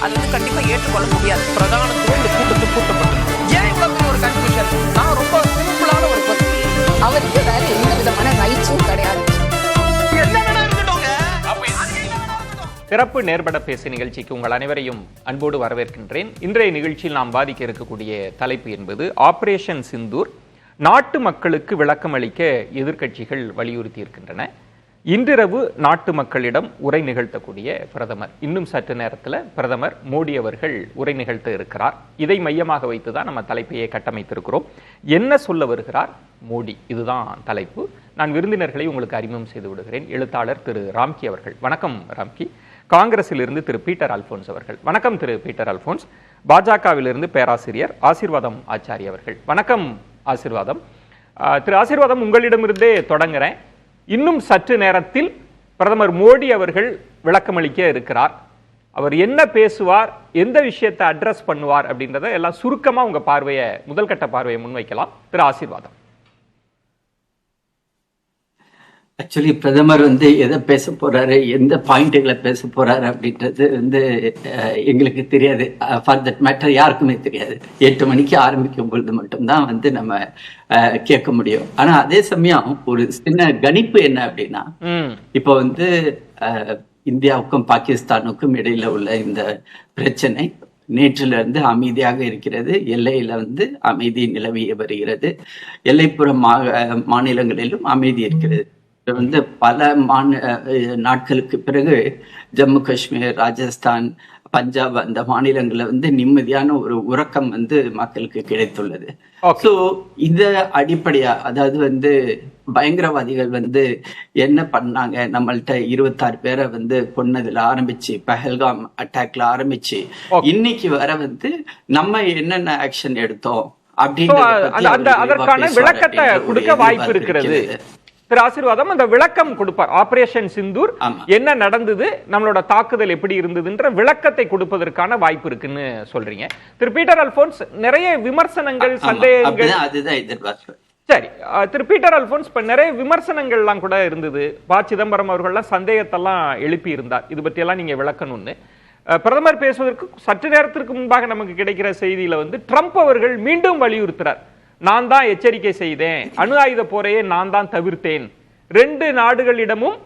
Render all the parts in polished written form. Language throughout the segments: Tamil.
அது வந்து கண்டிப்பா ஏற்றுக்கொள்ள முடியாது. பிரதானத்துவம் இந்த கூட்டத்தில் கூட்டப்பட்டது. ஏன் இவ்வளவு ஒரு கன்ஃபியூஷன்? நான் ரொம்ப சிம்பிளான ஒரு பர்சன். அவருக்கு வேற எந்த விதமான ரைட்ஸும் கிடையாது. சிறப்பு நேர்பட பேசு நிகழ்ச்சிக்கு உங்கள் அனைவரையும் அன்போடு வரவேற்கின்றேன். இன்றைய நிகழ்ச்சியில் நாம் பாதிக்க இருக்கக்கூடிய தலைப்பு என்பது ஆபரேஷன் சிந்தூர். நாட்டு மக்களுக்கு விளக்கம் அளிக்க எதிர்க்கட்சிகள் வலியுறுத்தி இருக்கின்றன. இன்றிரவு நாட்டு மக்களிடம் உரை நிகழ்த்தக்கூடிய பிரதமர், இன்னும் சற்று நேரத்தில் பிரதமர் மோடி அவர்கள் உரை நிகழ்த்த இருக்கிறார். இதை மையமாக வைத்து தான் நம்ம தலைப்பையை கட்டமைத்திருக்கிறோம். என்ன சொல்ல வருகிறார் மோடி, இதுதான் தலைப்பு. நான் விருந்தினர்களை உங்களுக்கு அறிமுகம் செய்து விடுகிறேன். எழுத்தாளர் திரு ராம்கி அவர்கள். வணக்கம் ராம்கி. காங்கிரஸிலிருந்து திரு பீட்டர் அல்போன்ஸ் அவர்கள். வணக்கம் திரு பீட்டர் அல்போன்ஸ். பாஜகவிலிருந்து பேராசிரியர் ஆசீர்வாதம் ஆச்சாரி அவர்கள். வணக்கம் ஆசீர்வாதம். திரு ஆசீர்வாதம், உங்களிடமிருந்தே தொடங்குறேன். இன்னும் சற்று நேரத்தில் பிரதமர் மோடி அவர்கள் விளக்கமளிக்க இருக்கிறார். அவர் என்ன பேசுவார், எந்த விஷயத்தை அட்ரஸ் பண்ணுவார் அப்படின்றத எல்லாம் சுருக்கமா உங்க பார்வையை, முதல் கட்ட பார்வையை முன்வைக்கலாம். திரு ஆசீர்வாதம். ஆக்சுவலி பிரதமர் எதை பேச போறாரு, எந்த பாயிண்ட்டுகளை பேச போறாரு அப்படின்றது எங்களுக்கு தெரியாது. ஃபார் தட் மேட்டர் யாருக்குமே தெரியாது. 8 மணிக்கு ஆரம்பிக்கும் பொழுது மட்டும்தான் நம்ம கேட்க முடியும். ஆனா அதே சமயம் ஒரு சின்ன கணிப்பு என்ன அப்படின்னா, இப்போ இந்தியாவுக்கும் பாகிஸ்தானுக்கும் இடையில உள்ள இந்த பிரச்சனை நேற்றில இருந்து அமைதியாக இருக்கிறது. எல்லையில அமைதி நிலவி வருகிறது. எல்லைப்புற மாநிலங்களிலும் அமைதி இருக்கிறது. பல நாட்களுக்கு பிறகு ஜம்மு காஷ்மீர், ராஜஸ்தான், பஞ்சாப் அந்த மாநிலங்கள்ல நிம்மதியான ஒரு உறக்கம் மக்களுக்கு கிடைத்துள்ளது. சோ இத அடிப்படையா, அதாவது பயங்கரவாதிகள் என்ன பண்ணாங்க, நம்மள்ட்ட 26 பேரை கொன்னதுல ஆரம்பிச்சு, பஹல்காம் அட்டாக்ல ஆரம்பிச்சு இன்னைக்கு வர நம்ம என்னென்ன ஆக்ஷன் எடுத்தோம் அதற்கான விளக்கத்தை கொடுக்க வாய்ப்பு இருக்கிறது. திரு ஆசீர்வாதம் அந்த விளக்கம் கொடுப்பார். ஆபரேஷன் சிந்தூர் என்ன நடந்தது, நம்மளோட தாக்குதல் எப்படி இருந்ததுன்ற விளக்கத்தை கொடுப்பதற்கான வாய்ப்பு இருக்குன்னு சொல்றீங்க. திரு பீட்டர் அல்போன்ஸ், நிறைய விமர்சனங்கள், சந்தேகங்கள். சரி, திரு பீட்டர் அல்போன்ஸ், இப்ப நிறைய விமர்சனங்கள்லாம் கூட இருந்தது. ப. சிதம்பரம் அவர்கள்லாம் சந்தேகத்தெல்லாம் எழுப்பி இருந்தார். இது பத்தி எல்லாம் நீங்க விளக்கணும்னு. பிரதமர் பேசுவதற்கு சற்று நேரத்திற்கு முன்பாக நமக்கு கிடைக்கிற செய்தியில ட்ரம்ப் அவர்கள் மீண்டும் வலியுறுத்துறார். நான் தான் எச்சரிக்கை செய்தேன், அணு ஆயுத போரையே நான் தான் தவிர்த்தேன். 2 நாடுகளிடமும்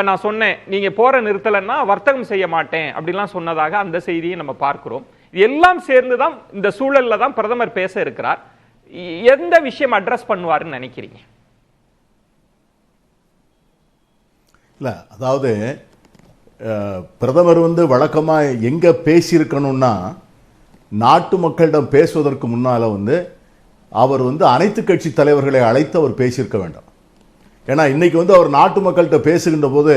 நான் சொன்னேன், நீங்க போரை நிறுத்தலைன்னா வர்த்தகம் செய்ய மாட்டேன் அப்படிலாம் சொன்னதாக அந்த செய்தியை நம்ம பார்க்கிறோம். எல்லாம் சேர்ந்துதான் இந்த சூழல்ல தான் பிரதமர் பேச இருக்கிறார். எந்த விஷயம் அட்ரஸ் பண்ணுவாருன்னு நினைக்கிறீங்க? இல்ல, அதாவது பிரதமர் வழக்கமா எங்க பேசியிருக்கணும்னா, நாட்டு மக்களிடம் பேசுவதற்கு முன்னால அவர் அனைத்து கட்சி தலைவர்களை அழைத்து அவர் பேசியிருக்க வேண்டும். ஏன்னா இன்னைக்கு அவர் நாட்டு மக்கள்கிட்ட பேசுகின்ற போது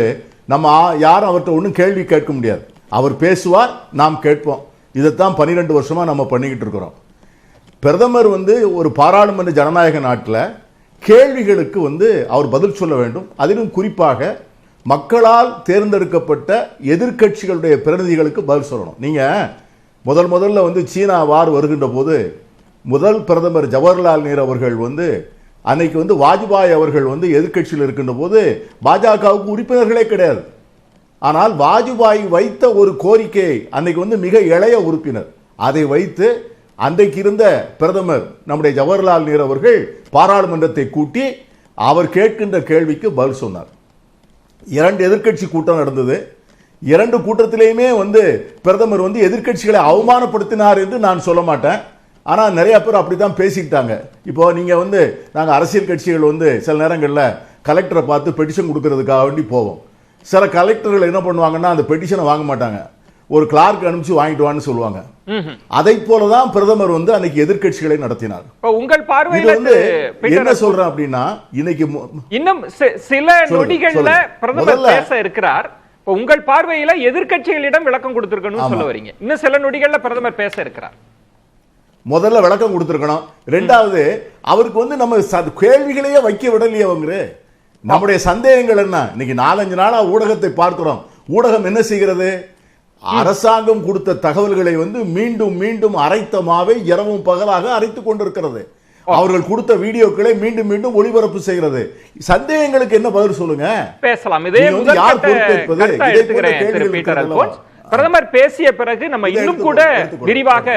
நம்ம யாரும் அவர்கிட்ட ஒன்றும் கேள்வி கேட்க முடியாது. அவர் பேசுவார், நாம் கேட்போம். இதைத்தான் 12 வருஷமா நம்ம பண்ணிக்கிட்டு இருக்கிறோம். பிரதமர் ஒரு பாராளுமன்ற ஜனநாயக நாட்டில் கேள்விகளுக்கு அவர் பதில் சொல்ல வேண்டும். அதிலும் குறிப்பாக மக்களால் தேர்ந்தெடுக்கப்பட்ட எதிர்கட்சிகளுடைய பிரதிநிதிகளுக்கு பதில் சொல்லணும். நீங்க முதல்ல சீனா வார் வருகின்ற போது முதல் பிரதமர் ஜவஹர்லால் நேரு அவர்கள் அன்னைக்கு வாஜ்பாய் அவர்கள் எதிர்கட்சியில் இருக்கின்ற போது பாஜகவுக்கு உறுப்பினர்களே கிடையாது. ஆனால் வாஜ்பாய் வைத்த ஒரு கோரிக்கை, அன்னைக்கு மிக இளைய உறுப்பினர், அதை வைத்து அன்றைக்கு இருந்த பிரதமர் நம்முடைய ஜவஹர்லால் நேரு அவர்கள் பாராளுமன்றத்தை கூட்டி அவர் கேட்கின்ற கேள்விக்கு பதில் சொன்னார். 2 எதிர்கட்சி கூட்டம் நடந்தது. 2 கூட்டத்திலேயுமே பிரதமர் எதிர்கட்சிகளை அவமானப்படுத்தினார் என்று நான் சொல்ல மாட்டேன். ஆனா நிறைய பேர் அப்படித்தான் பேசிக்கிட்டாங்க. இப்போ நீங்க நாங்க அரசியல் கட்சிகள் சில நேரங்களில் கலெக்டரை பார்த்து பெட்டிஷன் கொடுக்கறதுக்காக வேண்டி போவோம். சில கலெக்டர்கள் என்ன பண்ணுவாங்கன்னா அந்த பெட்டிஷனை வாங்க மாட்டாங்க, ஒரு கிளார்க் அனுப்பிச்சு வாங்கிட்டு வான்னு சொல்லுவாங்க. அதை போலதான் பிரதமர் அன்னைக்கு எதிர்கட்சிகளை நடத்தினார். உங்கள் பார்வையில் என்ன சொல்றேன் அப்படின்னா, இன்னைக்கு இன்னும் சில நொடிகள்ல பிரதமர் பேச இருக்கிறார். உங்கள் பார்வையில எதிர்கட்சிகளிடம் விளக்கம் கொடுத்திருக்கணும் சொல்ல வரீங்க. இன்னும் சில நொடிகள்ல பிரதமர் பேச இருக்கிறார். முதல்ல விளக்கம் கொடுத்திருக்கணும். 2வது, அவருக்கு நம்ம கேள்விகளையே வைக்க விடலையே. அவங்க நம்முடைய சந்தேகங்கள் என்ன? இன்னைக்கு 4-5 நாளா ஊடகத்தை பார்க்கிறோம். ஊடகம் என்ன செய்கிறது? அரசாங்கம் கொடுத்த தகவல்களை மீண்டும் மீண்டும் அரைத்த மாவை இரவும் பகலாக அரைத்துக் கொண்டிருக்கிறது. அவர்கள் கொடுத்த வீடியோக்களை மீண்டும் மீண்டும் ஒளிபரப்பு செய்கிறது. சந்தேகங்களுக்கு என்ன பதில் சொல்லுங்க. பேசலாம். இதே யார் பொறுப்பேற்பது? பிரதமர் பேசிய பிறகு நம்ம இன்னும் கூட விரிவாக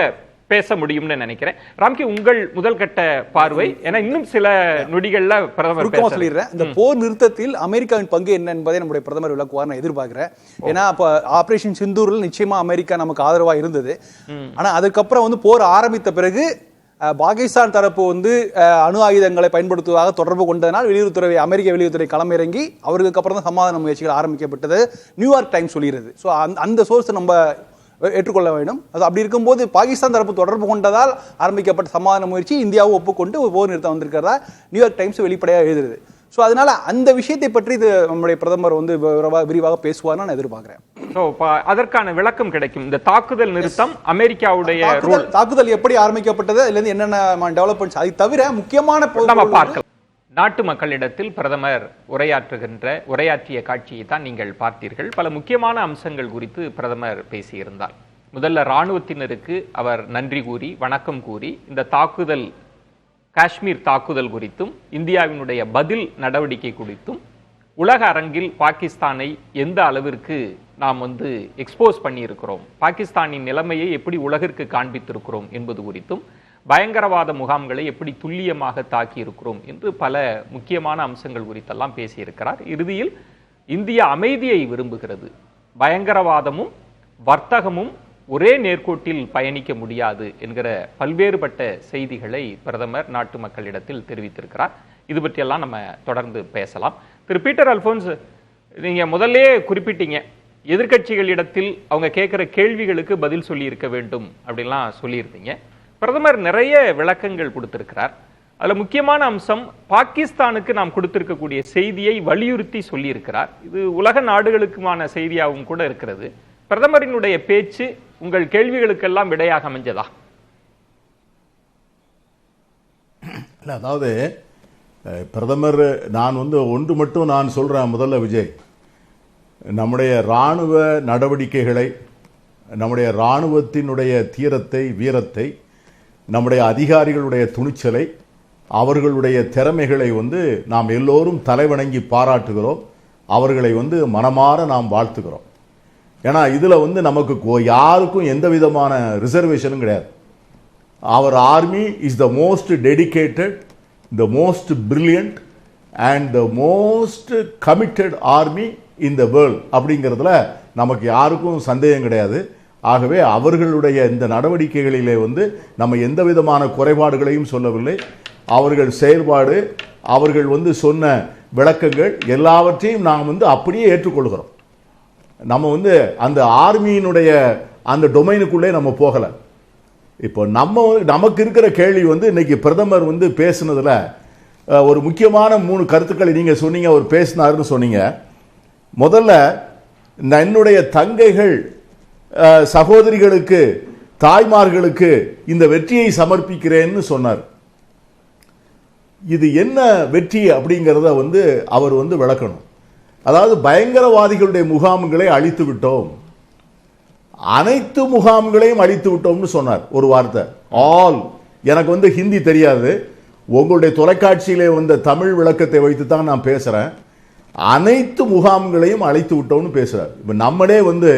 பேச முடியும்னு நினைக்கிறேன். ராம்கி, உங்கள் முதல் கட்ட பார்வை, ஏன்னா இன்னும் சில நொடிகள்ல பிரதமர் சொல்லிடுறேன். இந்த போர் நிறுத்தத்தில் அமெரிக்காவின் பங்கு என்ன என்பதை நம்முடைய பிரதமர் விளக்குவார் நான் எதிர்பார்க்கிறேன். ஏன்னா அப்ப ஆபரேஷன் சிந்தூரில் நிச்சயமா அமெரிக்கா நமக்கு ஆதரவா இருந்தது. ஆனா அதுக்கப்புறம் வந்து போர் ஆரம்பித்த பிறகு பாகிஸ்தான் தரப்பு வந்து அணு ஆயுதங்களை பயன்படுத்துவதாக தொடர்பு கொண்டதனால் அமெரிக்க வெளியுறவுத்துறை களமிறங்கி அவர்களுக்கு அப்புறம் தான் சமாதான முயற்சிகள் ஆரம்பிக்கப்பட்டது நியூயார்க் டைம்ஸ் சொல்லிடுது. ஸோ அந்த சோர்ஸை நம்ம ஏற்றுக்கொள்ள வேண்டும். அது அப்படி இருக்கும்போது பாகிஸ்தான் தரப்பு தொடர்பு கொண்டதால் ஆரம்பிக்கப்பட்ட சமாதான முயற்சி இந்தியாவை ஒப்புக்கொண்டு போர் நிறுத்தம் வந்திருக்கிறதா நியூயார்க் டைம்ஸ் வெளிப்படையாக எழுதுறது. ஸோ அதனால அந்த விஷயத்தை பற்றி இது நம்முடைய பிரதமர் வந்து விரிவாக பேசுவார் நான் எதிர்பார்க்கிறேன். அதற்கான விளக்கம் கிடைக்கும். இந்த தாக்குதல் நிறுத்தம் அமெரிக்காவுடைய தாக்குதல் எப்படி ஆரம்பிக்கப்பட்டது, அதுல இருந்து என்னென்ன டெவலப்மெண்ட்ஸ், அதை தவிர முக்கியமான பார்க்கலாம். நாட்டு மக்களிடத்தில் பிரதமர் உரையாற்றிய காட்சியை தான் நீங்கள் பார்த்தீர்கள். பல முக்கியமான அம்சங்கள் குறித்து பிரதமர் பேசியிருந்தார். முதல்ல இராணுவத்தினருக்கு அவர் நன்றி கூறி வணக்கம் கூறி இந்த தாக்குதல், காஷ்மீர் தாக்குதல் குறித்தும் இந்தியாவினுடைய பதில் நடவடிக்கை குறித்தும் உலக அரங்கில் பாகிஸ்தானை எந்த அளவிற்கு நாம் வந்து எக்ஸ்போஸ் பண்ணியிருக்கிறோம், பாகிஸ்தானின் நிலைமையை எப்படி உலகிற்கு காண்பித்திருக்கிறோம் என்பது குறித்தும், பயங்கரவாத முகாம்களை எப்படி துல்லியமாக தாக்கி இருக்கிறோம் என்று பல முக்கியமான அம்சங்கள் குறித்தெல்லாம் பேசியிருக்கிறார். இறுதியில் இந்தியா அமைதியை விரும்புகிறது, பயங்கரவாதமும் வர்த்தகமும் ஒரே நேர்கோட்டில் பயணிக்க முடியாது என்கிற பல்வேறுபட்ட செய்திகளை பிரதமர் நாட்டு மக்களிடத்தில் தெரிவித்திருக்கிறார். இது பற்றியெல்லாம் நம்ம தொடர்ந்து பேசலாம். திரு பீட்டர் அல்போன்ஸ், நீங்க முதல்ல குறிப்பிட்டீங்க, எதிர்கட்சிகளிடத்தில் அவங்க கேட்கிற கேள்விகளுக்கு பதில் சொல்லி இருக்க வேண்டும் அப்படின்லாம் சொல்லியிருந்தீங்க. பிரதமர் நிறைய விளக்கங்கள் கொடுத்திருக்கிறார். அதுல முக்கியமான அம்சம், பாகிஸ்தானுக்கு நாம் கொடுத்திருக்கக்கூடிய செய்தியை வலியுறுத்தி சொல்லி இருக்கிறார். இது உலக நாடுகளுக்குமான செய்தியாகவும் கூட இருக்கிறது. பிரதமரினுடைய பேச்சு உங்கள் கேள்விகளுக்கெல்லாம் விடையாக அமைஞ்சதா? அதாவது பிரதமர், நான் வந்து ஒன்று மட்டும் நான் சொல்றேன். முதல்ல விஜய், நம்முடைய இராணுவ நடவடிக்கைகளை, நம்முடைய இராணுவத்தினுடைய தீரத்தை, வீரத்தை, நம்முடைய அதிகாரிகளுடைய துணிச்சலை, அவர்களுடைய திறமைகளை வந்து நாம் எல்லோரும் தலைவணங்கி பாராட்டுகிறோம். அவர்களை வந்து மனமாற நாம் வாழ்த்துகிறோம். ஏன்னா இதில் வந்து நமக்கு யாருக்கும் எந்த விதமான ரிசர்வேஷனும் கிடையாது. அவர் army is the most dedicated, the most brilliant and the most committed army in the world அப்படிங்கிறதுல நமக்கு யாருக்கும் சந்தேகம் கிடையாது. ஆகவே அவர்களுடைய இந்த நடவடிக்கைகளிலே வந்து நம்ம எந்த விதமான குறைபாடுகளையும் சொல்லவில்லை. அவர்கள் செயல்பாடு, அவர்கள் வந்து சொன்ன விளக்கங்கள் எல்லாவற்றையும் நாம் வந்து அப்படியே ஏற்றுக்கொள்கிறோம். நம்ம வந்து அந்த ஆர்மியினுடைய அந்த டொமைனுக்குள்ளே நம்ம போகலை. இப்போ நமக்கு இருக்கிற கேள்வி வந்து இன்னைக்கு பிரதமர் வந்து பேசுனதுல ஒரு முக்கியமான 3 கருத்துக்களை நீங்க சொன்னீங்க. அவர் பேசினாருன்னு சொன்னீங்க. முதல்ல, என்னுடைய தங்கைகள், சகோதரிகளுக்கு, தாய்மார்களுக்கு இந்த வெற்றியை சமர்ப்பிக்கிறேன்னு சொன்னார். இது என்ன வெற்றி அப்படிங்கிறத வந்து அவர் வந்து விளக்கணும். அதாவது பயங்கரவாதிகளுடைய முகாம்களை அழித்து விட்டோம், அனைத்து முகாம்களையும் அழித்து விட்டோம்னு சொன்னார். ஒரு வார்த்தை, ஆல். எனக்கு வந்து ஹிந்தி தெரியாது, உங்களுடைய தொலைக்காட்சியிலே வந்த தமிழ் விளக்கத்தை வைத்து தான் நான் பேசுறேன். அனைத்து முகாம்களையும் அழித்து விட்டோம்னு பேசுறார். இப்ப நம்மளே வந்து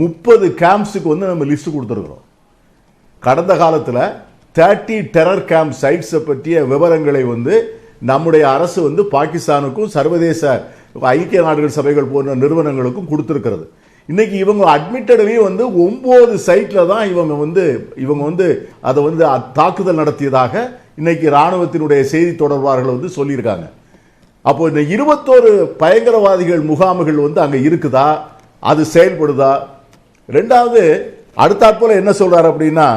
30 கேம்ப்ஸுக்கு வந்து நம்ம லிஸ்ட் கொடுத்துருக்கிறோம். கடந்த காலத்தில் 30 டெரர் கேம்ப் சைட்ஸை பற்றிய விவரங்களை வந்து நம்முடைய அரசு வந்து பாகிஸ்தானுக்கும் சர்வதேச ஐக்கிய நாடுகள் சபைகள் போன்ற நிறுவனங்களுக்கும் கொடுத்திருக்கிறது. இன்னைக்கு இவங்க அட்மிட்டட்லயே வந்து 9 சைட்ல தான் இவங்க வந்து அதை வந்து தாக்குதல் நடத்தியதாக இன்னைக்கு ராணுவத்தினுடைய செய்தி தொடர்பாளர்கள் வந்து சொல்லியிருக்காங்க. அப்போ இந்த 21 பயங்கரவாதிகள் முகாம்கள் வந்து அங்க இருக்குதா, அது செயல்படுதா? ரெண்டாவது, அடுத்தாற்போல என்ன சொல்றாரு அப்படின்னா,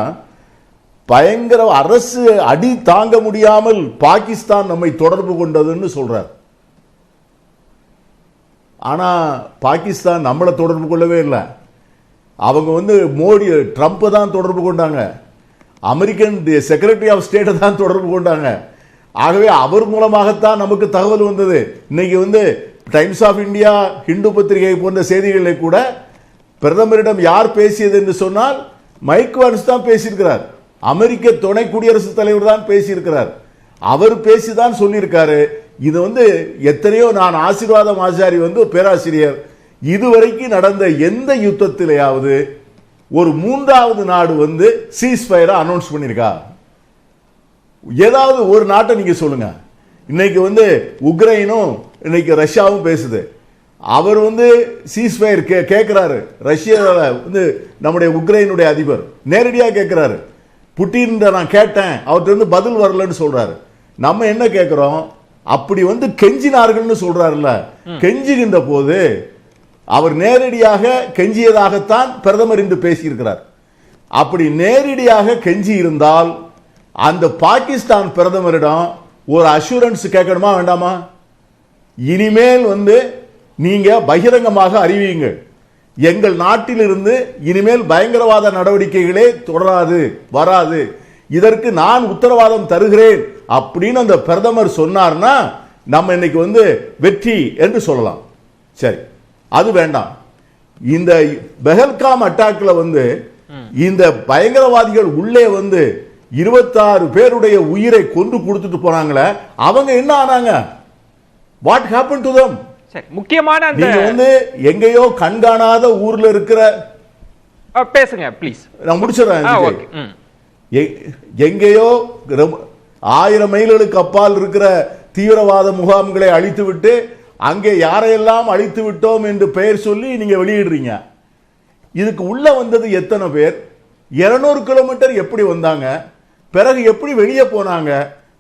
பயங்கர அரசு அடி தாங்க முடியாமல் பாகிஸ்தான் நம்மை தொடர்பு கொண்டதுன்னு சொல்றார். ஆனா பாகிஸ்தான் நம்மளை தொடர்பு கொள்ளவே இல்லை. அவங்க வந்து மோடி, ட்ரம்ப் தான் தொடர்பு கொண்டாங்க. அமெரிக்கன் செக்ரட்டரி ஆஃப் ஸ்டேட்டை தான் தொடர்பு கொண்டாங்க. ஆகவே அவர் மூலமாகத்தான் நமக்கு தகவல் வந்தது. இன்னைக்கு வந்து டைம்ஸ் ஆஃப் இந்தியா, ஹிந்து பத்திரிகை போன்ற செய்திகளை கூட பிரதமரிடம் யார் பேசியது என்று சொன்னால் மைக் வான்ஸ் தான் பேசியிருக்கிறார். அமெரிக்க துணை குடியரசுத் தலைவர் தான் பேசியிருக்கிறார். அவர் பேசிதான் சொல்லியிருக்காரு. இது வந்து எத்தனையோ, நான் ஆசீர்வாதம் ஆச்சாரி வந்து பேராசிரியர், இதுவரைக்கும் நடந்த எந்த யுத்தத்திலேயாவது ஒரு மூன்றாவது நாடு வந்து சீஸ்ஃபயரை அனௌன்ஸ் பண்ணிருக்கா? ஏதாவது ஒரு நாட்டை நீங்க சொல்லுங்க. இன்னைக்கு வந்து உக்ரைனும் இன்னைக்கு ரஷ்யாவும் பேசுது. அவர் வந்து சீஸ்ஃபயர் கேட்கிறாரு. ரஷ்யாவில் வந்து நம்முடைய உக்ரைனுடைய அதிபர் நேரடியாக கேட்கிறாரு. புட்டின் நான் கேட்டேன், அவர்கிட்ட இருந்து பதில் வரலன்னு சொல்றாரு. நம்ம என்ன கேட்கிறோம்? அப்படி வந்து கெஞ்சினார்கள்னு சொல்றாருல்ல, கெஞ்சுகின்ற போது அவர் நேரடியாக கெஞ்சியதாகத்தான் பிரதமர் இன்று பேசியிருக்கிறார். அப்படி நேரடியாக கெஞ்சி இருந்தால் அந்த பாகிஸ்தான் பிரதமரிடம் ஒரு அஷூரன்ஸ் கேட்கணுமா வேண்டாமா? இனிமேல் வந்து நீங்க பகிரங்கமாக அறிவியுங்கள், எங்கள் நாட்டிலிருந்து இனிமேல் பயங்கரவாத நடவடிக்கைகளே தொடராது, வராது, இதற்கு நான் உத்தரவாதம் தருகிறேன் அப்படின்னு அந்த பிரதமர் சொன்னார்னா நம்ம இன்னைக்கு வந்து வெற்றி என்று சொல்லலாம். சரி, அது வேண்டாம். இந்த பெஹல்காம் அட்டாக்ல வந்து இந்த பயங்கரவாதிகள் உள்ளே வந்து 26 பேருடைய உயிரை கொண்டு கொடுத்துட்டு போனாங்களே, அவங்க என்ன ஆனாங்க? What happen to them? முக்கியமான நீங்க வந்து எங்கேயோ கண்காணாத ஊர்ல இருக்கிற பேசுங்க ப்ளீஸ், நான் முடிச்சிடறேன். எங்கேயோ 1000 மைல்களுக்கு அப்பால் இருக்கிற தீவிரவாத முகாம்களை அழித்துவிட்டு அங்கே யாரையெல்லாம் அழித்து விட்டோம் என்று பெயர் சொல்லி நீங்க வெளியிடுறீங்க. இதுக்கு உள்ள வந்தது எத்தனை பேர்? 200 கிலோமீட்டர் எப்படி வந்தாங்க? பிறகு எப்படி வெளியே போனாங்க?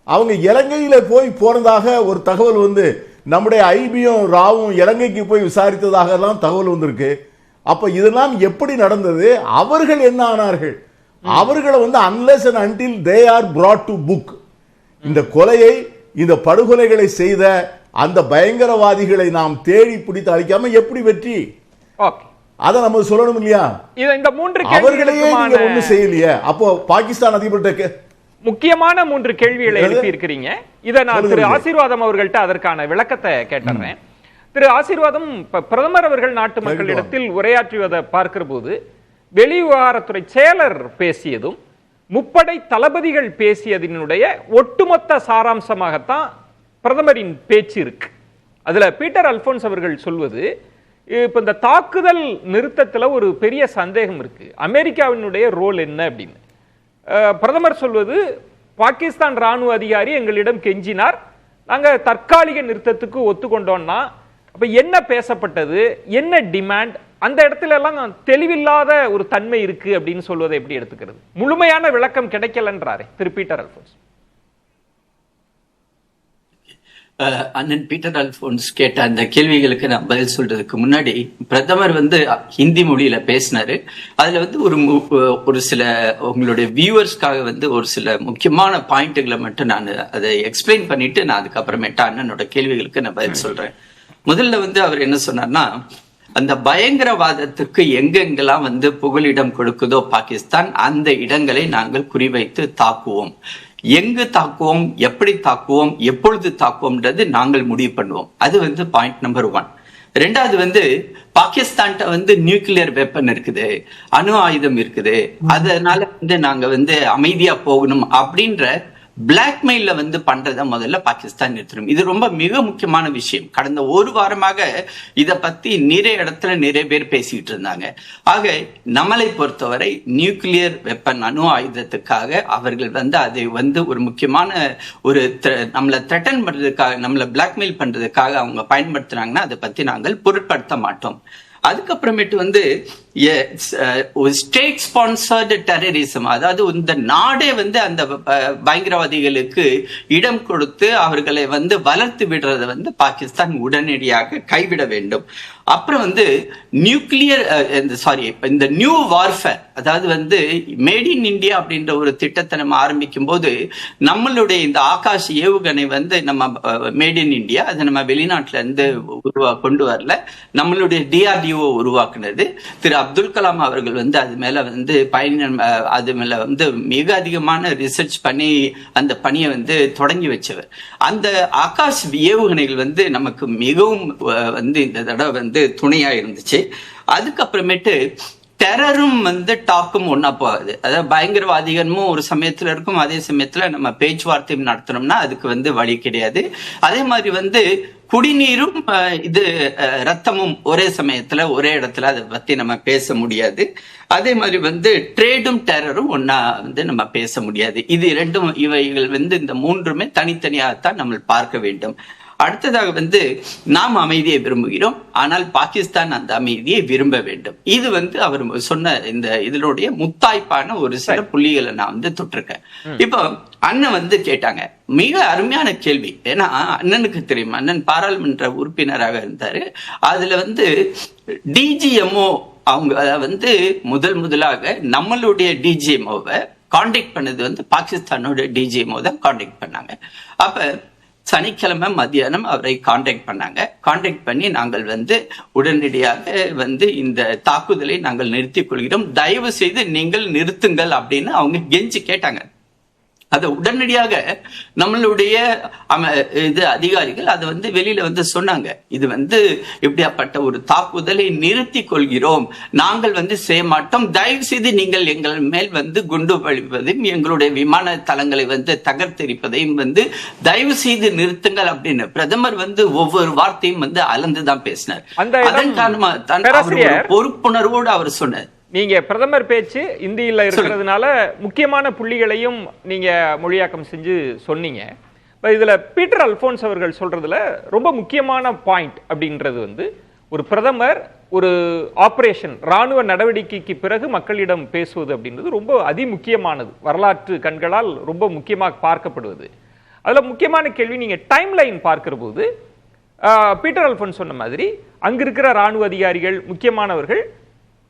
அவங்க இலங்கையில போனதாக ஒரு தகவல் வந்து நம்முடைய ஐபியும் ராவும் இலங்கைக்கு போய் விசாரித்ததாக எல்லாம் தகவல் வந்திருக்கு. அப்ப இதெல்லாம் எப்படி நடந்தது? அவர்கள் என்ன ஆனார்கள்? அவர்களை வந்து unless and until they are brought to book, இந்த கொலையை, இந்த படுகொலைகளை செய்த அந்த பயங்கரவாதிகளை நாம் தேடி பிடித்து அழிக்காம எப்படி வெற்றி? அத நம்ம சொல்லணும் இல்லையா? இந்த 3 அவர்களையே நீங்க ஒண்ணும் செய்யலையே. அப்போ பாகிஸ்தான் அதிபர்கிட்ட முக்கியமான 3 கேள்விகளை எழுப்பி இருக்கிறீங்க. இதை நான் திரு ஆசீர்வாதம் அவர்கள்ட்ட அதற்கான விளக்கத்தை கேட்டுறேன். திரு ஆசீர்வாதம், பிரதமர் அவர்கள் நாட்டு மக்களிடத்தில் உரையாற்றுவதை பார்க்கிற போது வெளிவிவகாரத்துறை செயலர் பேசியதும் முப்படை தளபதிகள் பேசியதனுடைய ஒட்டுமொத்த சாராம்சமாகத்தான் பிரதமரின் பேச்சு இருக்கு. அதுல பீட்டர் அல்போன்ஸ் அவர்கள் சொல்வது, இப்ப இந்த தாக்குதல் நிறுத்தத்துல ஒரு பெரிய சந்தேகம் இருக்கு, அமெரிக்காவினுடைய ரோல் என்ன அப்படின்னு. பிரதமர் சொல்வது, பாகிஸ்தான் ராணுவ அதிகாரி எங்களிடம் கெஞ்சினார், நாங்க தற்காலிக நிறுத்தத்துக்கு ஒத்துக்கொண்டோம்னா அப்ப என்ன பேசப்பட்டது, என்ன டிமாண்ட், அந்த இடத்துல எல்லாம் தெளிவில்லாத ஒரு தன்மை இருக்கு அப்படின்னு சொல்வதை எப்படி எடுத்துக்கிறது? முழுமையான விளக்கம் கிடைக்கலன்றாரே திரு பீட்டர் அல்போன்ஸ். அண்ணன் பீட்டர் அல்போன்ஸ் கேட்ட அந்த கேள்விகளுக்கு நான் பதில் சொல்றதுக்கு முன்னாடி, பிரதமர் வந்து ஹிந்தி மொழியில பேசினாரு. அதுல வந்து ஒரு சில உங்களுடைய வியூவர்ஸ்க்காக வந்து ஒரு சில முக்கியமான பாயிண்ட்டுகளை மட்டும் நான் அதை எக்ஸ்பிளைன் பண்ணிட்டு நான் அதுக்கப்புறமேட்டா அண்ணனோட கேள்விகளுக்கு நான் பதில் சொல்றேன். முதல்ல வந்து அவர் என்ன சொன்னார்னா, அந்த பயங்கரவாதத்துக்கு எங்கெங்கெல்லாம் வந்து புகலிடம் கொடுக்குதோ பாகிஸ்தான், அந்த இடங்களை நாங்கள் குறிவைத்து தாக்குவோம். எங்கு தாக்குவோம், எப்படி தாக்குவோம், எப்பொழுது தாக்குவோம்ன்றது நாங்கள் முடிவு பண்ணுவோம். அது வந்து பாயிண்ட் நம்பர் 1. ரெண்டாவது வந்து பாகிஸ்தான்கிட்ட வந்து நியூக்ளியர் வெப்பன் இருக்குது, அணு ஆயுதம் இருக்குது, அதனால வந்து நாங்க வந்து அமைதியா போகணும் அப்படின்ற பிளாக்மெயில வந்து பண்றத முதல்ல பாகிஸ்தான் நிறுத்தணும். இது ரொம்ப மிக முக்கியமான விஷயம். கடந்த ஒரு வாரமாக இத பத்தி நிறைய இடத்துல நிறைய பேர் பேசிட்டு இருந்தாங்க. ஆக நம்மளை பொறுத்தவரை நியூக்ளியர் வெப்பன், அணு ஆயுதத்துக்காக அவர்கள் வந்து அதை வந்து ஒரு முக்கியமான ஒரு நம்மளை த்ரெட்டன் பண்றதுக்காக, நம்மளை பிளாக்மெயில் பண்றதுக்காக அவங்க பயன்படுத்துறாங்கன்னா அதை பத்தி நாங்கள் பொருட்படுத்த மாட்டோம். அதுக்கப்புறமேட்டு வந்து ஸ்டேட் ஸ்பான்சர்டு டெரரிசம், அதாவது இந்த நாடே வந்து அந்த பயங்கரவாதிகளுக்கு இடம் கொடுத்து அவர்களை வந்து வளர்த்து விடுறதை வந்து பாகிஸ்தான் உடனடியாக கைவிட வேண்டும். அப்புறம் வந்து இந்த நியூ வார்ஃபேர், அதாவது வந்து மேட் இன் இந்தியா அப்படின்ற ஒரு திட்டத்தை நம்ம ஆரம்பிக்கும் போது நம்மளுடைய இந்த ஆகாஷ் ஏவுகணை வந்து நம்ம மேட் இன் இந்தியா, அதை நம்ம வெளிநாட்டுல இருந்து கொண்டு வரல, நம்மளுடைய DRDO உருவாக்குனது. திரு அப்துல் கலாம் அவர்கள் வந்து அது மேல வந்து அது மேல வந்து மிக அதிகமான ரிசர்ச் பண்ணி அந்த பணியை வந்து தொடங்கி வச்சவர். அந்த ஆகாஷ் ஏவுகணைகள் வந்து நமக்கு மிகவும் வந்து இந்த தடவை வந்து துணையா இருந்துச்சு. அதுக்கப்புறமேட்டு டெரரும் வந்து டாக்கும் ஒன்னா போகாது. அதாவது பயங்கரவாதிகளும் ஒரு சமயத்துல இருக்கும், அதே சமயத்துல நம்ம பேச்சுவார்த்தையும் நடத்தணும்னா அதுக்கு வந்து வழி கிடையாது. அதே மாதிரி வந்து குடிநீரும் இது ரத்தமும் ஒரே சமயத்துல ஒரே இடத்துல அதை பத்தி நம்ம பேச முடியாது. அதே மாதிரி வந்து ட்ரேடும் டெரரும் ஒன்னா வந்து நம்ம பேச முடியாது. இது இரண்டும் இவைகள் வந்து இந்த மூன்றுமே தனித்தனியாகத்தான் நம்ம பார்க்க வேண்டும். அடுத்ததாக வந்து நாம் அமைதியை விரும்புகிறோம், ஆனால் பாகிஸ்தான் அந்த அமைதியை விரும்ப வேண்டும். இது வந்து அவர் சொன்ன இந்த இதனுடைய முத்தாய்ப்பான ஒரு சில புள்ளிகளை நான் வந்து தொட்டிருக்கேன். இப்போ அண்ணன் வந்து கேட்டாங்க, மிக அருமையான கேள்வி. ஏன்னா அண்ணனுக்கு தெரியும், அண்ணன் பாராளுமன்ற உறுப்பினராக இருந்தாரு. அதுல வந்து டிஜிஎம்ஓ அவங்க வந்து முதலாக நம்மளுடைய டிஜிஎம்ஓவை கான்டாக்ட் பண்ணது வந்து பாகிஸ்தானோட டிஜிஎம்ஓ தான் கான்டாக்ட் பண்ணாங்க. அப்ப சனிக்கிழமை மத்தியானம் அவரை கான்டாக்ட் பண்ணாங்க. கான்டாக்ட் பண்ணி நாங்கள் வந்து உடனடியாக வந்து இந்த தாக்குதலை நாங்கள் நிறுத்திக் கொள்கிறோம், தயவு செய்து நீங்கள் நிறுத்துங்கள் அப்படின்னு அவங்க கெஞ்சி கேட்டாங்க. அதை உடனடியாக நம்மளுடைய இது அதிகாரிகள் அதை வந்து வெளியில வந்து சொன்னாங்க, இது வந்து இப்படியாப்பட்ட ஒரு தாக்குதலை நிறுத்தி கொள்கிறோம், நாங்கள் வந்து செய்ய மாட்டோம், தயவு செய்து நீங்கள் எங்கள் மேல் வந்து குண்டு வழிப்பதையும் எங்களுடைய விமான தளங்களை வந்து தகர்த்தெரிப்பதையும் வந்து தயவு செய்து நிறுத்துங்கள் அப்படின்னு பிரதமர் வந்து ஒவ்வொரு வார்த்தையும் வந்து அளந்துதான் பேசினார். அதன் காரணமா பொறுப்புணர்வோடு அவர் சொன்னார். நீங்க பிரதமர் பேச்சு இந்தியில இருக்கிறதுனால முக்கியமான புள்ளிகளையும் நீங்க மொழியாக்கம் செஞ்சு சொன்னீங்க. இதுல பீட்டர் அல்போன்ஸ் அவர்கள் சொல்றதுல ரொம்ப முக்கியமான பாயிண்ட் அப்படின்றது வந்து, ஒரு பிரதமர் ஒரு ஆபரேஷன் ராணுவ நடவடிக்கைக்கு பிறகு மக்களிடம் பேசுவது அப்படின்றது ரொம்ப அதிமுக்கியமானது, வரலாற்று கண்களால் ரொம்ப முக்கியமாக பார்க்கப்படுவது. அதுல முக்கியமான கேள்வி, நீங்க டைம் லைன் பார்க்கிற போது பீட்டர் அல்போன்ஸ் சொன்ன மாதிரி அங்க இருக்கிற ராணுவ அதிகாரிகள் முக்கியமானவர்கள்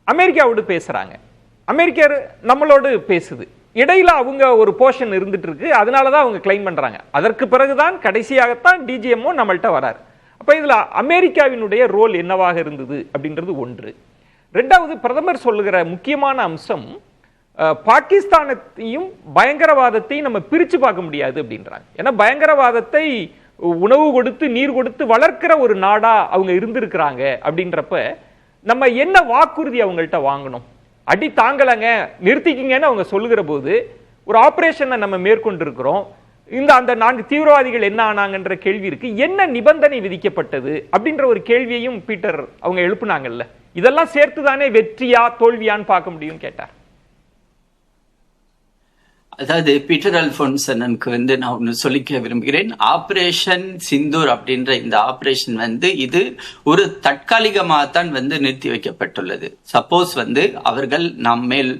அமெரிக்காவோடு பேசுறாங்க, அமெரிக்கா நம்மளோடு பேசுது, இடையில அவங்க ஒரு போர்ஷன் இருந்துட்டு இருக்கு, அதனாலதான் அவங்க கிளைம் பண்றாங்க. அதற்கு பிறகுதான் கடைசியாகத்தான் டிஜிஎம்ஓ நம்மள்ட்ட வராரு. அப்ப இதுல அமெரிக்காவினுடைய ரோல் என்னவாக இருந்தது அப்படின்றது ஒன்று. ரெண்டாவது, பிரதமர் சொல்லுகிற முக்கியமான அம்சம், பாகிஸ்தானையும் பயங்கரவாதத்தையும் நம்ம பிரிச்சு பார்க்க முடியாது அப்படின்றாங்க. ஏன்னா பயங்கரவாதத்தை உணவு கொடுத்து நீர் கொடுத்து வளர்க்கிற ஒரு நாடா அவங்க இருந்திருக்கிறாங்க. அப்படின்றப்ப நம்ம என்ன வாக்குறுதி அவங்கள்ட்ட வாங்கணும்? அடி தாங்கலங்க நிறுத்திக்கிங்கன்னு அவங்க சொல்லுகிற போது ஒரு ஆபரேஷனை நம்ம மேற்கொண்டு இருக்கிறோம், இந்த அந்த 4 தீவிரவாதிகள் என்ன ஆனாங்கன்ற கேள்வி இருக்கு, என்ன நிபந்தனை விதிக்கப்பட்டது அப்படின்ற ஒரு கேள்வியையும் பீட்டர் அவங்க எழுப்புனாங்கல்ல. இதெல்லாம் சேர்த்துதானே வெற்றியா தோல்வியான்னு பார்க்க முடியும் கேட்டார். அதாவது பீட்டர் அல்போன்சனுக்கு வந்து நான் ஒன்று சொல்லிக்க விரும்புகிறேன். ஆபரேஷன் சிந்தூர் அப்படின்ற இந்த ஆபரேஷன் வந்து இது ஒரு தற்காலிகமாகத்தான் வந்து நிறுத்தி வைக்கப்பட்டுள்ளது. சப்போஸ் வந்து அவர்கள் நம் மேல்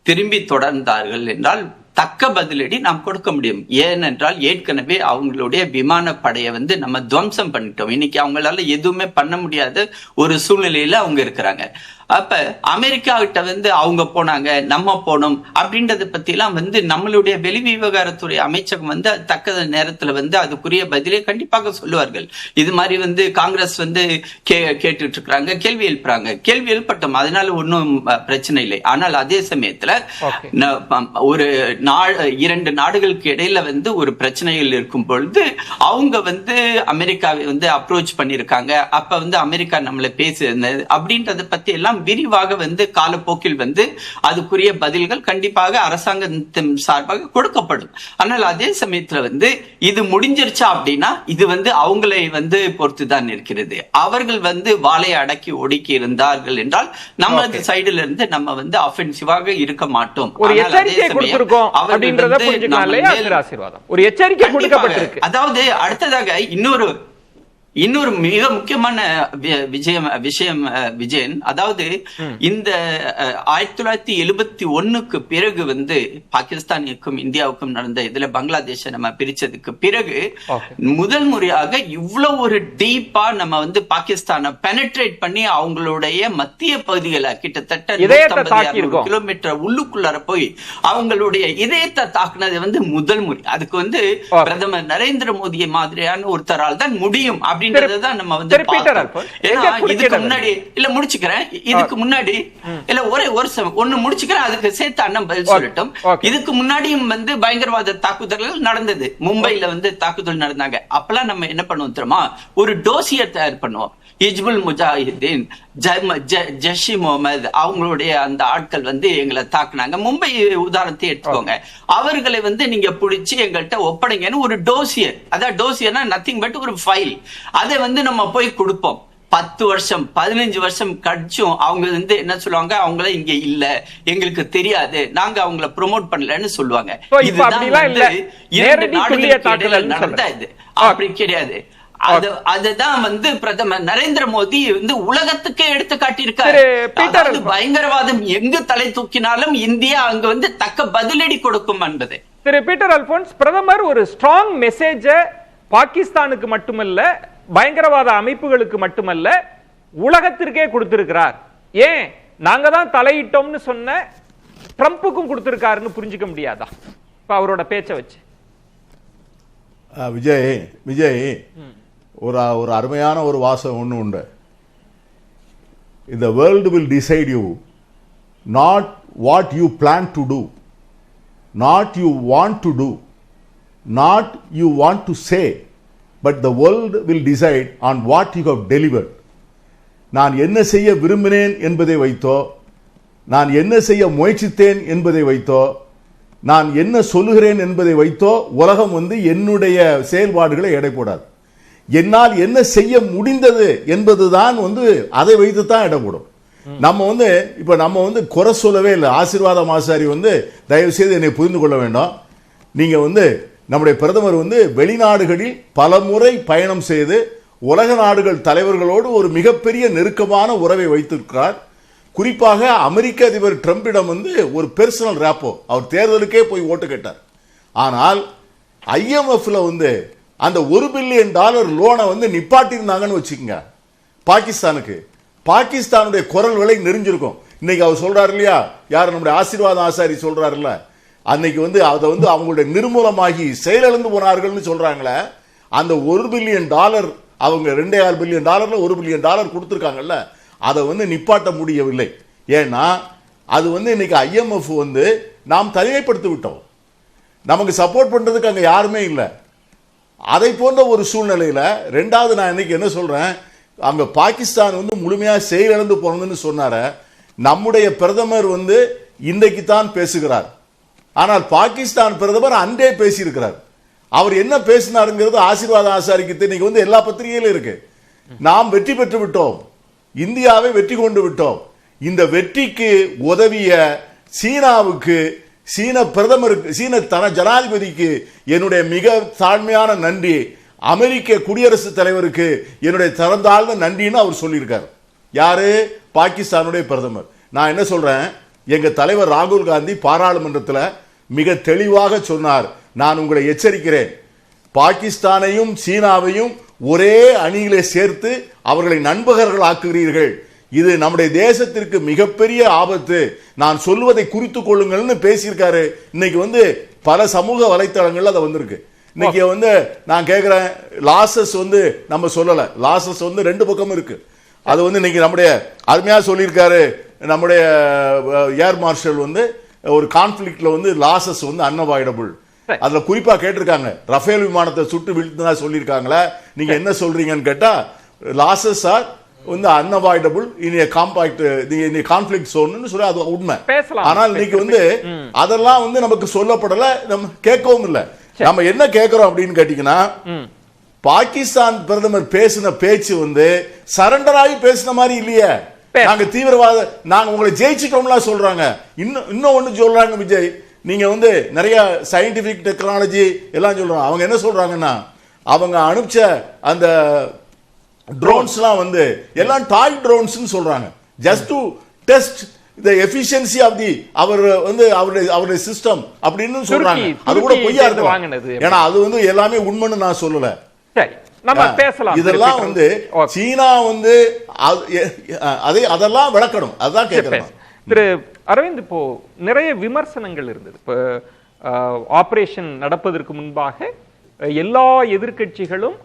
திரும்பி தொடர்ந்தார்கள் என்றால் தக்க பதிலடி நாம் கொடுக்க முடியும். ஏனென்றால் ஏற்கனவே அவங்களுடைய விமானப்படையை வந்து நம்ம துவம்சம் பண்ணிட்டோம். இன்னைக்கு அவங்களால எதுவுமே பண்ண முடியாத ஒரு சூழ்நிலையில அவங்க இருக்கிறாங்க. அப்ப அமெரிக்கா கிட்ட வந்து அவங்க போனாங்க, நம்ம போனோம் அப்படின்றத பத்தி எல்லாம் வந்து நம்மளுடைய வெளி விவகாரத்துறை அமைச்சகம் வந்து தக்க நேரத்துல வந்து அதுக்குரிய பதிலே கண்டிப்பாக சொல்லுவார்கள். இது மாதிரி வந்து காங்கிரஸ் வந்து கேட்டுட்டு இருக்கிறாங்க, கேள்வி எழுப்புறாங்க, கேள்வி எழுப்பட்டும், அதனால ஒன்னும் பிரச்சனை இல்லை. ஆனால் அதே சமயத்துல ஒரு 2 நாடுகளுக்கு இடையில வந்து ஒரு பிரச்சனைகள் இருக்கும் பொழுது அவங்க வந்து அமெரிக்காவை வந்து அப்ரோச் பண்ணிருக்காங்க. அப்ப வந்து அமெரிக்கா நம்மள பேசுறது அப்படின்றத பத்தி எல்லாம் விரிவாக வந்து காலப்போக்கில் வந்து அதுக்குரிய பதில்கள் கண்டிப்பாக அரசாங்கத்தின் சார்பாக கொடுக்கப்படும். ஆனால் அதே சமயத்துல வந்து இது முடிஞ்சிருச்சா அப்படின்னா இது வந்து அவங்களை வந்து பொறுத்துதான் இருக்கிறது. அவர்கள் வந்து வாளை அடக்கி ஒடுக்கி இருந்தார்கள் என்றால் நமது சைடுல இருந்து நம்ம வந்து அஃபென்சிவாக இருக்க மாட்டோம். ஒரு எச்சரிக்கை கொடுக்கப்பட்டிருக்கு. அதாவது அடுத்ததாக இன்னொரு மிக முக்கியமான விஷயம் விஜயன், அதாவது இந்த 1971க்கு பிறகு வந்து பாகிஸ்தானுக்கும் இந்தியாவுக்கும் நடந்த இதுல பங்களாதேஷை நம்ம பிரிச்சதுக்கு பிறகு முதல் முறையாக இவ்வளவு ஒரு டீப்பா நம்ம வந்து பாகிஸ்தானை பெனட்ரேட் பண்ணி அவங்களுடைய மத்திய பகுதிகளை கிட்டத்தட்ட 150 கிலோமீட்டர் உள்ளுக்குள்ளார போய் அவங்களுடைய இதயத்தை தாக்குனது வந்து முதல் முறை. அதுக்கு வந்து பிரதமர் நரேந்திர மோடி மாதிரியான ஒருத்தரால் தான் முடியும் அப்படின்றதுதான் நம்ம வந்து இதுக்கு முன்னாடி இல்ல முடிச்சுக்கிறேன் இதுக்கு முன்னாடி இல்ல ஒன்னு முடிச்சுக்கிறேன் அதுக்கு சேர்த்து அண்ணன் பதில் சொல்லட்டும். இதுக்கு முன்னாடியும் வந்து பயங்கரவாத தாக்குதல்கள் நடந்தது. மும்பைல வந்து தாக்குதல் நடந்தாங்க. அப்பெல்லாம் நம்ம என்ன பண்ணுவோம் தெரியுமா, ஒரு டோசியர் தயார் பண்ணுவோம். ஹிஜ்புல் முஜாஹிதீன் ஜஷி முகமது அவங்களுடைய அந்த ஆட்கள் வந்து எங்களை தாக்குனாங்க. மும்பை உதாரணத்தை எடுத்துக்கோங்க. அவர்களை வந்து நீங்க பிடிச்சி எங்கள்கிட்ட ஒப்படைங்கன்னு ஒரு டோசியர், அதான் டோசியர்னா நத்திங் பட் ஒரு ஃபைல், அதை வந்து நம்ம போய் கொடுப்போம். 10 வருஷம் 15 வருஷம் கழிச்சும் அவங்க வந்து என்ன சொல்லுவாங்க, அவங்கள இங்க இல்ல, எங்களுக்கு தெரியாது, நாங்க அவங்கள ப்ரோமோட் பண்ணலன்னு சொல்லுவாங்க. அப்படி கிடையாது. அதுதான் வந்து பிரதமர் நரேந்திர மோடி வந்து உலகத்துக்கே எடுத்து காட்டியிருக்காரு. பயங்கரவாதம் எங்கு தலை தூக்கினாலும் இந்தியா அங்க வந்து தக்க பதிலடி கொடுக்கும் என்பது. திரு பீட்டர் அல்போன்ஸ், பிரதமர் ஒரு ஸ்ட்ராங் மெசேஜ பாகிஸ்தானுக்கு மட்டுமல்ல, பயங்கரவாத அமைப்புகளுக்கு மட்டுமல்ல, உலகத்திற்கே கொடுத்திருக்கிறார். ஏன் நாங்க தான் தலையிட்டோம்னு சொன்ன ட்ரம்புக்கும் கொடுத்திருக்காருன்னு புரிஞ்சுக்க முடியாதா இப்ப அவரோட பேச்ச வச்சு? விஜய் ஒரு அருமையான ஒரு வாசகம் ஒன்று உண்டு. இந்த world will decide you, not what you plan to do, not you want to do, not you want to say, but the world will decide on what you have delivered. நான் என்ன செய்ய விரும்பினேன் என்பதை வைத்தோ, நான் என்ன செய்ய முயற்சித்தேன் என்பதை வைத்தோ, நான் என்ன சொல்லுகிறேன் என்பதை வைத்தோ உலகம் வந்து என்னுடைய செயல்பாடுகளை எடை போடாது. என்னால் என்ன செய்ய முடிந்தது என்பதுதான் வந்து அதை வைத்து தான் எடை போடும். நம்ம வந்து குறை சொல்லவே இல்லை. ஆசீர்வாதம் ஆசாரி வந்து தயவு செய்து என்னை புரிந்து கொள்ள வேண்டாம். நீங்க வந்து நம்முடைய பிரதமர் வந்து வெளிநாடுகளில் பல முறை பயணம் செய்து உலக நாடுகள் தலைவர்களோடு ஒரு மிகப்பெரிய நெருக்கமான உறவை வைத்திருக்கிறார். குறிப்பாக அமெரிக்க அதிபர் ட்ரம்பிடம் வந்து ஒரு பெர்சனல் ரேப்போ, அவர் தேர்தலுக்கே போய் ஓட்டு கேட்டார். ஆனால் IMFல வந்து அந்த $1 பில்லியன் லோனை வந்து நிப்பாட்டியிருந்தாங்கன்னு வச்சுக்கோங்க பாகிஸ்தானுக்கு, பாகிஸ்தானுடைய குரல் விலை நெறிஞ்சிருக்கும். இன்னைக்கு அவர் சொல்றாரு இல்லையா, யார் நம்முடைய ஆசீர்வாதம் ஆசாரி சொல்றாருல்ல, அன்னைக்கு வந்து அதை வந்து அவங்களுடைய நிர்மூலமாகி செயலிழந்து போனார்கள்னு சொல்றாங்களே, அந்த $1 பில்லியன் அவங்க $2.5 பில்லியன் $1 பில்லியன் கொடுத்துருக்காங்கல்ல, அதை வந்து நிப்பாட்ட முடியவில்லை. ஏன்னா அது வந்து இன்னைக்கு IMF வந்து நாம் தனிமைப்படுத்தி விட்டோம், நமக்கு சப்போர்ட் பண்றதுக்கு அங்க யாருமே இல்லை. அதை போன்ற ஒரு சூழ்நிலையில ரெண்டாவது நான் இன்னைக்கு என்ன சொல்றேன், அங்க பாகிஸ்தான் வந்து முழுமையா செயலிழந்து போனதுன்னு சொன்னார, நம்முடைய பிரதமர் வந்து இன்றைக்கு தான் பேசுகிறார். ஆனால் பாகிஸ்தான் பிரதமர் அன்றே பேசியிருக்கிறார். அவர் என்ன பேசினாருங்கிறது ஆசீர்வாத ஆசாரிக்கு இன்னைக்கு வந்து எல்லா பத்திரிகையிலும் இருக்கு. நாம் வெற்றி பெற்று விட்டோம், இந்தியாவை வெற்றி கொண்டு விட்டோம். இந்த வெற்றிக்கு உதவிய சீனாவுக்கு, சீன பிரதமருக்கு, சீன ஜனாதிபதிக்கு என்னுடைய மிக தாழ்மையான நன்றி, அமெரிக்க குடியரசுத் தலைவருக்கு என்னுடைய தரந்தாழ்ந்த நன்றின்னு அவர் சொல்லியிருக்கார். யாரு? பாகிஸ்தானுடைய பிரதமர். நான் என்ன சொல்றேன், எங்க தலைவர் ராகுல் காந்தி பாராளுமன்றத்தில் மிக தெளிவாக சொன்னார், நான் உங்களை எச்சரிக்கிறேன், பாகிஸ்தானையும் சீனாவையும் ஒரே அணியிலே சேர்த்து அவர்களை நண்பர்கள் ஆக்குகிறீர்கள், இது நம்முடைய தேசத்திற்கு மிகப்பெரிய ஆபத்து, நான் சொல்வதை குறித்து கொள்ளுங்கள்னு பேசியிருக்காரு. இன்னைக்கு வந்து பல சமூக வலைத்தளங்கள்ல அது வந்திருக்கு. இன்னைக்கு வந்து நான் கேட்கிறேன், லாசஸ் வந்து நம்ம சொல்லல, லாசஸ் வந்து ரெண்டு பக்கமும் இருக்கு. அது வந்து இன்னைக்கு நம்முடைய அருமையா சொல்லியிருக்காரு நம்முடைய ஏர் மார்ஷல் வந்து, ஒரு கான்ஃபிளிக்ட்ல வந்து லாசஸ் வந்து அன்அவாய்டபிள். அதுல குறிப்பா கேட்டிருக்காங்க, ரஃபேல் விமானத்தை சுட்டு வீழ்த்தினா சொல்லியிருக்காங்களா, நீங்க என்ன சொல்றீங்கன்னு கேட்டா, லாசஸ் ஆர் வந்து அன்அவாய்டபிள் இன் ஏ காம்பாக்ட் இன் ஏ கான்ஃபிளிக்ட் ஜோன்னு சொல்லி அது உண்மை. ஆனால் இன்னைக்கு வந்து அதெல்லாம் வந்து நமக்கு சொல்லப்படல, நம்ம கேட்கவும் இல்லை. நம்ம என்ன கேட்கிறோம் அப்படின்னு கேட்டீங்கன்னா, பாகிஸ்தான் பிரதமர் பேசின பேச்சு வந்து சரண்டர் ஆகி பேசின மாதிரி இல்லையே. நாங்க தீவிரவாத, நாங்க உங்களை ஜெயிச்சுட்டோம்லாம் சொல்றாங்க. இன்னும் ஒண்ணு சொல்றாங்க விஜய், நீங்க வந்து நிறைய சயின்டிபிக் டெக்னாலஜி எல்லாம் சொல்றாங்க. அவங்க என்ன சொல்றாங்கன்னா, அவங்க அனுப்பிச்ச அந்த ட்ரோன்ஸ்லாம் வந்து எல்லாம் டாய் ட்ரோன்ஸ் சொல்றாங்க, just to test the efficiency of the அவர் வந்து அவருடைய சிஸ்டம் அப்படின்னு சொல்றாங்க. அது கூட பொய்யா இருக்கு, ஏன்னா அது வந்து எல்லாமே உண்மைன்னு நான் சொல்லல. சரி, நம்ம பேசலாம். இதெல்லாம் வந்து சீனா வந்து அதெல்லாம் விளக்கணும், அதான் கேட்கிறேன். திரு அரவிந்த், இப்போ நிறைய விமர்சனங்கள் இருந்தது. இப்போ ஆபரேஷன் நடப்பதற்கு முன்பாக எல்லா எதிர்க்கட்சிகளும்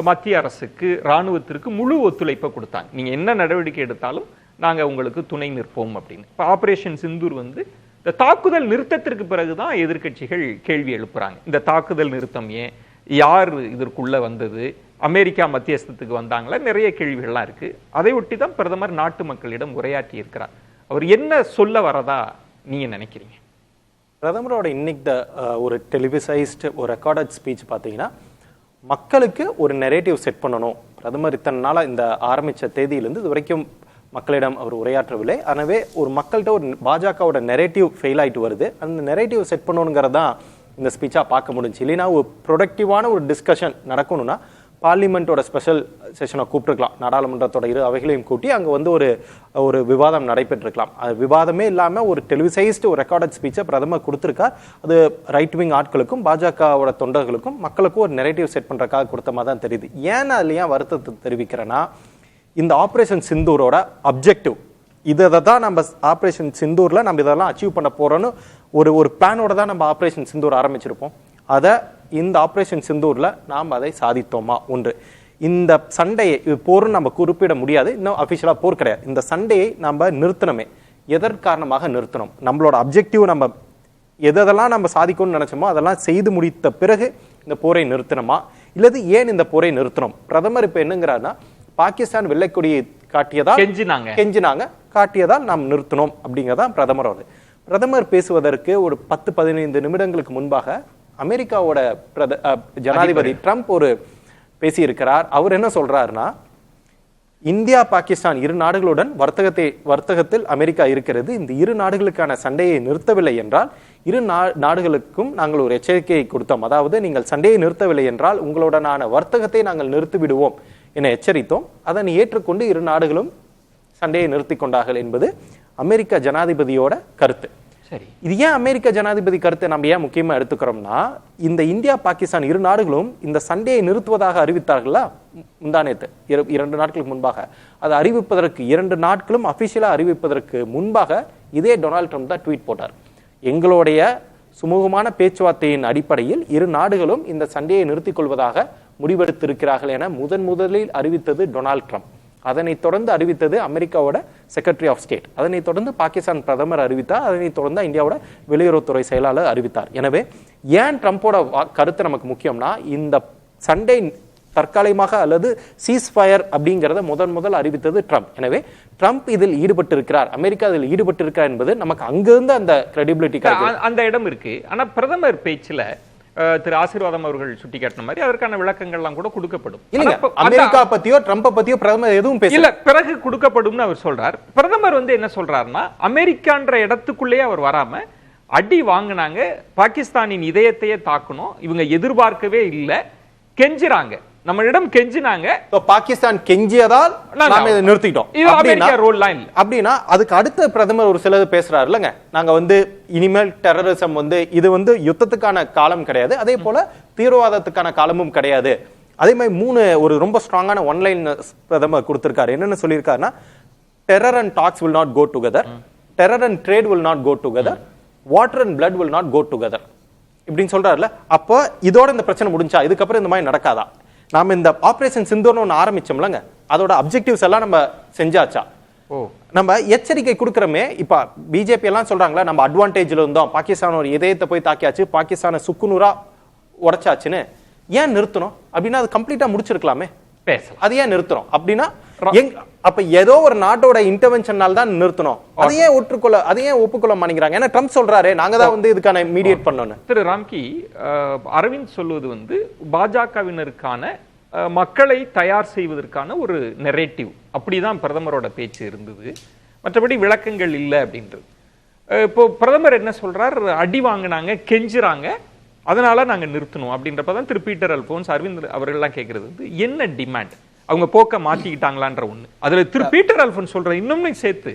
மத்திய அரசுக்கு, ராணுவத்திற்கு முழு ஒத்துழைப்பை கொடுத்தாங்க. நீங்க என்ன நடவடிக்கை எடுத்தாலும் நாங்க உங்களுக்கு துணை நிற்போம் அப்படின்னு. இப்போ ஆபரேஷன் சிந்தூர் வந்து இந்த தாக்குதல் நிறுத்தத்திற்கு பிறகுதான் எதிர்க்கட்சிகள் கேள்வி எழுப்புறாங்க. இந்த தாக்குதல் நிறுத்தம் ஏன், யார் இதற்குள்ள வந்தது, அமெரிக்கா மத்தியஸ்தத்துக்கு வந்தாங்களா, நிறைய கேள்விகள்லாம் இருக்கு. அதை ஒட்டி தான் பிரதமர் நாட்டு மக்களிடம் உரையாற்றி இருக்கிறார். அவர் என்ன சொல்ல வரதா நீங்க நினைக்கிறீங்க? பிரதமரோட இன்னைக்கு ஒரு டெலிவிசைஸ்டு ஒரு ரெக்கார்டட் ஸ்பீச் பார்த்தீங்கன்னா, மக்களுக்கு ஒரு நெரேட்டிவ் செட் பண்ணணும். பிரதமர் இத்தனை நாளாக இந்த ஆரம்பித்த தேதியிலேருந்து இது வரைக்கும் மக்களிடம் அவர் உரையாற்றவில்லை. எனவே ஒரு மக்கள்கிட்ட ஒரு பாஜகவோட நெரேட்டிவ் ஃபெயில் ஆகிட்டு வருது. அந்த நெரேட்டிவ் செட் பண்ணணுங்கிறது தான் இந்த ஸ்பீச்சாக பார்க்க முடிஞ்சு. இல்லைன்னா ஒரு ப்ரொடக்டிவான ஒரு டிஸ்கஷன் நடக்கணும்னா பார்லிமெண்ட்டோட ஸ்பெஷல் செஷனை கூப்பிட்டுருக்கலாம். நாடாளுமன்றத்தோட இரு அவைகளையும் கூட்டி அங்கே வந்து ஒரு விவாதம் நடைபெற்றிருக்கலாம். அது விவாதமே இல்லாமல் ஒரு டெலிவிசைஸ்டு ஒரு ரெக்கார்டட் ஸ்பீச்சை பிரதமர் கொடுத்துருக்கார். அது ரைட் விங் ஆட்களுக்கும் பாஜகவோட தொண்டர்களுக்கும் மக்களுக்கும் ஒரு நெரேட்டிவ் செட் பண்ணுறக்காக கொடுத்த மாதிரி தான் தெரியுது. ஏன் அதில் ஏன் வருத்தத்தை தெரிவிக்கிறேன்னா, இந்த ஆப்ரேஷன் சிந்தூரோட அப்ஜெக்டிவ் இதை தான் நம்ம ஆப்ரேஷன் சிந்தூரில் நம்ம இதெல்லாம் அச்சீவ் பண்ண போகிறோன்னு ஒரு பிளானோட தான் நம்ம ஆப்ரேஷன் சிந்தூர் ஆரம்பிச்சிருப்போம். அதை இந்த ஆப்ரேஷன் சிந்தூரில் நாம் அதை சாதித்தோமா? ஒன்று, இந்த சண்டையை போர்னு நம்ம குறிப்பிட முடியாது, இன்னும் அஃபிஷியலாக போர் கிடையாது. இந்த சண்டையை நம்ம நிறுத்தணுமே, எதற்காரணமாக நிறுத்தணும்? நம்மளோட அப்ஜெக்டிவ் நம்ம எதெல்லாம் நம்ம சாதிக்கணும்னு நினைச்சோமோ அதெல்லாம் செய்து முடித்த பிறகு இந்த போரை நிறுத்தணுமா, இல்லது ஏன் இந்த போரை நிறுத்தணும்? பிரதமர் இப்போ என்னங்கிறாருன்னா, பாகிஸ்தான் வெள்ளைக்கொடியை காட்டியதால் கெஞ்சினாங்க, காட்டியதால் நாம் நிறுத்தணும் அப்படிங்கிறதான் பிரதமர் பேசுவதற்கு ஒரு 10-15 நிமிடங்களுக்கு முன்பாக அமெரிக்காவோட ஜனாதிபதி ட்ரம்ப் பேசியிருக்கிறார். அவர் என்ன சொல்றாருன்னா, இந்தியா பாகிஸ்தான் இரு நாடுகளுடன் வர்த்தகத்தில் அமெரிக்கா இருக்கிறது. இந்த இரு நாடுகளுக்கான சண்டையை நிறுத்தவில்லை என்றால் இரு நாடுகளுக்கும் நாங்கள் ஒரு எச்சரிக்கையை கொடுத்தோம். அதாவது, நீங்கள் சண்டையை நிறுத்தவில்லை என்றால் உங்களுடனான வர்த்தகத்தை நாங்கள் நிறுத்திவிடுவோம் என எச்சரித்தோம். அதனை ஏற்றுக்கொண்டு இரு நாடுகளும் சண்டையை நிறுத்தி கொண்டார்கள் என்பது அமெரிக்க ஜனாதிபதியோட கருத்து. சரி, இது ஏன் அமெரிக்க ஜனாதிபதி கருத்தை நம்ம ஏன் முக்கியமா எடுத்துக்கிறோம்னா, இந்த இந்தியா பாகிஸ்தான் இரு நாடுகளும் இந்த சண்டையை நிறுத்துவதாக அறிவித்தார்களா முந்தானேத்து 2 நாட்களுக்கு முன்பாக. அதை அறிவிப்பதற்கு 2 நாட்களும் அபிஷியலா அறிவிப்பதற்கு முன்பாக இதே டொனால்ட் ட்ரம்ப் தான் ட்வீட் போட்டார். எங்களுடைய சுமூகமான பேச்சுவார்த்தையின் அடிப்படையில் இரு நாடுகளும் இந்த சண்டையை நிறுத்திக் கொள்வதாக முடிவெடுத்திருக்கிறார்கள் என முதலில் அறிவித்தது டொனால்ட் ட்ரம்ப். அதனைத் தொடர்ந்து அறிவித்தது அமெரிக்காவோட செக்ரட்டரி ஆஃப் ஸ்டேட். அதனைத் தொடர்ந்து பாகிஸ்தான் பிரதமர் அறிவித்தார். அதனைத் தொடர்ந்து இந்தியாவோட வெளியுறவுத்துறை செயலாளர் அறிவித்தார். எனவே ஏன் ட்ரம்போட கருத்து நமக்கு முக்கியம்னா, இந்த சண்டை தற்காலிகமாக அல்லது சீஸ்ஃபயர் அப்படிங்கிறத முதல் அறிவித்தது ட்ரம்ப். எனவே ட்ரம்ப் இதில் ஈடுபட்டிருக்கிறார், அமெரிக்கா இதில் ஈடுபட்டிருக்கிறார் என்பது நமக்கு அங்கிருந்து அந்த கிரெடிபிலிட்டி அந்த இடம் இருக்கு. ஆனா பிரதமர் பேச்சுல திரு ஆசீர்வாதம் அவர்கள் சுட்டிக்காட்டின மாதிரி அதற்கான விளக்கங்கள்லாம் கூட கொடுக்கப்படும். அமெரிக்கா பத்தியோ ட்ரம்ப் பத்தியோ பிரதமர் எதுவும் பேசல, பிறகு கொடுக்கப்படும் அவர் சொல்றார். பிரதமர் என்ன சொல்றாருன்னா, அமெரிக்கான்ற இடத்துக்குள்ளேயே அவர் வராம அடி வாங்கினாங்க, பாகிஸ்தானின் இதயத்தையே தாக்கணும், இவங்க எதிர்பார்க்கவே இல்லை, கெஞ்சுறாங்க, நம்மளிடம் கெஞ்சினாங்க, பாகிஸ்தான் கெஞ்சியதால் நாம இதை நிறுத்திட்டோம் அப்படின்னா அதுக்கு அடுத்த பிரதமர் ஒரு சிலது பேசுறாரு இல்லங்க, நாங்க இனிமேல் டெரரிசம் இது யுத்தத்துக்கான காலம் கிடையாது, அதே போல தீவிரவாதத்துக்கான காலமும் கிடையாது. அதே மாதிரி 3 ஒரு ரொம்ப ஸ்ட்ராங்கான ஒன்லைன் பிரதமர் கொடுத்திருக்காரு. என்னன்னு சொல்லியிருக்காருன்னா, terror and talks will not go together, terror and trade will not go together, water and blood will not go together இப்படின்னு சொல்றாருல. அப்போ இதோட இந்த பிரச்சனை முடிஞ்சா, இதுக்கப்புறம் இந்த மாதிரி நடக்காதா? நாம இந்த ஆபரேஷன் சிந்தூர்னு ஒன்று ஆரம்பிச்சோம்லங்க, அதோட அப்ஜெக்டிவ்ஸ் எல்லாம் நம்ம செஞ்சாச்சா? நம்ம எச்சரிக்கை கொடுக்குறோமே. இப்ப பிஜேபி எல்லாம் சொல்றாங்களா, நம்ம அட்வான்டேஜ்ல இருந்தோம், பாகிஸ்தானோட இதயத்தை போய் தாக்கியாச்சு, பாகிஸ்தானை சுக்குநூறா உடைச்சாச்சுன்னு. ஏன் நிறுத்தணும்? அப்படின்னா அது கம்ப்ளீட்டா முடிச்சிருக்கலாமே, பேசலாம். அது ஏன் நிறுத்தணும் அப்படின்னா, அப்ப ஏதோ ஒரு நாட்டோட இன்டர்வென்ஷனால் தான் நிறுத்தணும். அதையே ஒப்புக்கொள்ள மாட்டேங்கிறாங்க. ஏன்னா ட்ரம்ப் சொல்றாரு, நாங்க தான் இதுக்கான மீடியேட் பண்ணணும். திரு ராம்கி, அரவிந்த் சொல்வது பாஜகவினருக்கான மக்களை தயார் செய்வதற்கான ஒரு நெரேட்டிவ், அப்படிதான் பிரதமரோட பேச்சு இருந்தது. மற்றபடி விளக்கங்கள் இல்லை அப்படின்றது. இப்போ பிரதமர் என்ன சொல்றார், அடி வாங்கினாங்க, கெஞ்சுறாங்க, அதனால நாங்க நிறுத்தணும் அப்படின்றப்பதான் திரு பீட்டர் அல்போன்ஸ், அரவிந்த் அவர்கள்லாம் கேட்கறது என்ன டிமாண்ட், அவங்க போக்க மாற்றிக்கிட்டாங்களான்ற ஒண்ணு. அதுல திரு பீட்டர் அல்போன்ஸ் சொல்ற இன்னொன்னு சேர்த்து,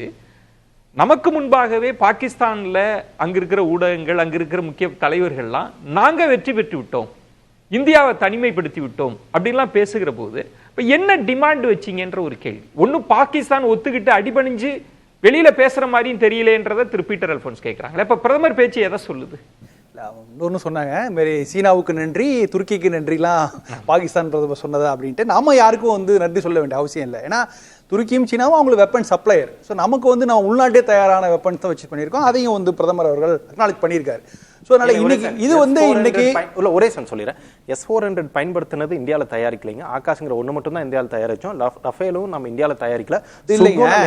நமக்கு முன்பாகவே பாகிஸ்தான்ல அங்க இருக்கிற ஊடகங்கள், அங்க இருக்கிற முக்கிய தலைவர்கள்லாம் நாங்க வெற்றி பெற்று விட்டோம், இந்தியாவை தனிமைப்படுத்தி விட்டோம் அப்படின்லாம் பேசுகிற போது இப்ப என்ன டிமாண்ட் வச்சிங்கன்ற ஒரு கேள்வி. ஒண்ணு பாகிஸ்தான் ஒத்துக்கிட்டு அடிபணிஞ்சு வெளியில பேசுற மாதிரியும் தெரியலேன்றதை திரு பீட்டர் அல்போன்ஸ் கேட்கிறாங்க. இப்ப பிரதமர் பேச்சு எதை சொல்லுது? இன்னொன்னு சொன்னாங்க, மாரி சீனாவுக்கு நன்றி, துருக்கிக்கு நன்றிலாம் பாகிஸ்தான் பிரதமர் சொன்னதா அப்படின்ட்டு. நாம யாருக்கும் நன்றி சொல்ல வேண்டிய அவசியம் இல்லை. ஏன்னா துருக்கியும் சீனாவும் அவங்களுக்கு வெப்பன் சப்ளையர். ஸோ நமக்கு நம்ம உள்நாட்டே தயாரான வெப்பன்ஸ் தான் வச்சு பண்ணியிருக்கோம். அதையும் பிரதமர் அவர்கள் அக்னாலேஜ் பண்ணியிருக்காரு. ஸோ அதனால இன்னைக்கு இது வந்து இன்னைக்கு ஒரே சொல்லிடுறேன். S-400 பயன்படுத்தினது இந்தியாவில் தயாரிக்கலைங்க. ஆகாஷ்ங்கிற ஒண்ணு மட்டும் தான் இந்தியாவில் தயாரிச்சோம். ரஃபேலும் நம்ம இந்தியாவில் தயாரிக்கல,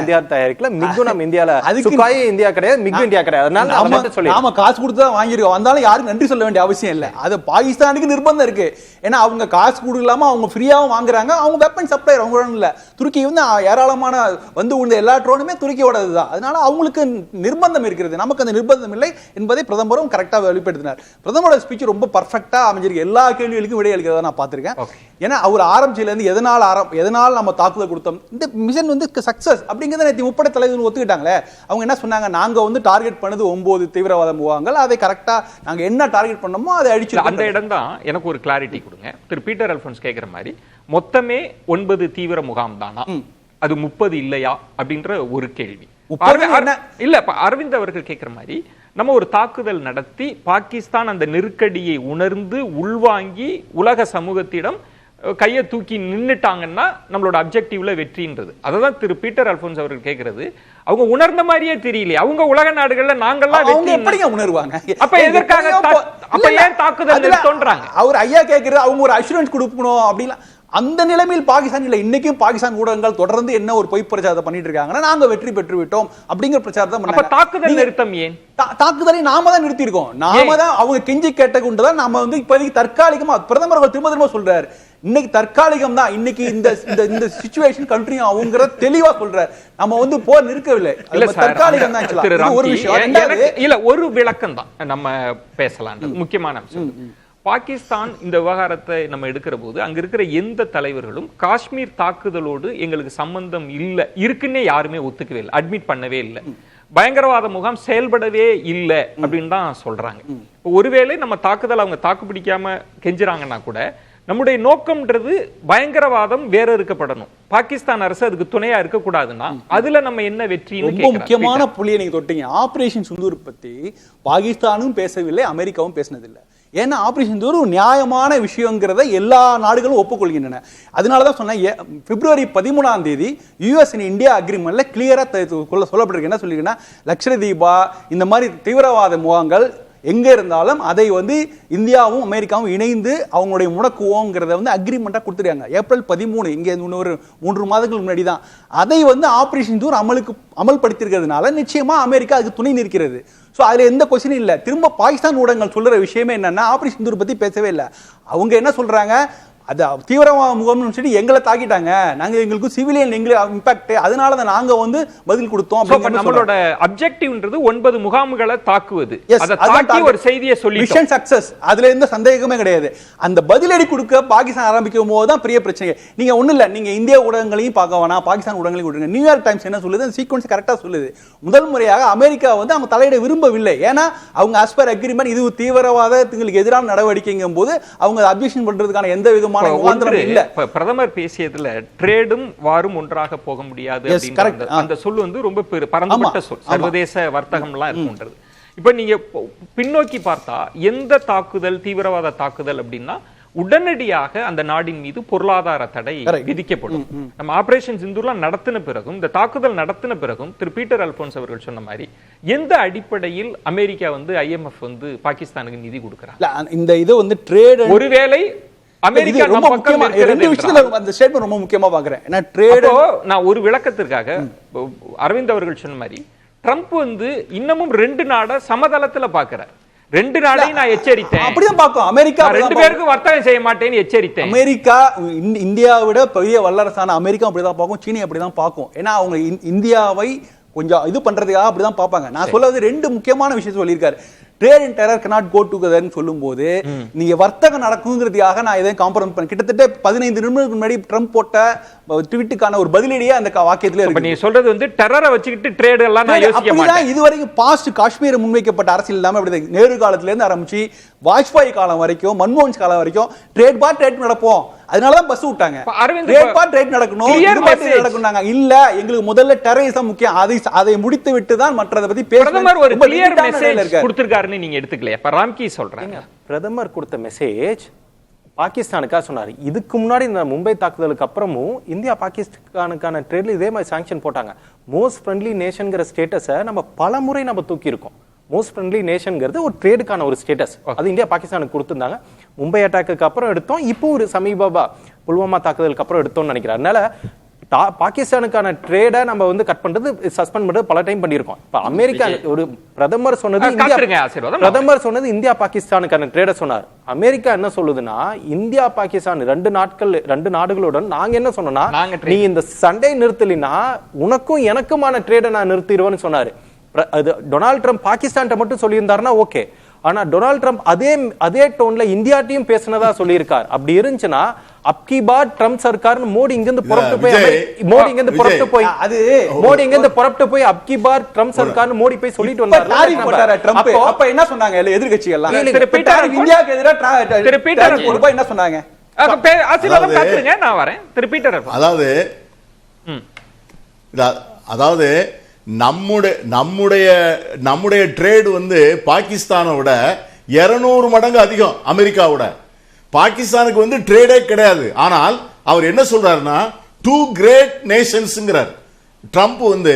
இந்தியாவில் தயாரிக்கல, மிக்கும் நம்ம இந்தியாவில், சுகாய் இந்தியா கிடையாது, மிக்கும் இந்தியா கிடையாது. அதனால நாம காசு கொடுத்து தான் வாங்கிருக்கோம். வந்தாலும் யாரும் நன்றி சொல்ல வேண்டிய அவசியம் இல்லை. அது பாகிஸ்தானுக்கு நிர்பந்தம் இருக்கு. ஏன்னா அவங்க காசு கொடுக்கலாம அவங்க ஃப்ரீயாவும் வாங்குறாங்க. அவங்க வெப்பன் சப்ளையர் அவங்க இல்ல. துருக்கி வந்து ஏராளமான வந்து உள்ள எல்லா ட்ரோனுமே துருக்கியோடது தான். அதனால அவங்களுக்கு நிர்பந்தம் இருக்கிறது, நமக்கு அந்த நிர்பந்தம் இல்லை என்பதை பிரதமரும் கரெக்டா வெளிப்படுத்தினார். பிரதமரோட ஸ்பீச் ரொம்ப பர்ஃபெக்டா அமைஞ்சிருக்கு. எல்லா கேள்விகளுக்கும் விடை அளிக்கிறத நான் பார்த்திருக்கேன். ஏன்னா அவர் ஆரம்பிச்சதுல இருந்து எதனால் நம்ம தாக்குதல் கொடுத்தோம், இந்த மிஷன் வந்து சக்சஸ் அப்படிங்கறத நேத்து முப்படை தலைவர்கள் ஒத்துக்கிட்டாங்களே. அவங்க என்ன சொன்னாங்க, நாங்க வந்து டார்கெட் பண்ணது 9 தீவிரவாத முகாம்கள், அதை கரெக்டா நாங்க என்ன டார்கெட் பண்ணோமோ அதை அடிச்சு. அந்த இடம் தான் எனக்கு ஒரு கிளாரிட்டி கொடுங்க. திரு பீட்டர் அல்போன்ஸ் கேட்கிற மாதிரி மொத்தமே 9 தீவிர முகாம் தானா, அது 30 இல்லையா அப்படின்ற ஒரு கேள்வி. இல்ல அரவிந்த் அவர்கள் கேட்கிற மாதிரி நம்ம ஒரு தாக்குதல் நடத்தி பாகிஸ்தான் அந்த நெருக்கடியை உணர்ந்து உள்வாங்கி உலக சமூகத்திடம் கையை தூக்கி நின்னுட்டாங்கன்னா நம்மளோட அப்ஜெக்டிவ்ல வெற்றின்றது. அததான் திரு பீட்டர் அல்போன்ஸ் அவர்கள் கேட்கிறது. அவங்க உணர்ந்த மாதிரியே தெரியலையே. அவங்க உலக நாடுகள்ல நாங்கெல்லாம் வெற்றி எப்படிங்க உணர்வாங்க? அப்ப எதற்காக அப்ப ஏன் தாக்குதல் நிறுத்தோன்றாங்க? அவர் ஐயா கேட்கிறது அவங்க ஒரு அஷூரன்ஸ் கொடுக்கணும் அப்படின்னா அந்த நிலைமையில் பாகிஸ்தான் இல்லை. இன்னைக்கும் பாகிஸ்தான் ஊடகங்கள் தொடர்ந்து என்ன ஒரு பொய் பிரச்சாரத்தை பண்ணிட்டு இருக்காங்கன்னா நாங்க வெற்றி பெற்று விட்டோம் அப்படிங்கிற பிரச்சாரத்தை. தாக்குதல் நிறுத்தம் ஏன்? தாக்குதலை நாம தான் நிறுத்தி இருக்கோம். நாம தான் அவங்க கெஞ்சி கேட்ட கொண்டுதான் நாம வந்து இப்போதைக்கு தற்காலிகமா பிரதமர் திரும்ப சொல்றாரு, இன்னைக்கு தற்காலிகம் தான், இன்னைக்கு இந்த சிச்சுவேஷன் கண்டினியூ ஆகுங்கிற தெளிவா சொல்றாரு. நம்ம வந்து போர் நிற்கவில்லை, தற்காலிகம் தான். ஒரு விஷயம் இல்ல, ஒரு விளக்கம் தான் நம்ம பேசலாம். முக்கியமான அம்சம், பாகிஸ்தான் இந்த விவகாரத்தை நம்ம எடுக்கிற போது அங்க இருக்கிற எந்த தலைவர்களும் காஷ்மீர் தாக்குதலோடு எங்களுக்கு சம்பந்தம் இல்லை இருக்குன்னே யாருமே ஒத்துக்கவே இல்லை, அட்மிட் பண்ணவே இல்லை. பயங்கரவாத முகாம் செயல்படவே இல்லை அப்படின்னு தான் சொல்றாங்க. ஒருவேளை நம்ம தாக்குதல் அவங்க தாக்கு பிடிக்காம கெஞ்சுறாங்கன்னா கூட நம்முடைய நோக்கம்ன்றது பயங்கரவாதம் வேற இருக்கப்படணும். பாகிஸ்தான் அரசு அதுக்கு துணையா இருக்க கூடாதுன்னா அதுல நம்ம என்ன வெற்றி? ரொம்ப முக்கியமான புள்ளியை நீங்க தொட்டீங்க. ஆபரேஷன் சிந்தூர் பத்தி பாகிஸ்தானும் பேசவில்லை, அமெரிக்காவும் பேசினதில்லை. ஏன்னா ஆபரேஷன் சிந்தூர் ஒரு நியாயமான விஷயங்கிறத எல்லா நாடுகளும் ஒப்புக்கொள்கின்றன. அதனாலதான் சொன்னேன், பிப்ரவரி 13ஆம் தேதி US and இந்தியா அக்ரிமெண்ட்ல கிளியரா சொல்லப்பட்டிருக்கு. என்ன சொல்லிருக்கேன்னா, லட்சதீபா இந்த மாதிரி தீவிரவாத முகாம்கள் எங்க இருந்தாலும் அதை வந்து இந்தியாவும் அமெரிக்காவும் இணைந்து அவங்களுடைய முடக்குவோங்கிறத வந்து அக்ரிமெண்டா கொடுத்துருக்காங்க. ஏப்ரல் 13, இங்க இன்னொரு 3 மாதங்களுக்கு முன்னாடி தான் அதை வந்து ஆபரேஷன் சிந்தூர் அமல்படுத்திருக்கிறதுனால நிச்சயமா அமெரிக்கா அதுக்கு துணை நிற்கிறது. ஸோ அதுல எந்த கொஸ்டினும் இல்லை. திரும்ப பாகிஸ்தான் ஊடகங்கள் சொல்ற விஷயமே என்னன்னா, ஆபரேஷன் சிந்தூர் பத்தி பேசவே இல்லை. அவங்க என்ன சொல்றாங்க, அது தீவிரவாத முகாம்னு சொல்லி எங்களை தாக்கிட்டாங்க, நாங்க எங்களுக்கு சிவிலியன் இம்பாக்ட், அதனால தான் நாங்க வந்து பதில் கொடுத்தோம். நம்மளோட அப்ஜெக்டிவ்ன்றது 9 முகாம்களை தாக்குவது. அதை தாக்கி ஒரு செய்தியை சொல்லி மிஷன் சக்சஸ், அதுல எந்த சந்தேகமே கிடையாது. அந்த பதிலடி கொடுக்க பாகிஸ்தான் ஆரம்பிக்கும் போது தான் பெரிய பிரச்சனை. நீங்க ஒண்ணு இல்ல, நீங்க இந்திய ஊடகங்களையும் பார்க்க வேணாம், பாகிஸ்தான் ஊடகங்களையும் கொடுங்க. நியூயார்க் டைம்ஸ் என்ன சொல்லுது, அந்த சீக்வன்ஸ் கரெக்டா சொல்லுது. முதல் முறையாக அமெரிக்கா வந்து அவங்க தலையிட விரும்பவில்லை. ஏன்னா அவங்க as per agreement இது தீவிரவாதத்துக்கு எதிரான நடவடிக்கைங்கும் போது அவங்க அப்ஜெக்ஷன் பண்றதுக்கான எந்த விதமான பிரதமர் பேசியதுல ட்ரேடும் வாரும் ஒன்றாக போக முடியாது. அந்த சொல் வந்து ரொம்ப பரந்துபட்ட சொல், சர்வதேச வர்த்தகம் எல்லாம் இருக்குன்றது. இப்ப நீங்க பின்னோக்கி பார்த்தா எந்த தாக்குதல் தீவிரவாத தாக்குதல் அப்படின்னா உடனடியாக அந்த நாடின் மீது பொருளாதார தடை விதிக்கப்படும். நம்ம ஆபரேஷன் சிந்தூர்லாம் நடத்தின பிறகும், இந்த தாக்குதல் நடத்தின பிறகும் திரு பீட்டர் அல்போன்ஸ் அவர்கள் சொன்ன மாதிரி எந்த அடிப்படையில் அமெரிக்கா வந்து IMF வந்து பாகிஸ்தானுக்கு நிதி கொடுக்கிறாங்க? இந்த இது வந்து ட்ரேட் ஒருவேளை அமெரிக்கா ரொம்ப முக்கியமா ரெண்டு விஷயத்துல அந்த ஸ்டேட்மென்ட் ரொம்ப முக்கியமா பாக்குறேன். ஏன்னா ட்ரேட் நான் ஒரு விளக்கத்திற்காக அரவிந்த் அவர்கள் சொன்ன மாதிரி ட்ரம்ப் வந்து இன்னமும் 2 நாட சமதளத்துல பாக்குறார். 2 நாடையும் நான் எச்சரித்தேன், அப்படிதான் பார்க்கும். அமெரிக்கா 2 பேருக்கு வர்த்தகம் செய்ய மாட்டேன்னு எச்சரித்தேன். அமெரிக்கா இந்தியாவை விட பெரிய வல்லரசான அமெரிக்கா அப்படிதான் பார்க்கும், சீனி அப்படிதான் பார்க்கும். ஏன்னா அவங்க இந்தியாவை கொஞ்சம் இது பண்றதுக்காக அப்படிதான் பார்ப்பாங்க. நான் சொல்றது 2 முக்கியமான விஷயம் சொல்லியிருக்காரு. Trade and terror cannot go together ன்னு சொல்லும்போது நீங்க வர்த்தகம் நடக்குங்கிறதுக்காக நான் இதை காம்ப்ரமைஸ் பண்ண கிட்டத்தட்ட 15 நிமிடங்களுக்கு முன்னாடி ட்ரம்ப் போட்ட ட்வீட்டுக்கான ஒரு பதிலடியே அந்த வாக்கியத்துல இருக்கு. நீங்க சொல்றது வந்து டெரரை வச்சுக்கிட்டு ட்ரேட் எல்லாம் நான் யோசிக்க மாட்டேன். இதுவரைக்கும் பாஸ்ட் காஷ்மீர் முன்வைக்கப்பட்ட அரசியல் இல்லாம அப்படி நேரு காலத்துல இருந்து ஆரம்பிச்சு வாஜ்பாய் காலம் வரைக்கும், மன்மோகன் காலம் வரைக்கும் ட்ரேட் பார் ட்ரேட் நடப்போம், அதனாலதான் பஸ் விட்டாங்க. ட்ரேட் பார் ட்ரேட் நடக்கணும், நடக்கணும்னாங்க. இல்ல எங்களுக்கு முதல்ல டெரரிசம் முக்கியம், அதை முடித்து விட்டு தான் மற்றதை பத்தி பிரதமர் ஒரு கிளியர் மெசேஜ் கொடுத்திருக்காருன்னு நீங்க எடுத்துக்கலையா? இப்ப ராம்கி சொல்றாங்க, பிரதமர் கொடுத்த மெசேஜ் பாகிஸ்தானுக்காக சொன்னாரு. இதுக்கு முன்னாடி இந்த மும்பை தாக்குதலுக்கு அப்புறமும் இந்தியா பாகிஸ்தானுக்கான ட்ரேட்ல இதே மாதிரி சாங்ஷன் போட்டாங்க. மோஸ்ட் ஃப்ரெண்ட்லி நேஷன்ங்கிற ஸ்டேட்டஸை நம்ம பல முறை நம்ம தூக்கி இருக்கோம். மோஸ்ட் ஃப்ரெண்ட்லி நேஷன்ங்கிறது ஒரு ட்ரேடுக்கான ஒரு ஸ்டேட்டஸ். அது இந்தியா பாகிஸ்தானுக்கு கொடுத்திருந்தாங்க. மும்பை அட்டாக்கு அப்புறம் எடுத்தோம், இப்போ ஒரு சமீப புல்வாமா தாக்குதலுக்கு அப்புறம் எடுத்தோம்னு நினைக்கிறேன். அதனால பாகிஸ்தானுக்கான ட்ரேடை நம்ம வந்து கட் பண்றது, சஸ்பெண்ட் பண்றது பல டைம் பண்ணியிருக்கோம். இப்ப அமெரிக்கா ஒரு பிரதமர் சொன்னது இந்தியா பாகிஸ்தானுக்கான ட்ரேடை சொன்னார். அமெரிக்கா என்ன சொல்லுதுன்னா, இந்தியா பாகிஸ்தான் ரெண்டு நாடுகளுடன் நாங்க என்ன சொன்னோம்னா, நீ இந்த சண்டை நிறுத்தலினா உனக்கும் எனக்குமான ட்ரேடை நான் நிறுத்திடுவேன்னு சொன்னாரு. டொனால்ட் ட்ரம்ப் பாகிஸ்தான் மட்டும் சொல்லியிருந்தாருன்னா ஓகே, ஆனா டொனால்ட் ட்ரம்ப் அதே டோன்ல இந்தியாட்டையும் பேசினதா சொல்லியிருக்கார். அப்படி இருந்துச்சுன்னா அப்கி பார் ட்ரம்ப் சர்க்கார் மோடி இங்கிருந்து புறப்பட்டு போய் அப்கி பார் ட்ரம்ப் சர்க்கார் மோடி போய் சொல்லிட்டு வந்தாரு. அப்ப என்ன சொன்னாங்க எதிர்க்கட்சிகள் எல்லாம்? இந்தியாவுக்கு எதிராக என்ன சொன்னாங்க? நான் வரேன் திரு பீட்டர். அதாவது நம்முடைய ட்ரேட் வந்து பாகிஸ்தானை விட 200 மடங்கு அதிகம் அமெரிக்காவோட. பாகிஸ்தானுக்கு வந்து ட்ரேடே கிடையாது. ஆனால் அவர் என்ன சொல்றாருன்னா, டூ கிரேட் நேஷன்ஸ்ங்கிறார். ட்ரம்ப் வந்து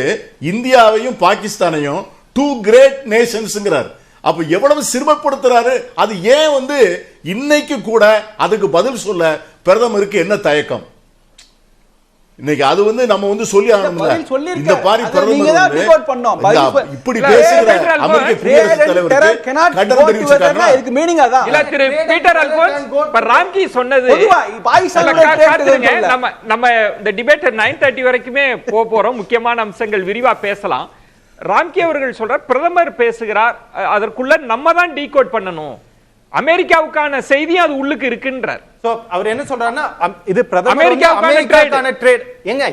இந்தியாவையும் பாகிஸ்தானையும் டூ கிரேட் நேஷன்ஸ்ங்கிறார். அப்ப எவ்வளவு சிறுமைப்படுத்துறாரு. அது ஏன் வந்து இன்னைக்கு கூட அதுக்கு பதில் சொல்ல பிரதமருக்கு என்ன தயக்கம்? இன்னைக்கு அது வந்து நம்ம வந்து சொல்லி ஆகணும்ல. இந்த பாரி பிரதமர் இப்படி பேசுகிற அமெரிக்க குடியரசுத் தலைவருக்கு கண்டனம் தெரிவிச்சிருக்காங்க. இதுக்கு மீனிங் அதான். இல்ல திரு பீட்டர் அல்போன்ஸ் ராம்கி சொன்னது நம்ம இந்த டிபேட் 9:30 வரைக்குமே போறோம். முக்கியமான அம்சங்கள் விரிவா பேசலாம். ராம்கி அவர்கள் சொல்றார், பிரதமர் பேசுகிறார், அதற்குள்ள நம்ம தான் டீகோட் பண்ணணும், அமெரிக்காவுக்கான செய்தி அது உள்ளுக்கு இருக்குன்றார். சோ அவர் என்ன சொல்றாருன்னா, இது அமெரிக்காவுக்கான ட்ரேட்.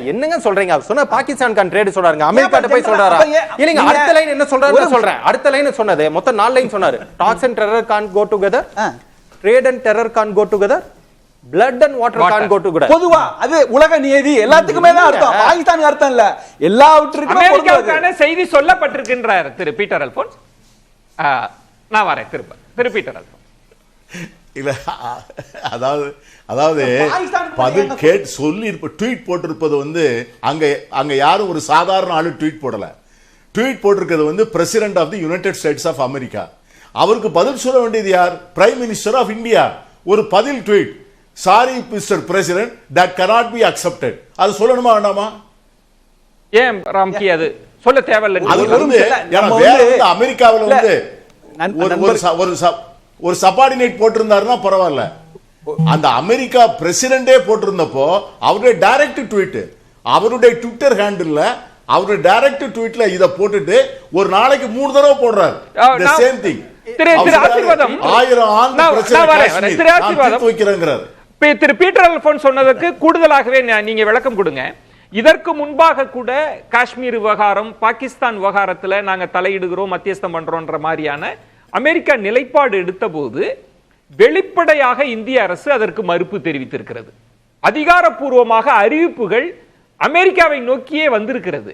என்னங்க சொல்றீங்க? அவர் சொன்ன பாகிஸ்தானுக்கான ட்ரேட் சொல்றாங்க, அமெரிக்காட்ட போய் சொல்றாரா? இல்லங்க, அடுத்த லைன் என்ன சொல்றாருன்னு சொல்றேன். அடுத்த லைன் சொன்னது மொத்தம் 4 லைன் சொன்னாரு. Talks and terror Khan go together, trade and terror Khan go together, blood and water can't go together. பொதுவா அது உலக நியதி எல்லாத்துக்குமே தான் அர்த்தம். பாகிஸ்தானுக்கு அர்த்தம் இல்ல, எல்லாவற்றுக்கும் அமெரிக்காவுக்கான செய்தி சொல்லப்பட்டிருக்கின்றார் திரு பீட்டர் அல்போன்ஸ். நான் வரேன் திரு பீட்டர் அல்போன்ஸ். இல்ல அதாவது பதில் கேட் சொல்லி ட்வீட் போட்டிருப்பது வந்து அங்க யாரும் ஒரு சாதாரண ஆளு ட்வீட் போடல. ட்வீட் போட்டிருக்கிறது வந்து president of the United States of America. அவருக்கு பதில் சொல்ல வேண்டியது யார்? Prime minister of India. ஒரு பதில் tweet, sorry mister president, that cannot be accepted. அது சொல்லணுமா வேண்டாமா? ஏன் ராம்கி அது சொல்ல தேவையில்லை? அது வந்து அமெரிக்காவில் வந்து ஒரு சபார்டினேட் போட்டிருந்தாருன்னா பரவாயில்ல. அந்த அமெரிக்கா பிரசிடென்டே போட்டிருந்தப்போ அவருடைய டைரக்ட் ட்வீட், அவருடைய ட்விட்டர் ஹேண்டில், அவருடைய டைரக்ட் ட்வீட்ல இத போட்டுட்டு ஒரு நாளைக்கு 3 தடவை போடுறாரு. the same thing. திரு ஆசீர்வாதம் 1000 ஆண்டு வைக்கிறேங்கிறார். திரு பீட்டர் அல்போன்ஸ் சொன்னதுக்கு கூடுதலாகவே நீங்க விளக்கம் கொடுங்க. இதற்கு முன்பாக கூட காஷ்மீர் விவகாரம், பாகிஸ்தான் விவகாரத்துல நாங்க தலையிடுகிறோம், மத்தியஸ்தம் பண்றோம்ன்ற மாதிரியான அமெரிக்கா நிலைப்பாடு எடுத்த போது வெளிப்படையாக இந்திய அரசு அதற்கு மறுப்பு தெரிவித்திருக்கிறது. அதிகாரப்பூர்வமாக அறிவிப்புகள் அமெரிக்காவை நோக்கியே வந்திருக்கிறது.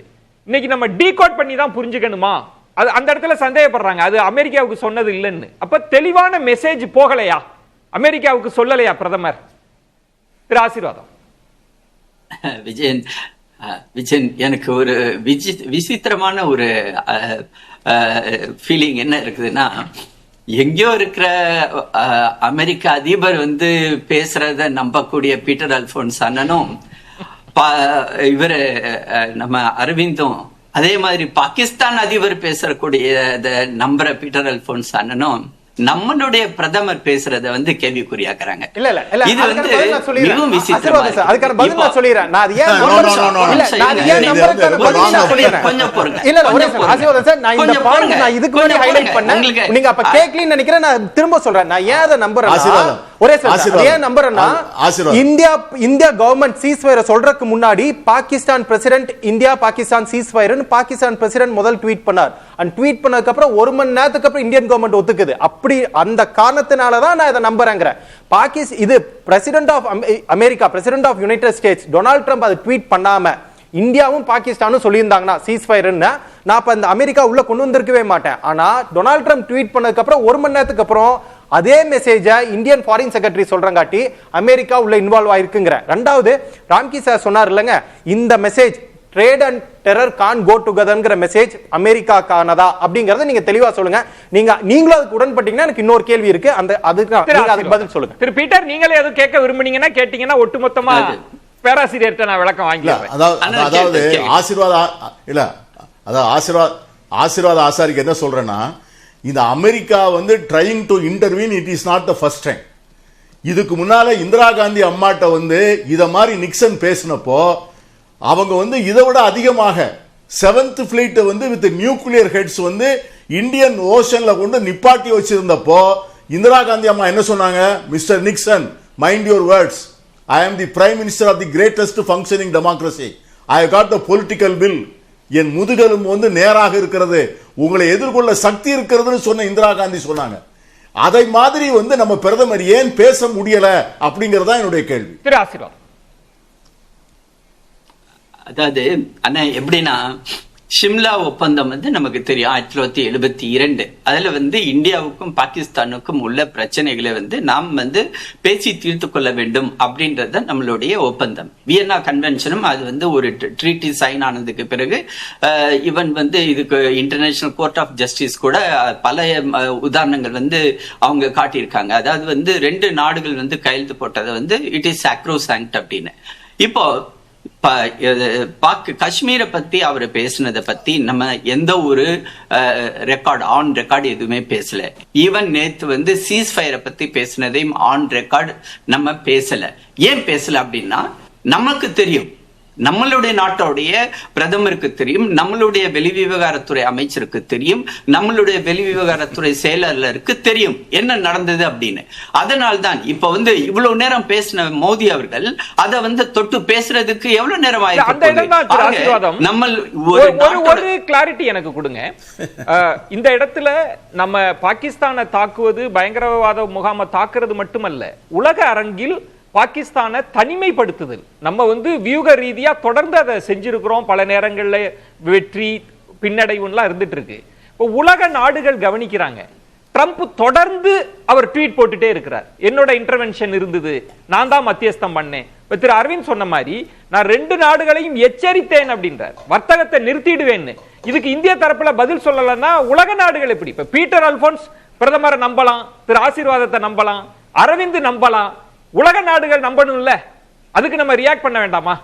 இன்னைக்கு நம்ம டீகோட் பண்ணி தான் புரிஞ்சுக்கணுமா? அது அந்த இடத்துல சந்தேகப்படுறாங்க, அது அமெரிக்காவுக்கு சொன்னது இல்லைன்னு. அப்ப தெளிவான மெசேஜ் போகலையா? அமெரிக்காவுக்கு சொல்லலையா பிரதமர்? திரு ஆசீர்வாதம். விஜயன், எனக்கு ஒரு விசித்திரமான ஒரு ஃபீலிங் என்ன இருக்குதுன்னா, எங்கேயோ இருக்கிற அமெரிக்க அதிபர் வந்து பேசுறத நம்பக்கூடிய பீட்டர் அல்போன்ஸ் அண்ணனும், இவரு நம்ம அரவிந்தும், அதே மாதிரி பாகிஸ்தான் அதிபர் பேசக்கூடிய நம்புற பீட்டர் அல்போன்ஸ் அண்ணனும் நம்மளுடைய பிரதமர் பேசுறத வந்து கேள்விக்குறியாக்குறாங்க. இல்ல இல்ல இல்ல, இது வந்து மிகவும் விசித்திரமா இருக்கு. அதுக்கான பதில் நான் சொல்லிறேன். நான் அது ஏன் கொஞ்சம் பொறுங்க. இல்ல இல்ல ஆசீர்வாதம் சார், நான் இந்த பாயிண்ட் நான் இதுக்கு முன்னாடி ஹைலைட் பண்ணேன். நீங்க அப்ப கேட்கலன்னு நினைக்கிறேன். நான் திரும்ப சொல்றேன். நான் ஏன் அத நம்புறேன்னா, ஒரே சார் ஏன் நம்புறேன்னா, இந்தியா கவர்மெண்ட் சீஸ்ஃபயர் சொல்றதுக்கு முன்னாடி பாகிஸ்தான் பிரசிடென்ட் இந்தியா பாகிஸ்தான் சீஸ்ஃபயர்னு பாகிஸ்தான் பிரசிடென்ட் முதல் ட்வீட் பண்ணார். அந்த ட்வீட் பண்ணதுக்கு அப்புறம் 1 மணி நேரத்துக்கு அப்புறம் இந்தியன் கவர்மெண்ட் ஒத்துக்குது. அப்படி அந்த காரணத்தினால தான் நான் இதை நம்புறேங்கிறேன். இது president of America, president of United States Donald Trump அதை ட்வீட் பண்ணாம இந்தியாவும் பாகிஸ்தானும் சொல்லியிருந்தாங்கன்னா சீஸ்ஃபயர்னு, நான் இப்ப இந்த அமெரிக்கா உள்ள கொண்டு வந்திருக்கவே மாட்டேன். ஆனா டொனால்ட் ட்ரம்ப் ட்வீட் பண்ணதுக்கு அப்புறம் 1 மணி நேரத்துக்கு அப்புறம் அதே மெசேஜ இந்தியன் ஃபாரின் செக்ரட்டரி சொல்றங்காட்டி அமெரிக்கா உள்ள இன்வால்வ் ஆயிருக்குங்கிற. ரெண்டாவது, ராம்கி சார் சொன்னார் இல்லைங்க, இந்த message trade and terror Khan go டுகெதர்ங்கிற மெசேஜ் அமெரிக்காக்கானதா அப்படிங்கறத நீங்க தெளிவா சொல்லுங்க. நீங்களும் அதுக்கு உடன்பட்டீங்கன்னா எனக்கு இன்னொரு கேள்வி இருக்கு, அதுக்கு பதில் சொல்லுங்க. திரு பீட்டர், நீங்களே எதுவும் கேட்க விரும்புனீங்கன்னா கேட்டீங்கன்னா ஒட்டுமொத்தமா பேராசிரியர்கிட்ட நான் விளக்கம் வாங்கிக்கிறேன். அதாவது ஆசீர்வாத ஆசாரிக்கு என்ன சொல்றேன்னா, இந்த அமெரிக்கா வந்து trying to intervene, it is not the first time. இதுக்கு முன்னால இந்திரா காந்தி அம்மாட்ட வந்து இத மாதிரி நிக்சன் பேசினப்போ அவங்க வந்து இதை விட அதிகமாக 7th fleet வந்து வித் நியூக்ளியர் ஹெட்ஸ் வந்து இந்தியன் ஓஷன்ல கொண்டு நிப்பாட்டி வச்சிருந்தப்போ இந்திரா காந்தி அம்மா என்ன சொன்னாங்க? Mister Nixon, mind your words. I am the prime minister of the greatest functioning democracy. I got the political will. என் முதுகெலும் வந்து நேராக இருக்கிறது, உங்களை எதிர்கொள்ள சக்தி இருக்கிறதுன்னு சொன்ன இந்திரா காந்தி சொன்னாங்க. அதை மாதிரி வந்து நம்ம பிரதமர் ஏன் பேச முடியல அப்படிங்கறதா என்னுடைய கேள்வி. திரு ஆசீர்வாத், அதாவது அண்ணா எப்படின்னா, ஷிம்லா ஒப்பந்தம் வந்து நமக்கு தெரியும் 1972. அதுல வந்து இந்தியாவுக்கும் பாகிஸ்தானுக்கும் உள்ள பிரச்சனைகளை வந்து நாம் வந்து பேசி தீர்த்து கொள்ள வேண்டும் அப்படின்றது நம்மளுடைய ஒப்பந்தம். வியன்னா கன்வென்ஷனும் அது வந்து ஒரு ட்ரீட்டி சைன் ஆனதுக்கு பிறகு இவன் வந்து இதுக்கு இன்டர்நேஷனல் கோர்ட் ஆஃப் ஜஸ்டிஸ் கூட பல உதாரணங்கள் வந்து அவங்க காட்டியிருக்காங்க. அதாவது வந்து 2 நாடுகள் வந்து கையெழுத்து போட்டதை வந்து இட் இஸ் சாக்ரோசாங்க்ட் அப்படின்னு. இப்போ காஷ்மீரை பத்தி அவர் பேசினதை பத்தி நம்ம எந்த ஒரு ஆன் ரெக்கார்டு எதுவுமே பேசல. ஈவன் நேத்து வந்து சீஸ்ஃபயரை பத்தி பேசினதையும் ஆன் ரெக்கார்டு நம்ம பேசல. ஏன் பேசல அப்படின்னா, நமக்கு தெரியும், நம்மளுடைய நாட்டோடைய பிரதமருக்கு தெரியும், நம்மளுடைய வெளிவிவகாரத்துறை அமைச்சருக்கு தெரியும், நம்மளுடைய வெளிவிவகாரத்துறை செயலாளருக்கு தெரியும் என்ன நடந்தது அப்படின்னு. அதனால்தான் இப்ப வந்து இவ்வளவு நேரம் பேசின மோடி அவர்கள் அதை வந்து தொட்டு பேசுறதுக்கு எவ்வளவு நேரம் ஆயிருக்கு. நம்ம ஒரு கிளாரிட்டி எனக்கு கொடுங்க. இந்த இடத்துல நம்ம பாகிஸ்தானை தாக்குவது, பயங்கரவாத முகாமை தாக்குறது மட்டுமல்ல, உலக அரங்கில் பாகிஸ்தானை தனிமைப்படுத்துதல். நம்ம வந்து வியூக ரீதியா தொடர்ந்து அதை செஞ்சிருக்கிறோம். பல நேரங்களில் வெற்றி பின்னடைவுலாம் இருந்துட்டு இருக்கு. இப்போ உலக நாடுகள் கவனிக்கிறாங்க. ட்ரம்ப் தொடர்ந்து அவர் ட்வீட் போட்டுட்டே இருக்கிறார், என்னோட இன்டர்வென்ஷன் இருந்தது, நான் தான் மத்தியஸ்தம் பண்ணேன். திரு அரவிந்த் சொன்ன மாதிரி நான் 2 நாடுகளையும் எச்சரித்தேன் அப்படின்றார், வர்த்தகத்தை நிறுத்திடுவேன்னு. இதுக்கு இந்திய தரப்புல பதில் சொல்லலன்னா உலக நாடுகள் எப்படி? இப்ப பீட்டர் அல்போன்ஸ் பிரதமரை நம்பலாம், திரு ஆசீர்வாதத்தை நம்பலாம், அரவிந்த் நம்பலாம், உலக நாடுகள் நம்பணும்ல, அதுக்கு நம்ம ரியாக்ட் பண்ண வேண்டாமா?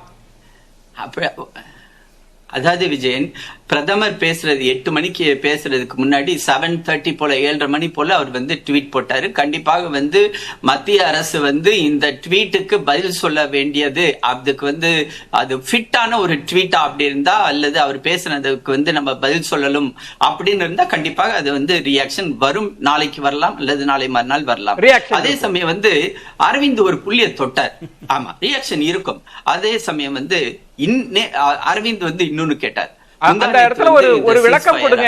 அதாவது விஜயன், பிரதமர் பேசுறது 8 மணிக்கு பேசுறதுக்கு முன்னாடி 7:30 போல 7:30 மணி போல அவர் வந்து ட்வீட் போட்டாரு. கண்டிப்பாக வந்து மத்திய அரசு வந்து இந்த ட்வீட்டுக்கு பதில் சொல்ல வேண்டியது, அதுக்கு வந்து அது ஃபிட்டான ஒரு ட்வீட்டா அப்படி இருந்தா, அல்லது அவர் பேசுனதுக்கு வந்து நம்ம பதில் சொல்லலும் அப்படின்னு இருந்தா கண்டிப்பாக அது வந்து ரியாக்ஷன் வரும். நாளைக்கு வரலாம் அல்லது நாளை மறுநாள் வரலாம். அதே சமயம் வந்து அரவிந்த் ஒரு புள்ளியை தொட்டார். ஆமா, ரியாக்ஷன் இருக்கும். அதே சமயம் வந்து அரவிந்த் வந்து இன்னொன்னு கேட்டார். அந்த இடத்துல ஒரு விளக்கம் கொடுங்க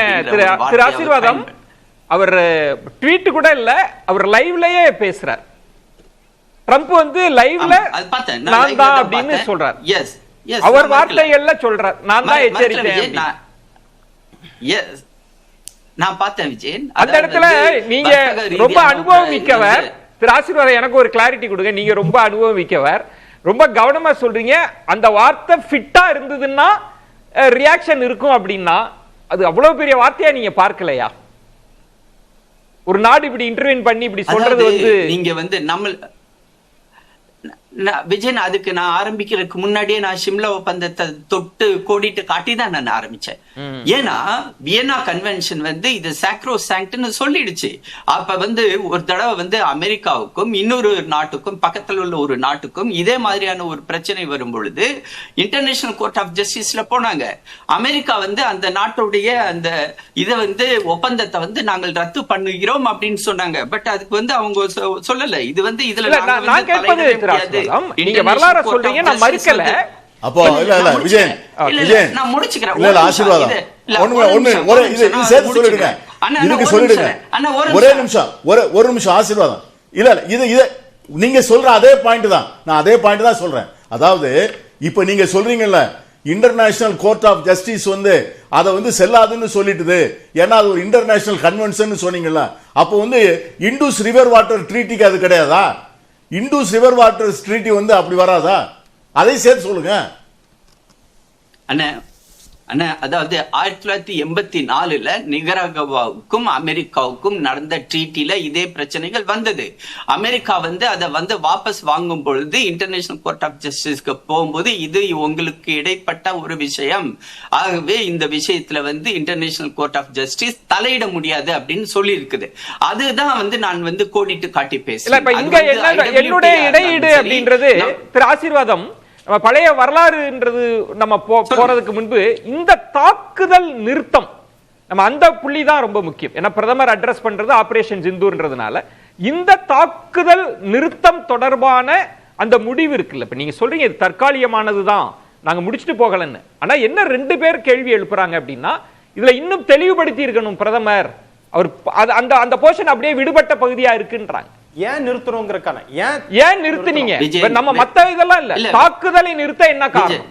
திரு ஆசீர்வாதம். அவர் ட்வீட் கூட இல்ல, அவர் லைவ்லயே பேசுறார். ட்ரம்ப் வந்து லைவ்ல நான் தான் அப்படின்னு சொல்றார். அவர் வார்த்தைகள்ல சொல்றார், நான் தான் எச்சரித்தேன். நான் பார்த்தேன் விஜயன். அந்த இடத்துல நீங்க ரொம்ப அனுபவம் மிக்கவர். திரு ஆசீர்வாதம், எனக்கு ஒரு கிளாரிட்டி கொடுங்க. நீங்க ரொம்ப அனுபவம் மிக்கவர், ரொம்ப கவனமா சொல்றீங்க. அந்த வார்த்தை ஃபிட்டா இருந்ததுன்னா ரியாக்ஷன் இருக்கும் அப்படின்னா, அது அவ்வளவு பெரிய வார்த்தையா நீங்க பார்க்கலையா? ஒரு நாடு இப்படி இன்டர்வென் பண்ணி இப்படி சொல்றது வந்து நீங்க வந்து நம்ம விஜயன், அதுக்கு நான் ஆரம்பிக்கிறதுக்கு முன்னாடியே நான் ஷிம்லா ஒப்பந்தத்தை தொட்டு கோடிட்டு காட்டி தான் நான் ஆரம்பிச்சேன். ஏன்னா வியன்னா கன்வென்ஷன் வந்து இது சாக்ரோ சாங்க்ட்னு சொல்லிடுச்சு. அப்ப வந்து ஒரு தடவை வந்து அமெரிக்காவுக்கும் இன்னொரு நாட்டுக்கும் பக்கத்தில் உள்ள ஒரு நாட்டுக்கும் இதே மாதிரியான ஒரு பிரச்சனை வரும் பொழுது இன்டர்நேஷனல் கோர்ட் ஆஃப் ஜஸ்டிஸ்ல போனாங்க. அமெரிக்கா வந்து அந்த நாட்டுடைய அந்த இதை வந்து ஒப்பந்தத்தை வந்து நாங்கள் ரத்து பண்ணுகிறோம் அப்படின்னு சொன்னாங்க. பட் அதுக்கு வந்து அவங்க சொல்லல. இது வந்து இதுல நீங்க வரலாறு சொல்றீங்க, நான் மறுக்கல. அப்போ இல்ல விஜயன் நான் முடிச்சுக்கிறேன். இல்ல ஆசீர்வாதம், ஒண்ணு இது சேர்த்து சொல்லிடுங்க, இதுக்கு சொல்லிடுங்க. ஒரே நிமிஷம், ஒரு நிமிஷம் ஆசீர்வாதம். இல்ல இது நீங்க சொல்ற அதே பாயிண்ட் தான், நான் அதே பாயிண்ட் தான் சொல்றேன். அதாவது இப்ப நீங்க சொல்றீங்கல்ல, இன்டர்நேஷனல் கோர்ட் ஆஃப் ஜஸ்டிஸ் வந்து அதை வந்து செல்லாதுன்னு சொல்லிட்டுது, ஏன்னா அது ஒரு இன்டர்நேஷனல் கன்வென்ஷன் சொன்னீங்கல்ல. அப்போ வந்து இண்டஸ் ரிவர் வாட்டர் ட்ரீட்டிக்கு அது கிடையாதா? இண்டஸ் ரிவர் வாட்டர் ட்ரீட்டி வந்து அப்படி வராதா? அதை சேர்த்து சொல்லுங்க. அண்ணா அதாவது 1984 நிகராகுவாவுக்கும் அமெரிக்காவுக்கும் நடந்த ட்ரீட்டில இதே பிரச்சனைகள் வந்தது. அமெரிக்கா அதை வாபஸ் வாங்கும் பொழுது இன்டர்நேஷனல் கோர்ட் ஆஃப் ஜஸ்டிஸ்க்கு போகும்போது இது உங்களுக்கு இடைப்பட்ட ஒரு விஷயம், ஆகவே இந்த விஷயத்துல இன்டர்நேஷனல் கோர்ட் ஆஃப் ஜஸ்டிஸ் தலையிட முடியாது அப்படின்னு சொல்லி இருக்குது. அதுதான் நான் கோடிட்டு காட்டி பேசல. என்னுடைய இடையீடு அப்படின்றது திரு ஆசீர்வாதம் பழைய வரலாறுன்றது நம்ம போறதுக்கு முன்பு இந்த தாக்குதல் நிறுத்தம் நம்ம அந்த புள்ளி தான் ரொம்ப முக்கியம். ஏன்னா பிரதமர் அட்ரஸ் பண்றது ஆபரேஷன் சிந்தூர்ன்றதுனால இந்த தாக்குதல் நிறுத்தம் தொடர்பான அந்த முடிவு இருக்குல்ல, இப்ப நீங்க சொல்றீங்க இது தற்காலிகமானதுதான், நாங்க முடிச்சுட்டு போகலன்னு. ஆனா என்ன 2 பேர் கேள்வி எழுப்புறாங்க அப்படின்னா, இதுல இன்னும் தெளிவுபடுத்தி இருக்கணும் பிரதமர், அவர் அந்த போர்ஷன் அப்படியே விடுபட்ட பகுதியா இருக்குன்றாங்க. ஏன் நிறுத்தணும்ங்கறக்கான ஏன் நிறுத்துனீங்க? நம்ம மத்த இதெல்லாம் இல்ல, தாக்குதலை நிறுத்த என்ன காரணம்?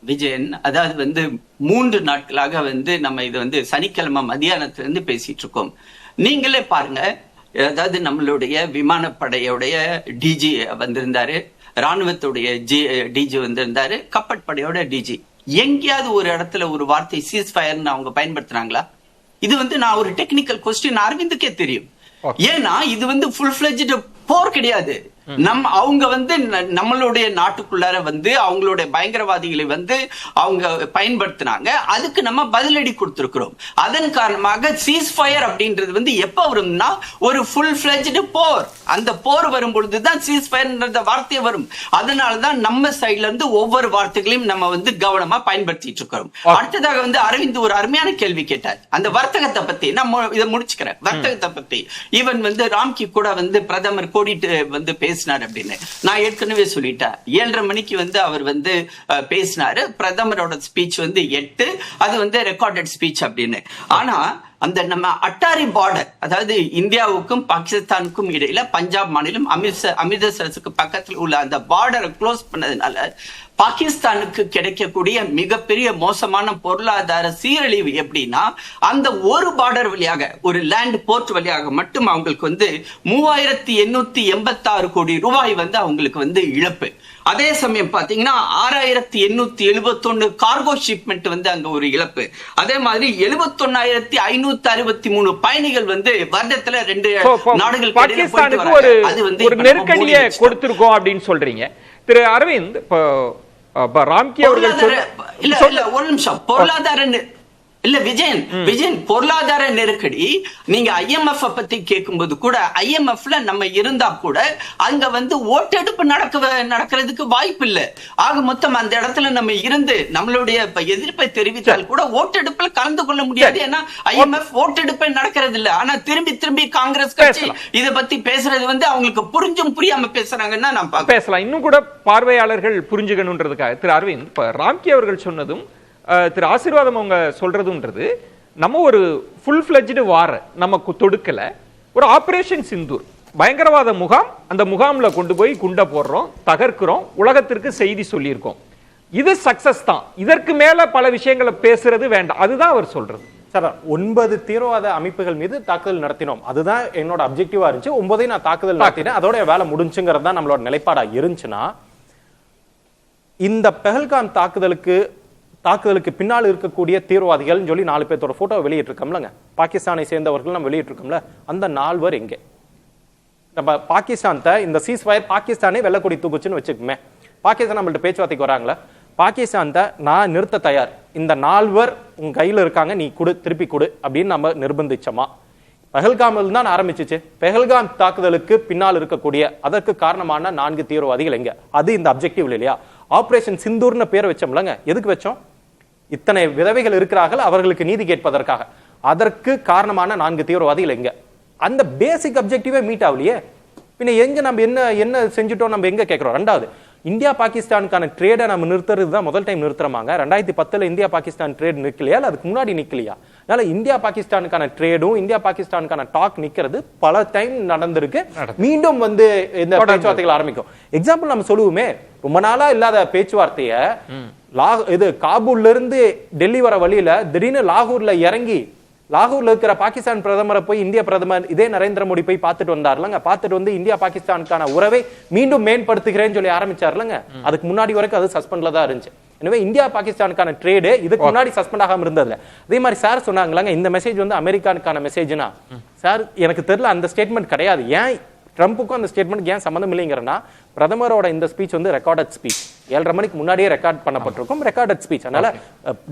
விஜயன், அதாவது 3 நாட்களாக நம்ம இது சனிக்கிழமை மதியானத்திலிருந்து பேசிட்டு இருக்கோம். நீங்களே பாருங்க, அதாவது நம்மளுடைய விமானப்படையோடைய டிஜி வந்திருந்தாரு, ராணுவத்துடைய டிஜி வந்திருந்தாரு, கப்பற்படையோட டிஜி. எங்கேயாவது ஒரு இடத்துல ஒரு வார்த்தை சீஸ் ஃபயர்னு அவங்க பயன்படுத்துறாங்களா? இது நான் ஒரு டெக்னிக்கல் கொஸ்டின், அரவிந்துக்கே தெரியும். ஏன்னா இது ஃபுல் ஃபிளெஜ்டு போர் கிடையாது. அவங்க நம்மளுடைய நாட்டுக்குள்ளார அவங்களுடைய பயங்கரவாதிகளை அவங்க பயன்படுத்தினாங்க, அதுக்கு நம்ம பதிலடி கொடுத்திருக்கிறோம். அதன் காரணமாக சீஸ் ஃபயர் அப்படின்றது எப்ப வரும்னா ஒரு ஃபுல் ஃபிளெஜ்டு போர். அந்த போர் வரும் பொழுதுதான் சீஸ் ஃபயர்ன்ற வார்த்தை வரும். அதனாலதான் நம்ம சைட்ல இருந்து ஒவ்வொரு வார்த்தைகளையும் நம்ம கவனமா பயன்படுத்திட்டு இருக்கிறோம். அடுத்ததாக அரவிந்த் ஒரு அருமையான கேள்வி கேட்டார், அந்த வர்த்தகத்தை பத்தி. நான் இதை முடிச்சுக்கிறேன். வர்த்தகத்தை பத்தி ஈவன் ராம்கி கூட பிரதமர் கோடிட்டு பேசினார் அப்படின்னு நான் ஏற்கனவே சொல்லிட்டேன். 7:30 மணிக்கு அவர் பேசினாரு. பிரதமரோட ஸ்பீச் 8, அது ரெக்கார்டட் ஸ்பீச் அப்படின்னு. ஆனா அந்த நம்ம அட்டாரி பார்டர், அதாவது இந்தியாவுக்கும் பாகிஸ்தானுக்கும் இடையில பஞ்சாப் மாநிலம் அமிர்தசரஸுக்கு பக்கத்தில் உள்ள அந்த பார்டரை க்ளோஸ் பண்ணதுனால பாகிஸ்தானுக்கு கிடைக்கக்கூடிய மிகப்பெரிய மோசமான பொருளாதார சீரழிவு எப்படின்னா, அந்த ஒரு பார்டர் வழியாக, ஒரு லேண்ட் போர்ட் வழியாக மட்டும் அவங்களுக்கு 3886 கோடி ரூபாய் அவங்களுக்கு இழப்பு. அதே சமயம் பாத்தீங்கன்னா 6871 கார்கோ ஷிப்மெண்ட் அங்க ஒரு இழப்பு. அதே மாதிரி 71563 பயணிகள் வருடத்துல 2 நாடுகள் பாகிஸ்தானுக்கு ஒரு நெருக்கடியை கொடுத்திருக்கோம் அப்படின்னு சொல்றீங்க திரு அரவிந்த். ராம்கி அவர்கள் ஒரு நிமிஷம், பொருளாதார இல்ல விஜயன் பொருளாதார நெருக்கடி. நீங்க IMF பத்தி கேட்கும்போது கூட IMFல நம்ம இருந்தா கூட அங்க ஓட்டெடுப்பு நடக்கிறதுக்கு வாய்ப்பு இல்லை. ஆக மொத்தம் அந்த இடத்துல நம்ம இருந்து நம்மளுடைய எதிர்ப்பை தெரிவித்தால் கூட ஓட்டெடுப்புல கலந்து கொள்ள முடியாது. ஏன்னா IMF ஓட்டெடுப்பை நடக்கிறது இல்லை. ஆனா திரும்பி காங்கிரஸ் கட்சி இதை பத்தி பேசுறது அவங்களுக்கு புரிஞ்சும் புரியாம பேசுறாங்கன்னா நான் பேசலாம். இன்னும் கூட பார்வையாளர்கள் புரிஞ்சுக்கணுன்றதுக்காக திரு அரவிந்த், இப்ப ராம்கி அவர்கள் சொன்னதும் திரு ஆசீர்வாதம் அவங்க சொல்றதுன்றது, நம்ம ஒரு ஃபுல் ஃபிளெஜ்டு வார நமக்கு தொடுக்கல, ஒரு ஆபரேஷன் சிந்தூர் பயங்கரவாத முகாம், அந்த முகாம்ல கொண்டு போய் குண்டை போடுறோம், தகர்க்கிறோம், உலகத்திற்கு செய்தி சொல்லியிருக்கோம், இது சக்சஸ் தான். இதற்கு மேல பல விஷயங்களை பேசுறது வேண்டாம், அதுதான் அவர் சொல்றது. சார், 9 தீவிரவாத அமைப்புகள் மீது தாக்குதல் நடத்தினோம், அதுதான் என்னோட அப்ஜெக்டிவா இருந்துச்சு. 9 நான் தாக்குதல் நடத்தினேன், அதோட வேலை முடிஞ்சுங்கிறது தான் நம்மளோட நிலைப்பாடா இருந்துச்சுன்னா, இந்த பெஹல்காம் தாக்குதலுக்கு பின்னால் இருக்கக்கூடிய தீவிரவாதிகள் சொல்லி 4 பேர்த்தோட போட்டோ வெளியிட்டிருக்கோம்லங்க, பாகிஸ்தானை சேர்ந்தவர்கள் நம்ம வெளியிட்டிருக்கோம்ல, அந்த 4 பேர் எங்கே? நம்ம பாகிஸ்தான் இந்த சீஸ் ஃபயர் பாகிஸ்தானே வெள்ளக்கொடி தூக்குச்சுன்னு வச்சுக்கோமே, பாகிஸ்தான் நம்மள்ட்ட பேச்சுவார்த்தைக்கு வராங்களா, பாகிஸ்தான் நான் நிறுத்த தயார், இந்த 4 பேர் உங்க கையில இருக்காங்க, நீ திருப்பி கொடு அப்படின்னு நம்ம நிர்பந்திச்சோமா? பெஹல்காமில் தான் ஆரம்பிச்சிச்சு. பெஹல்காம் தாக்குதலுக்கு பின்னால் இருக்கக்கூடிய அதற்கு காரணமான 4 தீவிரவாதிகள் எங்க? அது இந்த அப்ஜெக்டிவ் இல்லையா? ஆபரேஷன் சிந்தூர்னு பேர் வச்சோம்லங்க, எதுக்கு வச்சோம்? இத்தனை விதவைகள் இருக்கிறார்கள், அவர்களுக்கு நீதி கேட்பதற்காக. அதற்கு காரணமான 4 தீவிரவாதிகள் எங்க? அந்த பேசிக் அப்ஜெக்டிவே மீட் ஆகலையே. பின்ன எங்க நம்ம என்ன செஞ்சுட்டோம், நம்ம எங்க கேட்கிறோம்? 2வது, இந்தியா பாகிஸ்தானுக்கான ட்ரேடை நம்ம நிறுத்துறது தான் முதல் டைம் நிறுத்துறமாங்க. 2010 இந்தியா பாகிஸ்தான் ட்ரேட் நிக்கலையா, அதுக்கு முன்னாடி நிக்கலையா? அதனால இந்தியா பாகிஸ்தானுக்கான ட்ரேடும் இந்தியா பாகிஸ்தானுக்கான டாக் நிக்கிறது பல டைம் நடந்திருக்கு. மீண்டும் இந்த பேச்சுவார்த்தைகள் ஆரம்பிக்கும். எக்ஸாம்பிள் நம்ம சொல்லுவோமே, ரொம்ப நாளா இல்லாத பேச்சுவார்த்தைய இது காபூல்ல இருந்து டெல்லி வர வழியில திடீர்னு லாகூர்ல இறங்கி லாகூர்ல இருக்கிற பாகிஸ்தான் பிரதமரை போய் இந்திய பிரதமர் இதே நரேந்திர மோடி போய் பார்த்துட்டு வந்தாருலங்க. பார்த்துட்டு வந்து இந்தியா பாகிஸ்தானுக்கான உறவை மீண்டும் மேம்படுத்துகிறேன்னு சொல்லி ஆரம்பிச்சாருலங்க. அதுக்கு முன்னாடி வரைக்கும் அது சஸ்பெண்ட்ல தான் இருந்துச்சு. எனவே இந்தியா பாகிஸ்தானுக்கான ட்ரேடு இதுக்கு முன்னாடி சஸ்பெண்ட் ஆகாம இருந்ததுல. அதே மாதிரி சார் சொன்னாங்களாங்க, இந்த மெசேஜ் வந்து அமெரிக்கானுக்கான மெசேஜ்னா, சார் எனக்கு தெரியல அந்த ஸ்டேட்மெண்ட் கிடையாது. ஏன் ட்ரம்புக்கும் அந்த ஸ்டேட்மெண்ட் ஏன் சம்பந்தம் இல்லைங்கிறனா, பிரதமரோட இந்த ஸ்பீச் வந்து ரெக்கார்டட் ஸ்பீச், 7:30 மணிக்கு முன்னாடியே ரெக்கார்ட் பண்ணப்பட்டிருக்கும், ரெக்கார்டட் ஸ்பீச். அதனால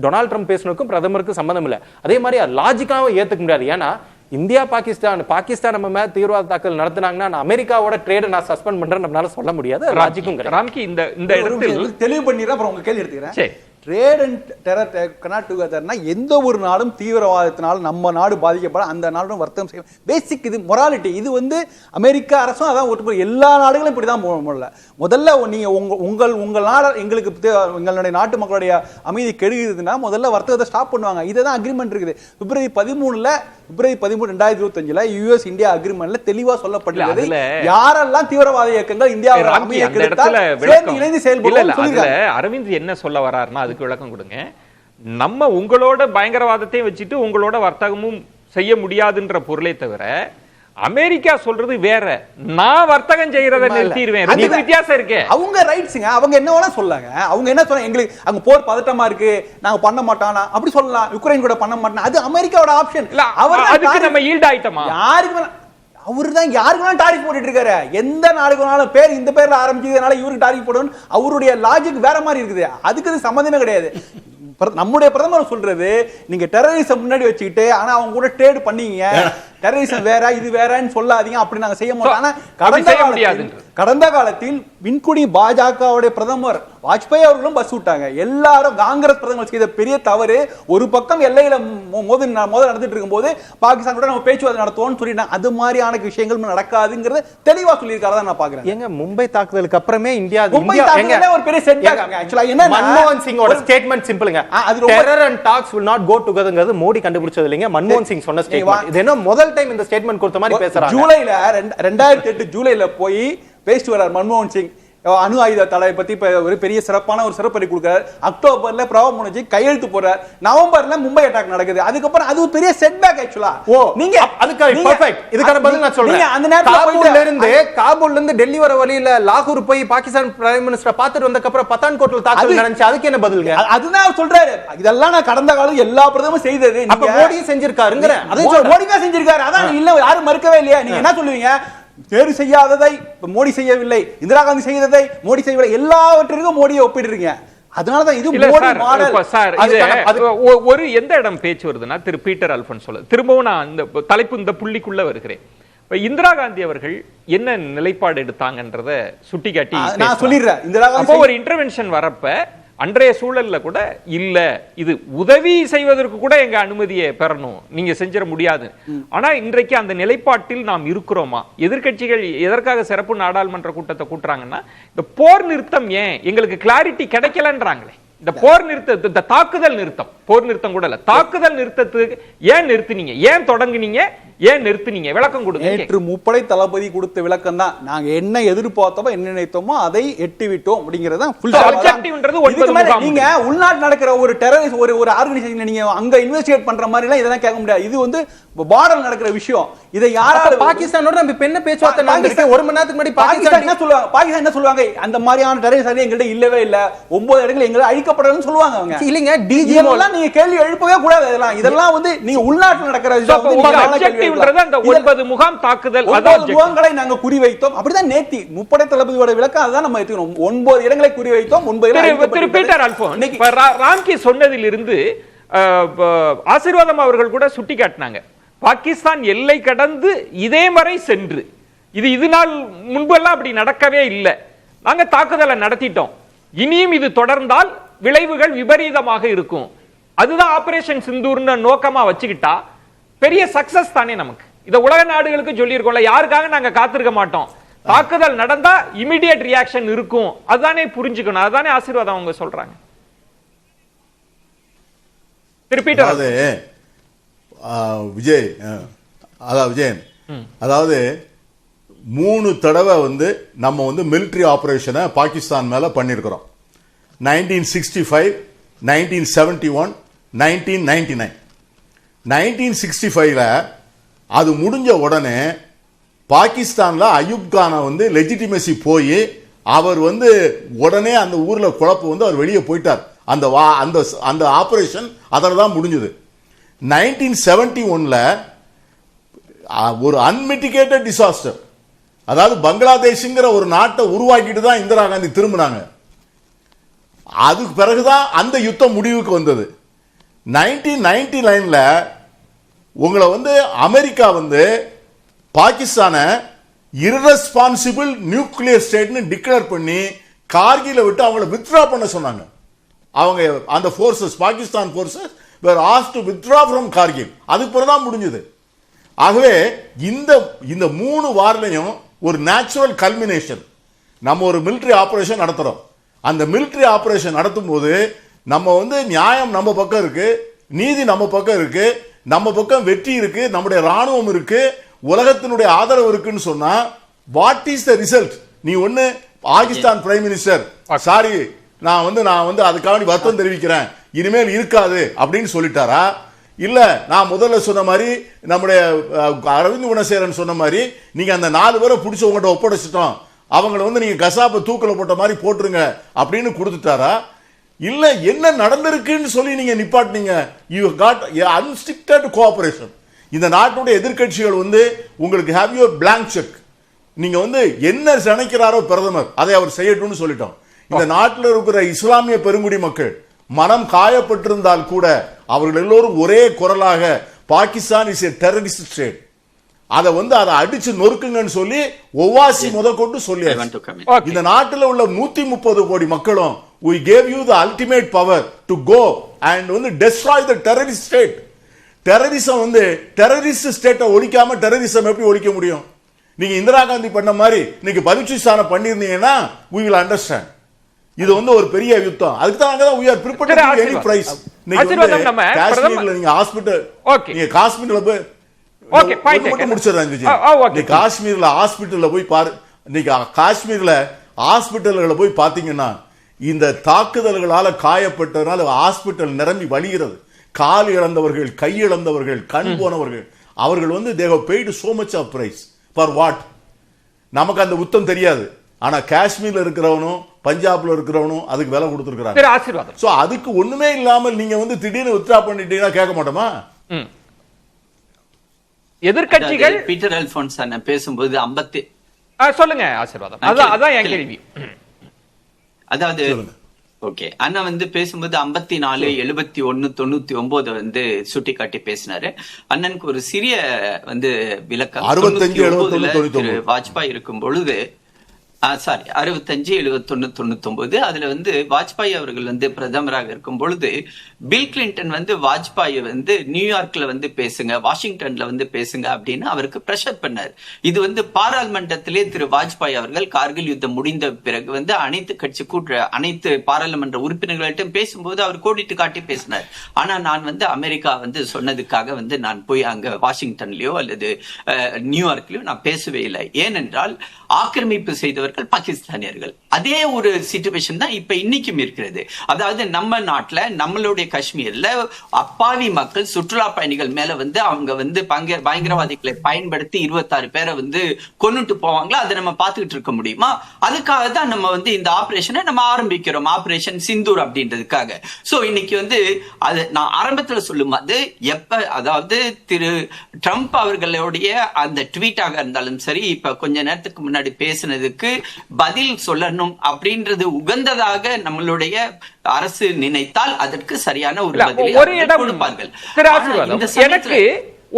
டொனால்ட் ட்ரம்ப் பேசினதுக்கும் பிரதமருக்கும் சம்பந்தம் இல்லை. அதே மாதிரி லாஜிக்காவும் ஏத்துக்க முடியாது. ஏன்னா இந்தியா பாகிஸ்தான் நம்ம மேல தீவிரவாத தாக்குதல் நடத்தினாங்கன்னா அமெரிக்காவோட ட்ரேட நான் சஸ்பெண்ட் பண்றேன் நம்மளால சொல்ல முடியாது. லாஜிக்கும் ராம்கி இந்த இடத்தில் தெளிவு பண்ணிடுறேன், அப்புறம் உங்க கேள்வி எடுத்துக்கிறேன். ட்ரேட் அண்ட் டெரர் கனாட் டுகெதர்னா எந்த ஒரு நாடும் தீவிரவாதத்தினால நம்ம நாடு பாதிக்கப்பட அந்த நாடும் வர்த்தகம் செய்யும். பேசிக் இது மொராலிட்டி. இது வந்து அமெரிக்கா அரசும் அதான் ஒட்டு, எல்லா நாடுகளும் இப்படிதான் முதல்ல நீங்க உங்கள் நாடு எங்களுக்கு எங்களுடைய நாட்டு மக்களுடைய அமைதி கெடுகுதுன்னா முதல்ல வர்த்தகத்தை ஸ்டாப் பண்ணுவாங்க. இதுதான் அக்ரிமெண்ட் இருக்குது. பிப்ரவரி 13 2025 யுஎஸ் இந்தியா அக்ரிமெண்ட்ல தெளிவா சொல்லப்பட்டது யாரெல்லாம் தீவிரவாத இயக்கங்கள் இந்தியாவில் அமைதியை கெடுத்தால் சேர்ந்து இணைந்து செயல்படுவாங்க. அரவிந்த் என்ன சொல்ல வர்றாருன்னா அதுக்கு விளக்கம் கொடுங்க. நம்ம உங்களோட பயங்கரவாதத்தையும் வச்சுட்டு உங்களோட வர்த்தகமும் செய்ய முடியாதுன்ற பொருளை தவிர அமெரிக்கா சொல்றது வேற, நான் வர்த்தகம் செய்யறதை நிறுத்திடுவேன். வித்தியாசம் இருக்கு. அவங்க ரைட்ஸ்ங்க, அவங்க என்ன வேணா சொல்லாங்க. அவங்க என்ன சொல்றாங்க, எங்களுக்கு அங்க போர் பதட்டமா இருக்கு, நாங்க பண்ண மாட்டோம் அப்படி சொல்லலாம். யுக்ரைன் கூட பண்ண மாட்டோம், அது அமெரிக்காவோட ஆப்ஷன். அதுக்கு நம்ம ஈல்ட் ஆயிட்டோமா? யாருக்கு அவருதான் யாருக்குலாம் டாரிஃப் போட்டுட்டு இருக்காரு. எந்த நாடுக்குனாலும் பேர் இந்த பேர்ல ஆரம்பிச்சதுனால இவருக்கு டாரிஃப் போடணும். அவருடைய லாஜிக் வேற மாதிரி இருக்குது. அதுக்கு அது சம்பந்தமே கிடையாது. நம்முடைய பிரதமர் சொல்றது, நீங்க டெரரிசம் முன்னாடி வச்சுக்கிட்டு ஆனா அவங்க கூட ட்ரேட் பண்ணீங்க, டெரரிசம் வேற இது வேறன்னு சொல்லாதீங்க, அப்படி நாங்க செய்ய மாட்டோம். ஆனா கடந்த காலத்தில் விண்குடி பாஜகவுடைய பிரதமர் வாஜ்பாய் அவர்களும் பஸ் விட்டாங்க. எல்லாரும் காங்கிரஸ் பிரதமர் செய்த பெரிய தவறு, ஒரு பக்கம் எல்லையில மோதல் நடந்துட்டு இருக்கும் போது பாகிஸ்தான் கூட நம்ம பேச்சுவார்த்தை நடத்துவோம்னு சொல்லிட்டாங்க. அது மாதிரியான விஷயங்கள் நடக்காதுங்கிறது தெளிவா சொல்லியிருக்காரு. நான் பாக்குறேன். எங்க மும்பை தாக்குதலுக்கு அப்புறமே இந்தியா ஒரு பெரிய செட்பேக். ஆக்சுவலா என்ன மன்மோகன் சிங்கோட statement சிம்பிள்ங்க, terror and tax will not go togetherங்கிறது Modi கண்டுபிடிச்சது இல்லைங்க, மன்மோகன் சிங் சொன்ன ஸ்டேட்மெண்ட். இது என்ன முதல் டைம் இந்த ஸ்டேட்மெண்ட் கொடுத்த மாதிரி பேசுறாங்க. ஜூலைல 2008 ஜூலைல போய் பேசிட்டு வர்றார் மன்மோகன் சிங். அணு ஆயுத தடை பத்தி ஒரு பெரிய சிறப்பான ஒரு சிறப்பறி கொடுக்கிறார். அக்டோபர்ல பிரணாப் முகர்ஜி கையெழுத்து போறார். நவம்பர்ல மும்பை அட்டாக் நடக்குது. அதுக்கப்புறம் அது ஒரு பெரிய செட்பேக். ஆக்சுவலா நீங்க அதுக்கு பெர்ஃபெக்ட், இதுக்கான பதில் நான் சொல்றேன். அந்த நேரத்துல காபூல்ல இருந்து டெல்லி வர வழியில லாகூர் போய் பாகிஸ்தான் பிரைம் மினிஸ்டர் பார்த்துட்டு வந்ததுக்கு அப்புறம் பத்தான்கோட்ல தாக்குதல் நடந்துச்சு. அதுக்கு என்ன பதில்ங்க? அதுதான் சொல்றாரு. இதெல்லாம் நான் கடந்த காலத்துல எல்லா பிரதமரும் செய்தது. அப்ப மோடியும் செஞ்சிருக்காருங்கற. அதே மோடியும் செஞ்சிருக்காரு. அதான் இல்ல யாரும் மறுக்கவே இல்லையா? நீங்க என்ன சொல்லுவீங்க? தேர்வு செய்யாததை மோடி செய்யவில்லை, இந்திரா காந்தி செய்ததை மோடி செய்யவில்லை, எல்லாவற்றிற்கும் மோடியை ஒப்பிடுறீங்க. அதனாலதான் இது மோடி மாடல். ஒரு எந்த இடம் பேச்சு வருதுன்னா திரு பீட்டர் அல்போன்ஸ் சொல்ல, திரும்பவும் நான் இந்த தலைப்பு இந்த புள்ளிக்குள்ள வருகிறேன். இந்திரா காந்தி அவர்கள் என்ன நிலைப்பாடு எடுத்தாங்கன்றத சுட்டிக்காட்டி நான் சொல்லிடுறேன். இந்திரா காந்தி ஒரு இன்டர்வென்ஷன் வரப்ப அன்றைய சூழல்ல கூட இல்ல, இது உதவி செய்வதற்கு கூட எங்க அனுமதியை பெறணும், நீங்க செஞ்சிட முடியாது. ஆனா இன்றைக்கு அந்த நிலைப்பாட்டில் நாம் இருக்கிறோமா? எதிர்க்கட்சிகள் எதற்காக சிறப்பு நாடாளுமன்ற கூட்டத்தை கூட்டுறாங்கன்னா, இந்த போர் நிறுத்தம் ஏன் எங்களுக்கு கிளாரிட்டி கிடைக்கலன்றாங்களே. இந்த போர் நிறுத்த, இந்த தாக்குதல் நிறுத்தம், போர் நிறுத்தம் கூட இல்ல, தாக்குதல் நிறுத்தத்துக்கு ஏன் நிறுத்தினீங்க, ஏன் தொடங்குனீங்க, ஏன் நிறுத்தினீங்க, விளக்கம் கொடுங்க. நேற்று முப்படை தளபதி கொடுத்த விளக்கம் தான். நாங்க என்ன எதிர்பார்த்தோமோ என்ன நினைத்தோமோ அதை எட்டி விட்டோம் அப்படிங்கறது. நீங்க உள்நாட்டு நடக்கிற ஒரு டெரரிஸ்ட் ஒரு ஆர்கனைசேஷன் நீங்க அங்க இன்வெஸ்டிகேட் பண்ற மாதிரி எல்லாம் இதெல்லாம் கேட்க முடியாது. இது வந்து பார்டர் நடக்கிற விஷயம். இதை யாரால பாகிஸ்தானோட நம்ம என்ன பேச்சுவார்த்தை நடந்துச்சு? ஒரு மணி நேரத்துக்கு முன்னாடி பாகிஸ்தான் என்ன சொல்லுவாங்க? பாகிஸ்தான் என்ன சொல்லுவாங்க? அந்த மாதிரியான டெரரிஸ்ட் எங்கள்ட்ட இல்லவே இல்ல, 9 இடங்கள் எங்களை அழிக்கப்படணும்னு சொல்லுவாங்க. அவங்க இல்லங்க, டிஜி எல்லாம் நீங்க கேள்வி எழுப்பவே கூடாது. இதெல்லாம் வந்து நீங்க உள்நாட்டுல நடக்கிற அந்த 9 முகாம் தாக்குதல், 9 முகாம்களை நாங்க குறிவைத்தோம். அப்படிதான் நேத்தி முப்படை தளபதியோட விளக்கம் அதுதான் நம்ம எடுத்துக்கணும். 9 இடங்களை குறிவைத்தோம். 9 பீட்டர் அல்போன்ஸ் ராம்கி சொன்னதிலிருந்து ஆசீர்வாதம் அவர்கள் கூட சுட்டி காட்டினாங்க, பாகிஸ்தான் எல்லை கடந்து இதே வரை சென்று இது நாள் முன்பெல்லாம் அப்படி நடக்கவே இல்லை, நாங்க தாக்குதலை நடத்திட்டோம், இனியும் இது தொடர்ந்தால் விளைவுகள் விபரீதமாக இருக்கும், அதுதான் ஆபரேஷன் சிந்தூர்னு நோக்கமா வச்சுக்கிட்டா பெரிய சக்சஸ் தானே நமக்கு. இத உலக நாடுகளுக்கு சொல்லியிருக்கோம்ல, யாருக்காக நாங்க காத்திருக்க மாட்டோம், தாக்குதல் நடந்தா இமிடியேட் ரியாக்ஷன் இருக்கும், அதுதானே புரிஞ்சுக்கணும். அதுதானே ஆசீர்வாதம் அவங்க சொல்றாங்க. அதாவது விஜய், விஜயன், அதாவது 3 தடவை வந்து நம்ம வந்து மிலிட்டரி ஆபரேஷனை பாகிஸ்தான் மேல பண்ணிருக்கிறோம். 1965, 1971, 1999. 1965ல அது முடிஞ்ச உடனே பாகிஸ்தான்ல அயூப் கானை வந்து லெஜிட்டிமசி போய் அவர் வந்து உடனே அந்த ஊர்ல குழப்பம் வந்து அவர் வெளியே போயிட்டார். அந்த அந்த ஆபரேஷன் அதில் தான் முடிஞ்சது. 1971ல ஒரு அன்மிட்டிகேட்டட் டிசாஸ்டர், அதாவது பங்களாதேஷ்ங்கிற ஒரு நாட்டை உருவாக்கிட்டு தான் இந்திரா காந்தி திரும்பினாங்க. அதுக்கு பிறகுதான் அந்த யுத்தம் முடிவுக்கு வந்தது. 1999ல உங்களை வந்து அமெரிக்கா வந்து பாகிஸ்தான irresponsible நியூக்ளியர் ஸ்டேட்னு டிக்ளேர் பண்ணி கார்கில விட்டு அவங்கள வித்ட்ரா பண்ண சொன்னாங்க. அவங்க அந்த forces, Pakistan forces were asked to withdraw from Kargil. அதுக்கு பிறகு தான் முடிஞ்சது. ஆகவே இந்த 3 வார்லையும் ஒரு நேச்சுரல் கல்மினேஷன். நம்ம ஒரு மிலிட்டரி ஆபரேஷன் நடத்துறோம். அந்த மிலிட்டரி ஆபரேஷன் நடத்தும் போது நம்ம வந்து நியாயம் நம்ம பக்கம் இருக்கு, நீதி நம்ம பக்கம் இருக்கு, நம்ம பக்கம் வெற்றி இருக்கு, நம்முடைய ராணுவம் இருக்கு, உலகத்தினுடைய ஆதரவு இருக்குன்னு சொன்னா வாட் இஸ் த ரிசல்ட்? நீ ஒண்ணு பாகிஸ்தான் பிரைம் மினிஸ்டர் சாரி நான் வந்து அதுக்காக வருத்தம் தெரிவிக்கிறேன், இனிமேல் இருக்காது அப்படின்னு சொல்லிட்டாரா? இல்ல நான் முதல்ல சொன்ன மாதிரி நம்முடைய அரவிந்த் குணசேகரன் சொன்ன மாதிரி நீங்க அந்த 4 பேரை பிடிச்ச உங்கள்கிட்ட ஒப்படைச்சிட்டோம், அவங்களை வந்து நீங்க கசாப்பை தூக்கில போட்ட மாதிரி போட்டுருங்க அப்படின்னு கொடுத்துட்டாரா? இல்ல என்ன நடந்திருக்குன்னு சொல்லி நீங்க நிப்பாட்டினீங்க? You got unrestricted cooperation. இந்த நாட்டுடைய எதிர்க்கட்சிகள் வந்து உங்களுக்கு ஹேவ் யுவர் பிளாங்க் செக். நீங்க வந்து என்ன நினைக்கிறாரோ பிரதமர் அதை அவர் செய்யட்டும்னு சொல்லிட்டோம். இந்த நாட்டில் இருக்கிற இஸ்லாமிய பெருங்குடி மக்கள் மனம் காயப்பட்டிருந்தால் கூட அவர்கள் எல்லோரும் ஒரே குரலாக Pakistan is a terrorist state, அதை வந்து அதை அடிச்சு நொறுக்குங்கன்னு சொல்லி ஒவாசி முதற்கொண்டு சொல்லி இந்த நாட்டில் உள்ள 130 கோடி மக்களும் we gave you the ultimate power to go and வந்து destroy the terrorist state. Terrorism வந்து டெரரிஸ்ட் ஸ்டேட்டை ஒழிக்காம டெரரிசம் எப்படி ஒழிக்க முடியும்? நீங்க இந்திரா காந்தி பண்ண மாதிரி இன்னைக்கு பலுச்சிஸ்தானை பண்ணிருந்தீங்கன்னா we will understand. இது வந்து ஒரு பெரிய யுத்தம். அதுக்கு தான் we are prepared to pay any price. காஷ்மீர்ல நீங்க ஹாஸ்பிடல் நீங்க காஷ்மீர்ல போய் ஓகே பாயிண்ட் மட்டும் முடிச்சிடுறேன். நீங்க காஷ்மீர்ல ஹாஸ்பிடல்ல போய் பாரு, நீங்க காஷ்மீர்ல ஹாஸ்பிடல்ல போய் பாத்தீங்கன்னா இந்த தாக்குதல்களால காயப்பட்டதனால ஹாஸ்பிடல் நிரம்பி வழிகிறது. கால் இழந்தவர்கள், கை இழந்தவர்கள், கண் போனவர்கள், அவர்கள் வந்து they have paid so much of price for what? நமக்கு அந்த உத்தம் தெரியாது. ஆனா காஷ்மீர்ல இருக்கிறவனும் பஞ்சாப்ல இருக்கிறவனும் அதுக்கு விலை கொடுத்திருக்காங்க. ஆசீர்வாதம். சோ அதுக்கு ஒண்ணுமே இல்லாமல் நீங்க வந்து திடீர்னு வித்ட்ரா பண்ணிட்டீங்கன்னா கேட்க மாட்டோமா? எதிர்க்கட்சிகள் பீட்டர் அல்போன்ஸ் அண்ணன் பேசும்போது சொல்லுங்க ஆசீர்வாதம். அதான் என் கேள்வி. அதாவது ஓகே அண்ணா வந்து பேசும்போது 54, 71, 99 வந்து சுட்டி காட்டி பேசினாரு. அண்ணனுக்கு ஒரு சிறிய வந்து விளக்கம். 65 வாஜ்பாய் இருக்கும் பொழுது 65, 71, 99 அதுல வந்து வாஜ்பாய் அவர்கள் வந்து பிரதமராக இருக்கும் பொழுது பில் கிளின்டன் வந்து வாஜ்பாய் வந்து நியூயார்க்ல வந்து பேசுங்க, வாஷிங்டன்ல வந்து பேசுங்க அப்படின்னு அவருக்கு பிரஷர் பண்ணார். இது வந்து பாராளுமன்றத்திலே திரு வாஜ்பாய் அவர்கள் கார்கில் யுத்தம் முடிந்த பிறகு வந்து அனைத்து பாராளுமன்ற உறுப்பினர்கள்ட்டும் பேசும்போது அவர் கோடிட்டு காட்டி பேசினார். ஆனா நான் வந்து அமெரிக்கா வந்து சொன்னதுக்காக வந்து நான் போய் அங்க வாஷிங்டன்லயோ அல்லது நியூயார்க்லயோ நான் பேசவே இல்லை. ஏனென்றால் ஆக்கிரமிப்பு செய்தவர் பாகிஸ்தானியர்கள். அதே ஒரு சிச்சுவேஷன் தான் இப்ப இன்னைக்கும் இருக்கிறது. அதாவது நம்ம நாட்டுல நம்மளுடைய காஷ்மீர்ல அப்பாவி மக்கள் சுற்றுலா பயணிகள் மேல வந்து அவங்க வந்து பயங்கரவாதிகளை பயன்படுத்தி 26 பேரை வந்து கொன்னுட்டு போவாங்களா? அதை நம்ம பார்த்துக்கிட்டு இருக்க முடியுமா? அதுக்காக தான் நம்ம வந்து இந்த ஆபரேஷனை நம்ம ஆரம்பிக்கிறோம், ஆபரேஷன் சிந்தூர் அப்படின்றதுக்காக. சோ இன்னைக்கு வந்து அது நான் ஆரம்பத்துல சொல்லும் போது அதாவது திரு ட்ரம்ப் அவர்களுடைய அந்த ட்வீட்டாக இருந்தாலும் சரி, இப்ப கொஞ்ச நேரத்துக்கு முன்னாடி பேசினதுக்கு பதில் சொல்லணும் அப்படின்றது உகந்ததாக நம்மளுடைய அரசு நினைத்தால் அதற்கு சரியான ஒரு பதிலை கொடுப்பார்கள். எனக்கு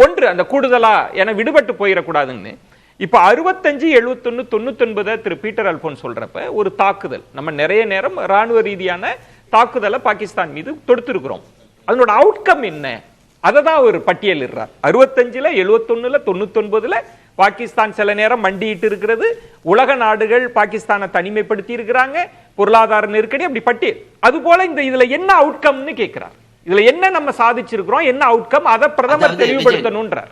ஒன்று அந்த கூடுதலா என விடுபட்டு போயிடக்கூடாதுன்னு இப்ப 65, 71, 99 திரு பீட்டர் அல்போன்ஸ் சொல்றப்ப ஒரு தாக்குதல் நம்ம நிறைய நேரம் ராணுவ ரீதியான தாக்குதலை பாகிஸ்தான் மீது தொடுத்திருக்கிறோம். அதனோட அவுட்கம் என்ன? அததான் ஒரு பட்டியலிடுறார். 65ல, 71ல, 99ல பாகிஸ்தான் சில நேரம் மண்டிட்டு இருக்கிறது. உலக நாடுகள் பாகிஸ்தானை தனிமைப்படுத்தி இருக்கிறாங்க, பொருளாதார நெருக்கடி, அப்படி பட்டியல். அது போல இதுல என்ன அவுட்கம்னு கேட்கிறார். இதுல என்ன நம்ம சாதிச்சிருக்கிறோம், என்ன அவுட்கம், அதை பிரதமர் தெளிவுபடுத்தணும்ன்றார்.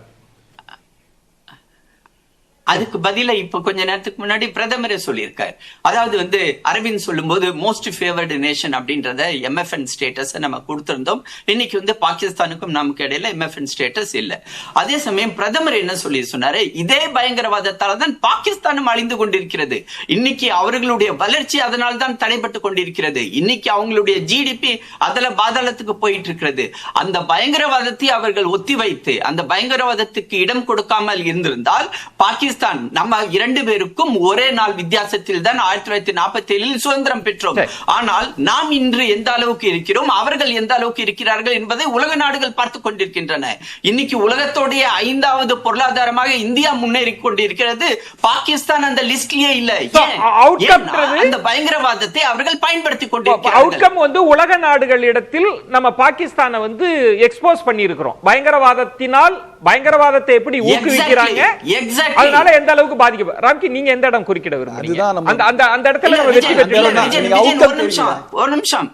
அதுக்கு பதிலா இப்ப கொஞ்ச நேரத்துக்கு முன்னாடி பிரதமரே சொல்லியிருக்காரு. அதாவது அரவிந்த் சொல்லும்போது மோஸ்ட் ஃபேவர்டு நேஷன் அப்படின்றத MFN ஸ்டேட்டஸ் நம்ம கொடுத்திருந்தோம். இன்னைக்கு பாகிஸ்தானுக்கும் நமக்கு இடையில MFN ஸ்டேட்டஸ் இல்ல. அதே சமயம் பிரதமர் என்ன சொன்னாரு, இதே பயங்கரவாதத்தால தான் பாகிஸ்தானும் அழிந்து கொண்டிருக்கிறது. இன்னைக்கு அவர்களுடைய வளர்ச்சி அதனால் தான் தடைபட்டு கொண்டிருக்கிறது. இன்னைக்கு அவங்களுடைய GDP அதுல பாதாளத்துக்கு போயிட்டு இருக்கிறது. அந்த பயங்கரவாதத்தை அவர்கள் ஒத்தி வைத்து அந்த பயங்கரவாதத்துக்கு இடம் கொடுக்காமல் இருந்திருந்தால் பாகிஸ்தான் நம்ம 2 பேருக்கும் ஒரே நாள் வித்தியாசத்தில் தான் 1947 சுதந்திரம் பெற்றோம். ஆனால் நாம் இன்று எந்த அளவுக்கு இருக்கிறோம், அவர்கள் எந்த அளவுக்கு இருக்கிறார்கள் என்பதை உலக நாடுகள் பார்த்து கொண்டிருக்கின்றன. இன்னைக்கு உலகத்தோடைய 5வது பொருளாதாரமாக இந்தியா முன்னேறி கொண்டிருக்கிறது. பாகிஸ்தான் அந்த லிஸ்ட்லயே இல்ல. அந்த பயங்கரவாதத்தை அவர்கள் பயன்படுத்தி கொண்டிருக்கிறார்கள். உலக நாடுகளிடத்தில் நம்ம பாகிஸ்தானை எக்ஸ்போஸ் பண்ணி இருக்கிறோம். பயங்கரவாதத்தினால் பயங்கரவாதத்தை எப்படி ஊக்குவிக்கிறாங்க, அதனால எந்த அளவுக்கு பாதிக்க. ராம்கி, நீங்க எந்த இடம் குறிக்கிட விரும்புறீங்க? அந்த இடத்துல நம்ம வெற்றி பெற்றோம். ஒரு நிமிஷம்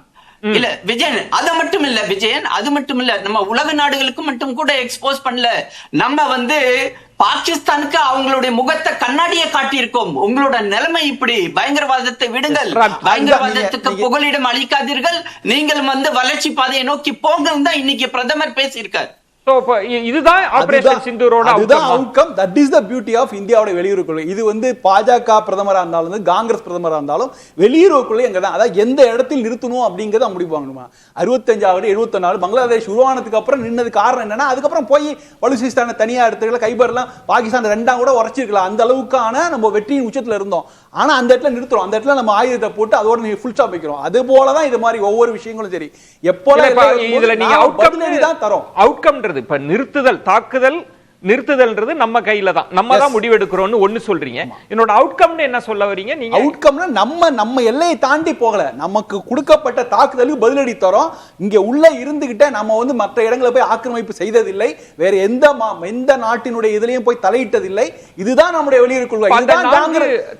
இல்ல விஜயன், அது மட்டும் இல்ல விஜயன், அது மட்டும் இல்ல, நம்ம உலக நாடுகளுக்கு மட்டும் கூட எக்ஸ்போஸ் பண்ணல. நம்ம பாகிஸ்தானுக்கு அவங்களுடைய முகத்தை கண்ணாடியை காட்டியிருக்கோம். உங்களோட நிலைமை இப்படி, பயங்கரவாதத்தை விடுங்கள், பயங்கரவாதத்துக்கு புகலிடம் அளிக்காதீர்கள், நீங்கள் வளர்ச்சி பாதையை நோக்கி போங்கள் தான் இன்னைக்கு பிரதமர் பேசியிருக்காரு. இதுதான் ஆபரேஷன் சிந்தூரோட outcome. That is the beauty of இந்தியாவோட வெளியுறவு கொள்கை. இது பாஜக பிரதமரா இருந்தாலும் காங்கிரஸ் பிரதமரா இருந்தாலும் வெளியுறவு கொள்கை எங்க தான், அதாவது எந்த இடத்தில் நிறுத்தணும் அப்படிங்கறத முடிவு வாங்கணுமா. 65 74 பங்களாதேஷ் உருவானதுக்கு அப்புறம் நின்னது காரணம் என்னன்னா, அதுக்கப்புறம் போய் பலுசிஸ்தான தனியா எடுத்துக்கல, கைபர்லாம் பாகிஸ்தான் 2ஆம் கூட உரைச்சிருக்கலாம். அந்த அளவுக்கான நம்ம வெற்றியின் உச்சத்துல இருந்தோம். ஆனா அந்த இடத்துல நிறுத்துறோம், அந்த இடத்துல நம்ம ஆயுதத்தை போட்டு அதோட நீங்க ஃபுல் ஸ்டாப் வைக்கிறோம். அது போலதான் இது மாதிரி ஒவ்வொரு விஷயங்களும் சரி. எப்போலாம் இதுல நீங்க அவுட்கம்ன்றது இப்ப நிறுத்துதல், தாக்குதல் நிறுத்துதல்ன்றது நம்ம கையில தான், நம்ம தான் முடிவெடுக்கிறோம்னு ஒண்ணு சொல்றீங்க. என்னோட அவுட்கம்னு என்ன சொல்ல வரீங்க நீங்க? அவுட்கம்னா நம்ம எல்லையை தாண்டி போகல, நமக்கு கொடுக்கப்பட்ட தாக்குதலுக்கு பதிலடி தரோம். இங்க உள்ள இருந்துகிட்ட நம்ம மற்ற இடங்களை போய் ஆக்கிரமிப்பு செய்ததில்லை, வேற எந்த நாட்டினுடைய இதுலயும் போய் தலையிட்டதில்லை. இதுதான் நம்முடைய வெளியுறவு கொள்கை. இதுதான்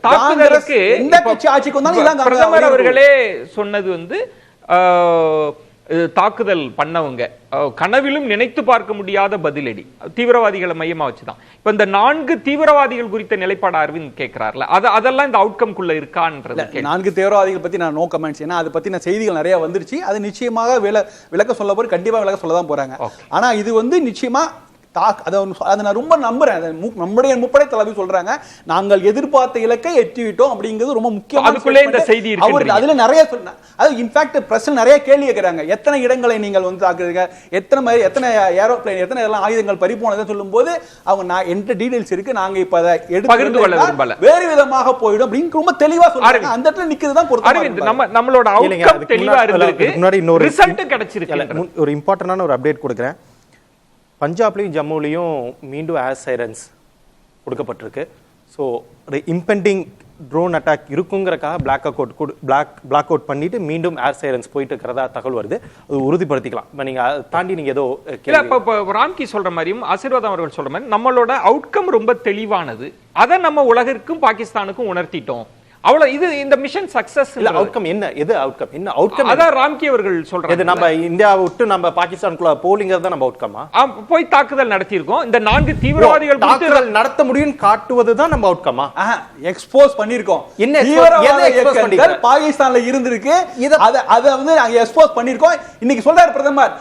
காங்கிரஸ் எந்த கட்சி ஆட்சிக்கு வந்தாலும் இதான் பிரதமர் அவர்களே சொன்னது தாக்குதல் பண்ணவங்க கனவிலும் நினைத்து பார்க்க முடியாத பதிலடி தீவிரவாதிகளை மையமா வச்சுதான். இப்ப இந்த 4 தீவிரவாதிகள் குறித்த நிலைப்பாடு அரவிந்த் கேட்கிறார்ல, அதெல்லாம் இந்த அவுட்கம்குள்ள இருக்கான்றது. 4 தீவிரவாதிகள் பத்தி நான் நோ கமெண்ட்ஸ். ஏன்னா அதை பத்தி செய்திகள் நிறைய வந்துருச்சு. அது நிச்சயமாக விளக்க சொல்ல போற, கண்டிப்பா விளக்க சொல்லதான் போறாங்க. ஆனா இது நிச்சயமா அதை நான் ரொம்ப நம்புறேன். நம்முடைய முப்படை தளபதி சொல்றாங்க, நாங்கள் எதிர்பார்த்த இலக்கை எட்டிவிட்டோம் அப்படிங்கிறது ரொம்ப முக்கியமான செய்தி. அதுல நிறைய இன்ஃபேக்ட் பிரஸ் நிறைய கேள்வி கேட்கிறாங்க, எத்தனை இடங்களை நீங்கள் தாக்குறீங்க, எத்தனை ஏரோப்ளேன், எத்தனை ஆயுதங்கள் பறிபோனதுன்னு சொல்லும் போது அவங்க எந்த டீடைல்ஸ் இருக்கு, நாங்க இப்ப அதை எடுத்து வேறு விதமாக போயிடும் அப்படின்னு ரொம்ப தெளிவா சொல்றாங்க. அந்த இடத்துல நிக்கிறதுதான் பொறுத்து நம்மளோட அவுட்கம் தெளிவா இருக்கு. முன்னாடி இன்னொரு ரிசல்ட் கிடைச்சிருக்கு. ஒரு இம்பார்ட்டன்டான ஒரு அப்டேட் கொடுக்குறேன். பஞ்சாப்லையும் ஜம்முலையும் மீண்டும் ஏர் சைரன்ஸ் கொடுக்கப்பட்டிருக்கு. ஸோ இம்பெண்டிங் ட்ரோன் அட்டாக் இருக்குங்கிறக்காக பிளாக் அவுட் பண்ணிட்டு மீண்டும் ஏர் சைரன்ஸ் போயிட்டு இருக்கிறதா தகவல் வருது. அது உறுதிப்படுத்திக்கலாம். இப்போ நீங்கள் தாண்டி நீங்கள் ஏதோ இப்போ ராம்கி சொல்ற மாதிரியும் ஆசீர்வாதம் அவர்கள் சொல்ற மாதிரி நம்மளோட அவுட்கம் ரொம்ப தெளிவானது. அதை நம்ம உலகிற்கும் பாகிஸ்தானுக்கும் உணர்த்திட்டோம். அவ்வளவு. இது இந்த மிஷன் சக்சஸ் இல்ல. அவுட்கம் என்ன? எது அவுட்கம்? என்ன அவுட்கம்? அதான் ராம்கி அவர்கள் சொல்றாங்க. இது நம்ம இந்தியாவை விட்டு நம்ம பாகிஸ்தானுக்குள்ள போலிங்கிறது தான் நம்ம அவுட்கமா? போய் தாக்குதல் நடத்தி இருக்கோம். இந்த 4 தீவிரவாதிகள் தாக்குதல் நடத்த முடியும் காட்டுவது தான் நம்ம அவுட்கமா? எக்ஸ்போஸ் பண்ணிருக்கோம். என்ன எக்ஸ்போஸ் பண்ணிருக்கோம்? பாகிஸ்தான்ல இருந்திருக்கு, அத நாங்க எக்ஸ்போஸ் பண்ணிருக்கோம். இன்னைக்கு சொல்றாரு பிரதமர்,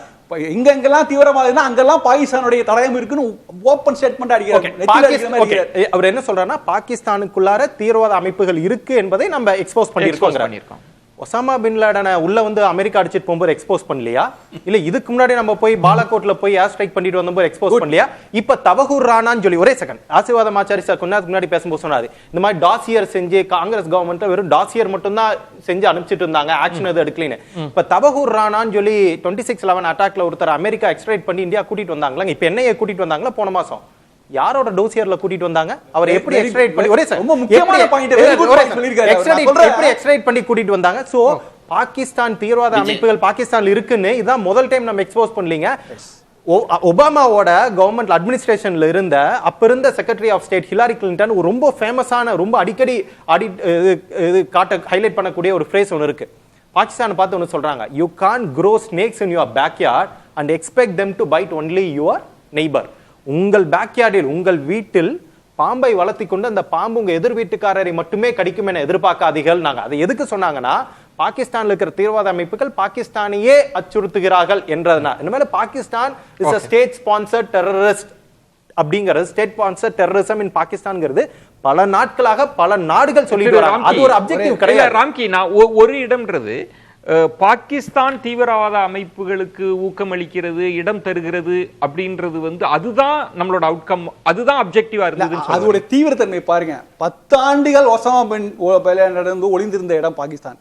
எங்கெல்லாம் தீவிரவாதம் அங்கெல்லாம் பாகிஸ்தானுடைய தடயம் இருக்குன்னு ஓபன் ஸ்டேட்மெண்ட் அடிக்கிறார். அவர் என்ன சொல்றாருன்னா, பாகிஸ்தானுக்குள்ளார தீவிரவாத அமைப்புகள் இருக்கு என்பதை நம்ம எக்ஸ்போஸ் பண்ணிருக்கோம். ஒசாமா பின் லாடனை உள்ள அமெரிக்கா அடிச்சிட்டு போகும்போது எக்ஸ்போஸ் பண்ணலையா? இல்ல இதுக்கு முன்னாடி நம்ம போய் பாலாகோட்ல போய் ஏர் ஸ்ட்ரைக் பண்ணிட்டு வந்தபோது எக்ஸ்போஸ் பண்ணலையா? இப்ப தவஹூர் ரானான்னு சொல்லி ஒரே செகண்ட் ஆசீர்வாதம் ஆச்சாரி சார் கொஞ்ச நேரத்துக்கு முன்னாடி பேசும்போது சொன்னாரு, இந்த மாதிரி டாசியர் செஞ்சு காங்கிரஸ் கவர்மெண்ட் வெறும் டாசியர் மட்டும் தான் செஞ்சு அனுப்பிச்சிட்டு இருந்தாங்க, ஆக்ஷன் எதுவும் எடுக்கலன்னு. இப்ப தவஹூர் ரானான்னு சொல்லி 26/11 அட்டாக்ல ஒருத்தர் அமெரிக்கா எக்ஸ்ட்ரைட் பண்ணி இந்தியா கூட்டிட்டு வந்தாங்களா? இப்ப என்னைய கூட்டிட்டு வந்தாங்களா? போன மாசம் யாரோட டோசியர்ல கூட்டிட்டு வந்தாங்க? அவர் எப்படி எக்ஸ்ட்ரைட் பண்ணி ஒரே ரொம்ப முக்கியமான பாயிண்ட் சொல்லிருக்காரு. எப்படி எக்ஸ்ட்ரைட் பண்ணி கூட்டிட்டு வந்தாங்க? சோ பாகிஸ்தான் தீவிரவாத அமைப்புகள் பாகிஸ்தான்ல இருக்குன்னு இதான் முதல் டைம் நம்ம எக்ஸ்போஸ் பண்ணலீங்க. ஒபாமாவோட கவர்மெண்ட் அட்மினிஸ்ட்ரேஷன்ல இருந்த அப்ப இருந்த secretary of state Hillary Clinton ஒரு ரொம்ப ஃபேமஸான, ரொம்ப அடிக்கடி ஹைலைட் பண்ணக்கூடிய ஒரு ஃப்ரேஸ் ஒன்று இருக்கு. பாகிஸ்தான் பார்த்து ஒன்று சொல்றாங்க, you can grow snakes in your backyard and expect them to bite only your neighbor. உங்கள் பேக்யார்டில், உங்கள் வீட்டில் பாம்பை வளர்த்தி கொண்டு அந்த பாம்பு உங்க எதிர் வீட்டுக்காரரை மட்டுமே கடிக்கும் என எதிர்பார்க்காதீர்கள். நாங்க அதை எதுக்கு சொன்னாங்கன்னா, பாகிஸ்தான்ல இருக்கிற தீவிரவாத அமைப்புகள் பாகிஸ்தானையே அச்சுறுத்துகிறார்கள் என்றதுனால. இனிமேல Pakistan is a state sponsored terrorist அப்படிங்கிறது, ஸ்டேட் ஸ்பான்சர் டெரரிசம் இன் பாகிஸ்தான்ங்கிறது பல நாட்களாக பல நாடுகள் சொல்லிட்டு வராங்க. அது ஒரு அப்ஜெக்டிவ் கிடையாது. ராம்கி, நான் ஒரு இடம்ன்றது பாகிஸ்தான் தீவிரவாத அமைப்புகளுக்கு ஊக்கமளிக்கிறது, இடம் தருகிறது அப்படின்றது வந்து அதுதான் நம்மளோட அவுட்கம், அதுதான் அப்ஜெக்டிவா இருந்தது. அதோட தீவிரத்தன்மை பாருங்க. 10 ஆண்டுகள் ஒசாமா பின் நடந்து ஒளிந்திருந்த இடம் பாகிஸ்தான்.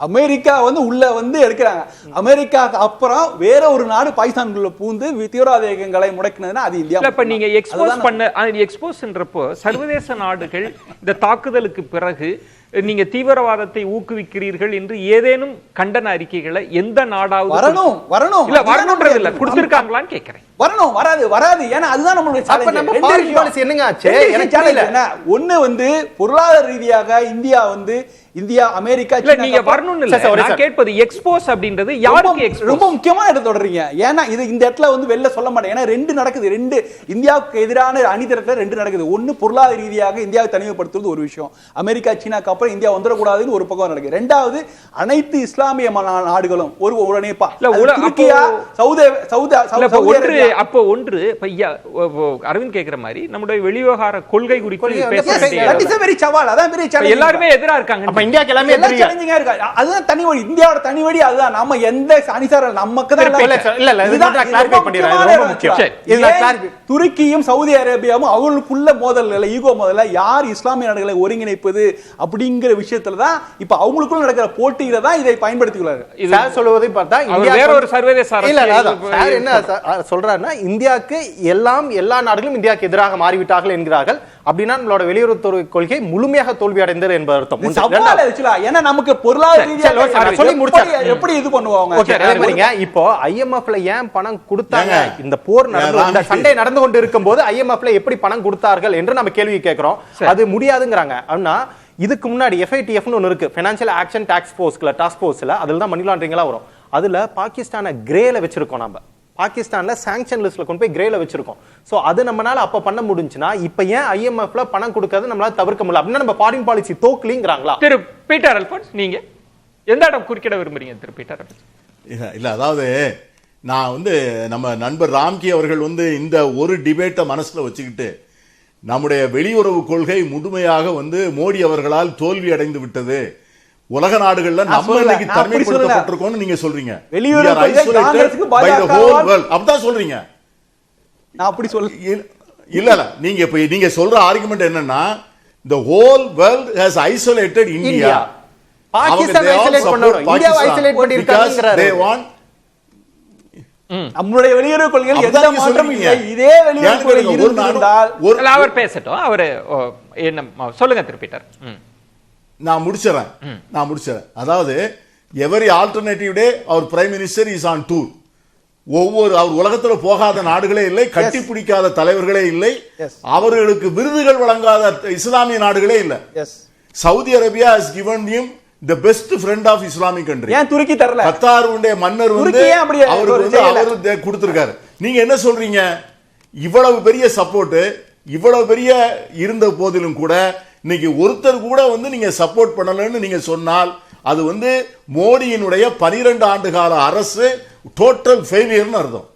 அமெரிக்கா வந்து உள்ள வந்து எடுக்கிறாங்க. அமெரிக்காக்கு அப்புறம் வேற ஒரு நாடு பாகிஸ்தானுக்குள்ள பூந்து தீவிரவாத இயக்கங்களை முடக்கினதுன்னா அது இந்தியா. இப்ப நீங்க எக்ஸ்போஸ்ன்றப்போ சர்வதேச நாடுகள் இந்த தாக்குதலுக்கு பிறகு நீங்க தீவிரவாதத்தை ஊக்குவிக்கிறீர்கள் என்று ஏதேனும் கண்டன அறிக்கைகளை எந்த நாடாவது வரணும் இல்ல வரணும்ன்றது இல்ல கொடுத்திருக்காங்களான்னு கேக்குறேன். வரணும், வராது. ஏன்னா அதுதான் நம்மளுடைய சேலஞ்ச். என்னங்க ஆச்சு? ஒண்ணு வந்து பொருளாதார ரீதியாக இந்தியா அமெரிக்கா நீங்க வரணும்னு இல்ல, நான் கேட்பது எக்ஸ்போஸ் அப்படின்றது யாருக்கு எக்ஸ்போஸ்? ரொம்ப முக்கியமா எடுத்து தொடறீங்க. ஏன்னா இது இந்த இடத்துல வந்து வெளில சொல்ல மாட்டேன். ஏன்னா ரெண்டு நடக்குது. ரெண்டு இந்தியாவுக்கு எதிரான அணிதிரட்டல் ரெண்டு நடக்குது. ஒன்னு பொருளாதார ரீதியாக இந்தியாவை தனிமைப்படுத்துறது ஒரு விஷயம். அமெரிக்கா சீனாக்கு அப்புறம் இந்தியா வந்துடக்கூடாதுன்னு ஒரு பக்கம் நடக்குது. ரெண்டாவது அனைத்து இஸ்லாமிய நாடுகளும் ஒரு நேப்பா துருக்கியா சவுதி அப்போ ஒன்று அரவிந்த் கேக்குற மாதிரி நம்முடைய வெளிவிவகார கொள்கை குறித்து எல்லாருமே எதிரா இருக்காங்க. இந்தியாக்கு எல்லாமே அதுதான் தனி வழி. இந்தியாவோட தனி வழி அதுதான். நம்ம எந்த அணிசாரம் நமக்கு துருக்கியும் சவுதி அரேபியாவும் அவர்களுக்குள்ள மோதல்ல ஈகோ மோதல்ல யார் இஸ்லாமிய நாடுகளை ஒருங்கிணைப்பது அப்படிங்கிற விஷயத்துல தான் இப்ப அவங்களுக்குள்ள நடக்கிற போட்டியில தான் இதை பயன்படுத்திக்கிறாரு. சொல்லுவதை பார்த்தா வேற ஒரு சர்வதேச என்ன சொல்றாருன்னா, இந்தியாவுக்கு எல்லா நாடுகளும் இந்தியாவுக்கு எதிராக மாறிவிட்டார்கள் என்கிறார்கள். அப்படின்னா நம்மளோட வெளியுறவுத்துறை கொள்கை முழுமையாக தோல்வி அடைந்தது என்பது அர்த்தம். ஏன்னா நமக்கு பொருளாதார சொல்லி முடிச்சா எப்படி இது பண்ணுவாங்க? இப்போ ஐஎம்எஃப்ல ஏன் பணம் கொடுத்தாங்க? இந்த போர் நடந்து இந்த சண்டை நடந்து கொண்டு இருக்கும் போது ஐஎம்எஃப்ல எப்படி பணம் கொடுத்தார்கள் என்று நம்ம கேள்வி கேட்கிறோம். அது முடியாதுங்கிறாங்க. ஆனா இதுக்கு முன்னாடி FATF ஒன்னு இருக்கு, ஃபைனான்சியல் ஆக்ஷன் டாஸ்க் ஃபோர்ஸ்ல அதுல தான் மணி லாண்டரிங்லாம் வரும். அதுல பாகிஸ்தானை கிரேல வச்சிருக்கோம். நம்ம பாகிஸ்தான்ல சாங்ஷன் லிஸ்ட்ல கொண்டு போய் கிரேல வச்சிருக்கோம். சோ அது நம்மனால அப்ப பண்ண முடிஞ்சுனா இப்ப ஏன் ஐஎம்எஃப்ல பணம் கொடுக்காத நம்மளால தவிர்க்க முடியல? அப்படின்னா நம்ம ஃபாரின் பாலிசி தோக்கலிங்கறாங்களா? திரு பீட்டர் அல்போன்ஸ், நீங்க எந்த இடம் குறுக்கிட விரும்புறீங்க திரு பீட்டர் அல்போன்ஸ்? இல்ல, அதாவது நான் வந்து நம்ம நண்பர் ராம்கி அவர்கள் வந்து இந்த ஒரு டிபேட்டை மனசுல வச்சுக்கிட்டு நம்முடைய வெளியுறவு கொள்கை முழுமையாக வந்து மோடி அவர்களால் தோல்வி அடைந்து விட்டது, உலக நாடுகள்ல நம்ம இன்னைக்கு தனிமைப்படுத்தப்பட்டிருக்கோம்னு நீங்க சொல்றீங்க. அப்படிதான் சொல்றீங்க. நான் அப்படி சொல்ல இல்ல நீங்க இப்ப நீங்க சொல்ற ஆர்குமெண்ட் என்னன்னா, the whole world has isolated India. Pakistan isolate பண்ணனும், இந்தியாவை ஐசோலேட் பண்ணிருக்காங்கங்கறாரு. they want நம்மளுடைய வெளியுறவு கொள்கையில் எந்த மாற்றமும் இல்லை. இதே வெளியுறவு கொள்கை இருந்தால் அவர் பேசட்டும். அவர் என்ன சொல்லுங்க திரு பீட்டர். நான் முடிச்சறேன். அதாவது every alternative day our prime minister is on tour. அவர் உலகத்துல போகாத நாடுகளே இல்லை, கட்டி பிடிக்காத தலைவர்களே இல்லை, அவர்களுக்கு விருதுகள் வழங்காத இஸ்லாமிய நாடுகளே இல்லை. Saudi Arabia has given him the best friend of Islamic country. ஏன் துருக்கி தரல? கத்தாருடைய மன்னர் வந்து அவருக்கு கொடுத்திருக்காரு. நீங்க என்ன சொல்றீங்க? இவ்வளவு பெரிய சப்போர்ட், இவ்வளவு பெரிய இருந்த போதிலும் கூட இன்னைக்கு ஒருத்தர் கூட வந்து நீங்க சப்போர்ட் பண்ணலன்னு நீங்க சொன்னால் அது வந்து மோடியினுடைய 12 ஆண்டு கால அரசு டோட்டல் ஃபெயிலியர்னு அர்த்தம்.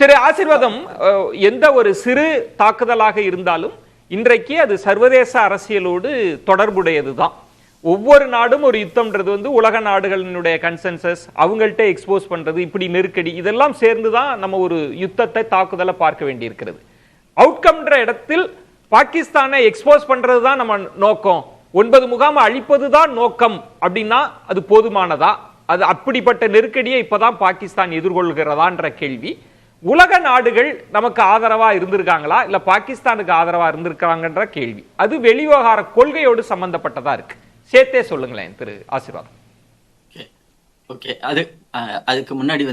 திரு ஆசீர்வாதம், எந்த ஒரு சிறு தாக்குதலாக இருந்தாலும் இன்றைக்கு அது சர்வதேச அரசியலோடு தொடர்புடையதுதான். ஒவ்வொரு நாடும் ஒரு யுத்தம்ன்றது வந்து உலக நாடுகளினுடைய கன்சென்சஸ், அவங்கள்ட்ட எக்ஸ்போஸ் பண்றது, இப்படி நெருக்கடி, இதெல்லாம் சேர்ந்துதான் நம்ம ஒரு யுத்தத்தை தாக்குதலை பார்க்க வேண்டி இருக்கிறது. அவுட்கம்ன்ற இடத்தில் பாகிஸ்தானை எக்ஸ்போஸ் பண்றதுதான் நம்ம நோக்கம், 9 முகாம் அழிப்பதுதான் நோக்கம் அப்படின்னா அது போதுமானதா? அது அப்படிப்பட்ட நெருக்கடியை இப்பதான் பாகிஸ்தான் எதிர்கொள்கிறதான்ற கேள்வி. உலக நாடுகள் நமக்கு ஆதரவா இருந்திருக்காங்களா இல்ல பாகிஸ்தானுக்கு ஆதரவா இருந்திருக்காங்கன்ற கேள்வி. அது வெளிவிவகார கொள்கையோடு சம்பந்தப்பட்டதா இருக்கு. சேர்த்தே சொல்லுங்களேன் திரு ஆசீர்வாதம். ஓகே, அதுக்கு முன்னாடி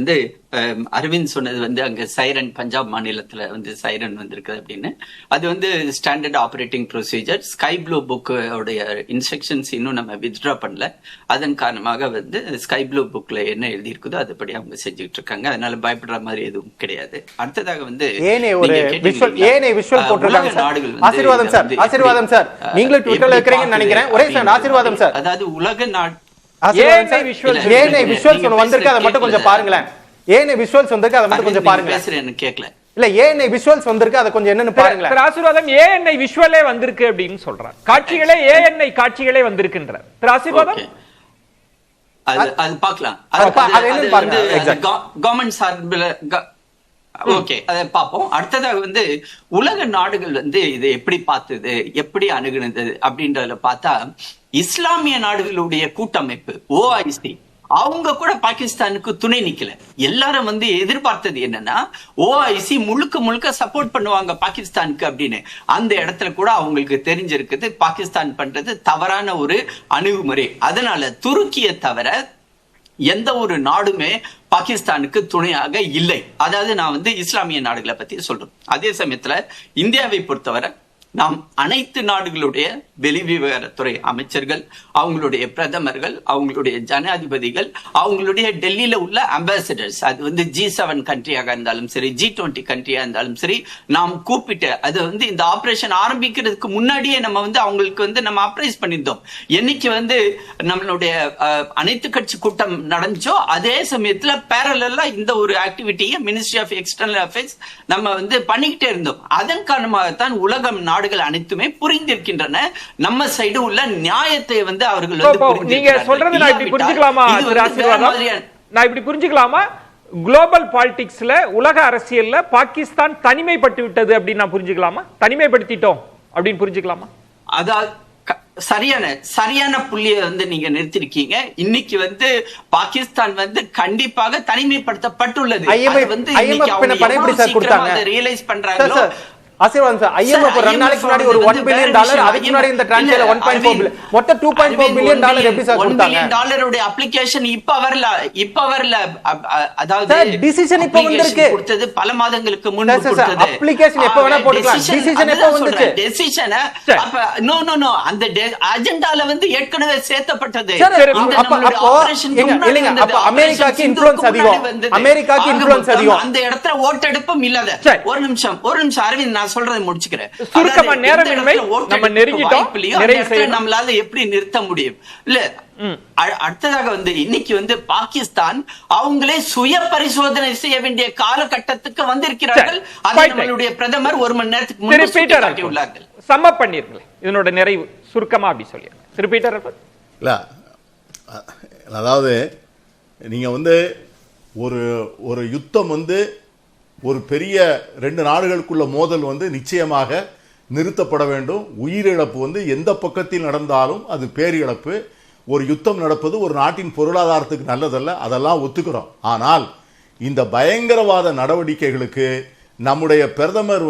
அரவிந்த் சொன்னது அங்க சைரன், பஞ்சாப் மாநிலத்துல சைரன் வந்திருக்கு அப்படின்னு. அது standard operating procedure. Sky blue book உடைய இன்ஸ்ட்ரக்ஷன்ஸ் இன்னும் நம்ம வித்ட்ரா பண்ணல. அதன் காரணமாக ஸ்கை ப்ளூ புக்ல என்ன எழுதி இருக்குதோ அதுபடி அவங்க செஞ்சுட்டு இருக்காங்க. அதனால பயப்படுற மாதிரி எதுவும் கிடையாது. அடுத்ததாக ஆசீர்வாதம் சார், நீங்களும் ட்விட்டர்ல இருக்கிறீங்கன்னு நினைக்கிறேன். ஒரே சார் ஆசீர்வாதம் சார், அதாவது உலக நாடு வந்திருக்கு, அதை மட்டும் கொஞ்சம் பாருங்களேன். விஷுவல்ஸ் வந்திருக்கு, அதை மட்டும் கொஞ்சம் பாருங்க. பேசுறேன் கேட்கல. இல்ல ஏஎன்ஐ விஷுவல்ஸ் வந்திருக்கு, அதை கொஞ்சம் என்னன்னு பாருங்களேன். திரு ஆசீர்வாதம் ஏஎன்ஐ விஷுவலே வந்திருக்கு அப்படின்னு சொல்றார். காட்சிகளே ஏஎன்ஐ காட்சிகளே வந்திருக்கின்றார். திரு ஆசீர்வாதம் அது பார்க்கலாம். கவர்மெண்ட் சார்பில் ஓகே, அதை பார்ப்போம். அடுத்ததாக உலக நாடுகள் இதை எப்படி பார்த்தது, எப்படி அணுகுனது அப்படின்றதுல பார்த்தா, இஸ்லாமிய நாடுகளுடைய கூட்டமைப்பு OIC அவங்க கூட பாகிஸ்தானுக்கு துணை நிக்கல. எல்லாரும் எதிர்பார்த்தது என்னன்னா OIC முழுக்க முழுக்க சப்போர்ட் பண்ணுவாங்க பாகிஸ்தானுக்கு அப்படின்னு. அந்த இடத்துல கூட அவங்களுக்கு தெரிஞ்சிருக்குது பாகிஸ்தான் பண்றது தவறான ஒரு அணுகுமுறை. அதனால துருக்கியை தவிர எந்த ஒரு நாடுமே பாகிஸ்தானுக்கு துணையாக இல்லை. அதாவது நான் இஸ்லாமிய நாடுகளை பத்தி சொல்றேன். அதே சமயத்துல இந்தியாவை பொறுத்தவரை நாம் அனைத்து நாடுகளுடைய வெளிவிவகாரத்துறை அமைச்சர்கள், அவங்களுடைய பிரதமர்கள், அவங்களுடைய ஜனாதிபதிகள், அவங்களுடைய டெல்லியில உள்ள அம்பாசிடர்ஸ், அது G7 கண்ட்ரியாக இருந்தாலும் சரி, G20 கண்ட்ரியா இருந்தாலும் சரி, நாம் கூப்பிட்டு அது இந்த ஆபரேஷன் ஆரம்பிக்கிறதுக்கு முன்னாடியே நம்ம அவங்களுக்கு நம்ம அப்ரைஸ் பண்ணியிருந்தோம். என்னைக்கு நம்மளுடைய அனைத்து கட்சி கூட்டம் நடந்துச்சோ அதே சமயத்துல பேரலா இந்த ஒரு ஆக்டிவிட்டியை மினிஸ்ட்ரி ஆஃப் எக்ஸ்டர்னல் அஃபேர்ஸ் நம்ம பண்ணிக்கிட்டே இருந்தோம். அதன் காரணமாகத்தான் உலகம் நாடுகள் அனைத்துமே புரிந்திருக்கின்றன. நம்ம சைடு உள்ள நியாயத்தை அவர்கள் நீங்க சொல்றது நான் இப்படி புரிஞ்சுக்கலாமா? நான் இப்படி புரிஞ்சுக்கலாமா? குளோபல் பாலிடிக்ஸ்ல, உலக அரசியல்ல பாகிஸ்தான் தனிமைப்பட்டு விட்டது அப்படின்னு நான் புரிஞ்சுக்கலாமா? தனிமைப்படுத்திட்டோம் அப்படின்னு புரிஞ்சுக்கலாமா? அதாவது சரியான புள்ளியை நீங்க நிறுத்திருக்கீங்க. இன்னைக்கு பாகிஸ்தான் கண்டிப்பாக தனிமைப்படுத்தப்பட்டுள்ளது. ரியலைஸ் பண்றாங்க. ஆசீர்வாதம் சார், IMF ஒரு 2 நாளைக்கு முன்னாடி ஒரு $1 பில்லியன், அதுக்கு முன்னாடி இந்த டிரான்சாக்ஷன்ல $1.4 பில்லியன், மொத்தம் $2.4 பில்லியன் எப்படி சார் கொடுத்தாங்க? $1 பில்லியன் அப்ளிகேஷன் இப்ப வரல. அதாவது டிசிஷன் இப்ப வந்திருக்கு. கொடுத்தது பல மாதங்களுக்கு முன்பு கொடுத்தது. அப்ளிகேஷன் எப்ப வேணா போட்டுக்கலாம். டிசிஷன் எப்ப வந்துச்சு? டிசிஷன் அப்ப நோ அந்த அஜெண்டால ஏற்கனவே சேர்த்தப்பட்டது. அப்ப அமெரிக்காக்கு இன்ஃப்ளூயன்ஸ் அதிகம். அந்த இடத்துல ஓட்டெடுப்பும் இல்லாத. ஒரு நிமிஷம் அரவிந்த், நான் சொல்றதை முடிச்சுக்கிறேன். சுருக்கமா, நேரமின்மை, நம்ம நெருங்கிட்டோம். நம்மளால எப்படி நிறுத்த முடியும்? இல்ல அடுத்ததாக இன்னைக்கு பாகிஸ்தான் அவங்களே சுய பரிசோதனை செய்ய வேண்டிய காலகட்டத்துக்கு வந்திருக்கிறார்கள். அதை நம்மளுடைய பிரதமர் 1 மணி நேரத்துக்கு முன்பு சுட்டிக்காட்டியுள்ளார்கள். சம்ம பண்ணிருங்களே, இதனோட நிறைவு சுருக்கமா அப்படி சொல்லிருங்க. திருப்பீட்டர் இல்ல, அதாவது நீங்க ஒரு யுத்தம் ஒரு பெரிய 2 நாடுகளுக்குள்ள மோதல் நிச்சயமாக நிறுத்தப்பட வேண்டும். உயிரிழப்பு எந்த பக்கத்தில் நடந்தாலும் அது பேரிழப்பு. ஒரு யுத்தம் நடப்பது ஒரு நாட்டின் பொருளாதாரத்துக்கு நல்லதல்ல, அதெல்லாம் ஒத்துக்கிறோம். ஆனால் இந்த பயங்கரவாத நடவடிக்கைகளுக்கு நம்முடைய பிரதமர்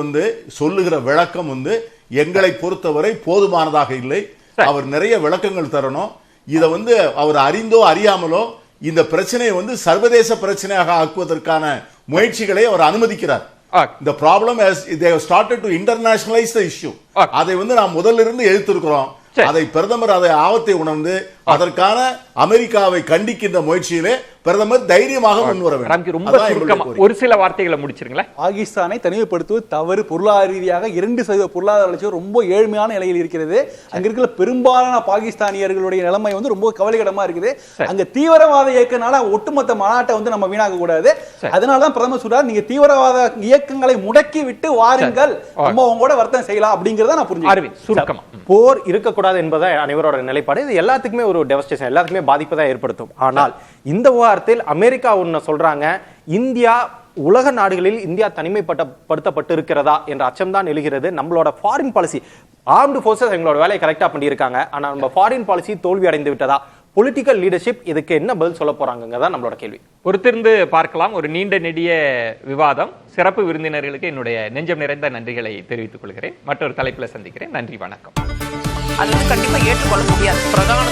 சொல்லுகிற விளக்கம் எங்களை பொறுத்தவரை போதுமானதாக இல்லை. அவர் நிறைய விளக்கங்கள் தரணும். இதை அவர் அறிந்தோ அறியாமலோ இந்த பிரச்சனையை சர்வதேச பிரச்சனையாக ஆக்குவதற்கான முயற்சிகளை அவர் அனுமதிக்கிறார். The problem is they have started to internationalize the issue. அதை நாம் முதல்ல இருந்து எதிர்த்திருக்கிறோம். அதை பிரதமர் அதை ஆபத்தை உணர்ந்து அதற்கான அமெரிக்காவை கண்டிக்கின்ற முயற்சியிலே பிரதமர் தைரியமாக முன்வர வேண்டும். ஒரு சில வார்த்தைகளை முடிச்சிருங்களேன். பாகிஸ்தானை தனிமைப்படுத்துவது தவறு. பொருளாதார ரீதியாக 2% பொருளாதார வளர்ச்சி ரொம்ப ஏழ்மையான நிலையில் இருக்கிறது. அங்க இருக்கிற பெரும்பாலான பாகிஸ்தானியர்களுடைய நிலைமை ரொம்ப கவலைக்கிடமா இருக்குது. அங்க தீவிரவாத இயக்கனால ஒட்டுமொத்த மாநாட்டை நம்ம வீணாக்க கூடாது. அதனாலதான் பிரதமர் சொல்றார், நீங்க தீவிரவாத இயக்கங்களை முடக்கி விட்டு வாருங்கள், நம்ம அவங்களோட வர்த்தகம் செய்யலாம் அப்படிங்கறத நான் புரிஞ்சுக்கிறேன். போர் இருக்கக்கூடாது என்பதை அனைவரோட நிலைப்பாடு. இது எல்லாத்துக்குமே ஒரு டெவஸ்டேஷன், எல்லாத்துக்குமே பாதிப்பு தான் ஏற்படுத்தும். ஆனால் இந்த விவகாரத்தில் அமெரிக்கா ஒன்னு சொல்றாங்க, இந்தியா உலக நாடுகளில் இந்தியா தனிமைப்படுத்தப்பட்டு இருக்கிறதா என்ற அச்சம் தான் எழுகிறது. நம்மளோட ஃபாரின் பாலிசி, ஆர்ம்டு ஃபோர்ஸஸ் எங்களோட வேலையை கரெக்டா பண்ணியிருக்காங்க, ஆனா நம்ம ஃபாரின் பாலிசி தோல்வி அடைந்து விட்டதா? பொலிட்டிக்கல் லீடர்ஷிப் இதுக்கு என்ன பதில் சொல்ல போறாங்க தான் நம்மளோட கேள்வி. பொறுத்திருந்து பார்க்கலாம். ஒரு நீண்ட நெடிய விவாதம். சிறப்பு விருந்தினர்களுக்கு என்னுடைய நெஞ்சம் நிறைந்த நன்றிகளை தெரிவித்துக் கொள்கிறேன். மற்றொரு தலைப்பில் சந்திக்கிறேன். நன்றி, வணக்கம். அது கண்டிப்பா ஏற்றுக்கொள்ள முடியாது. பிரதான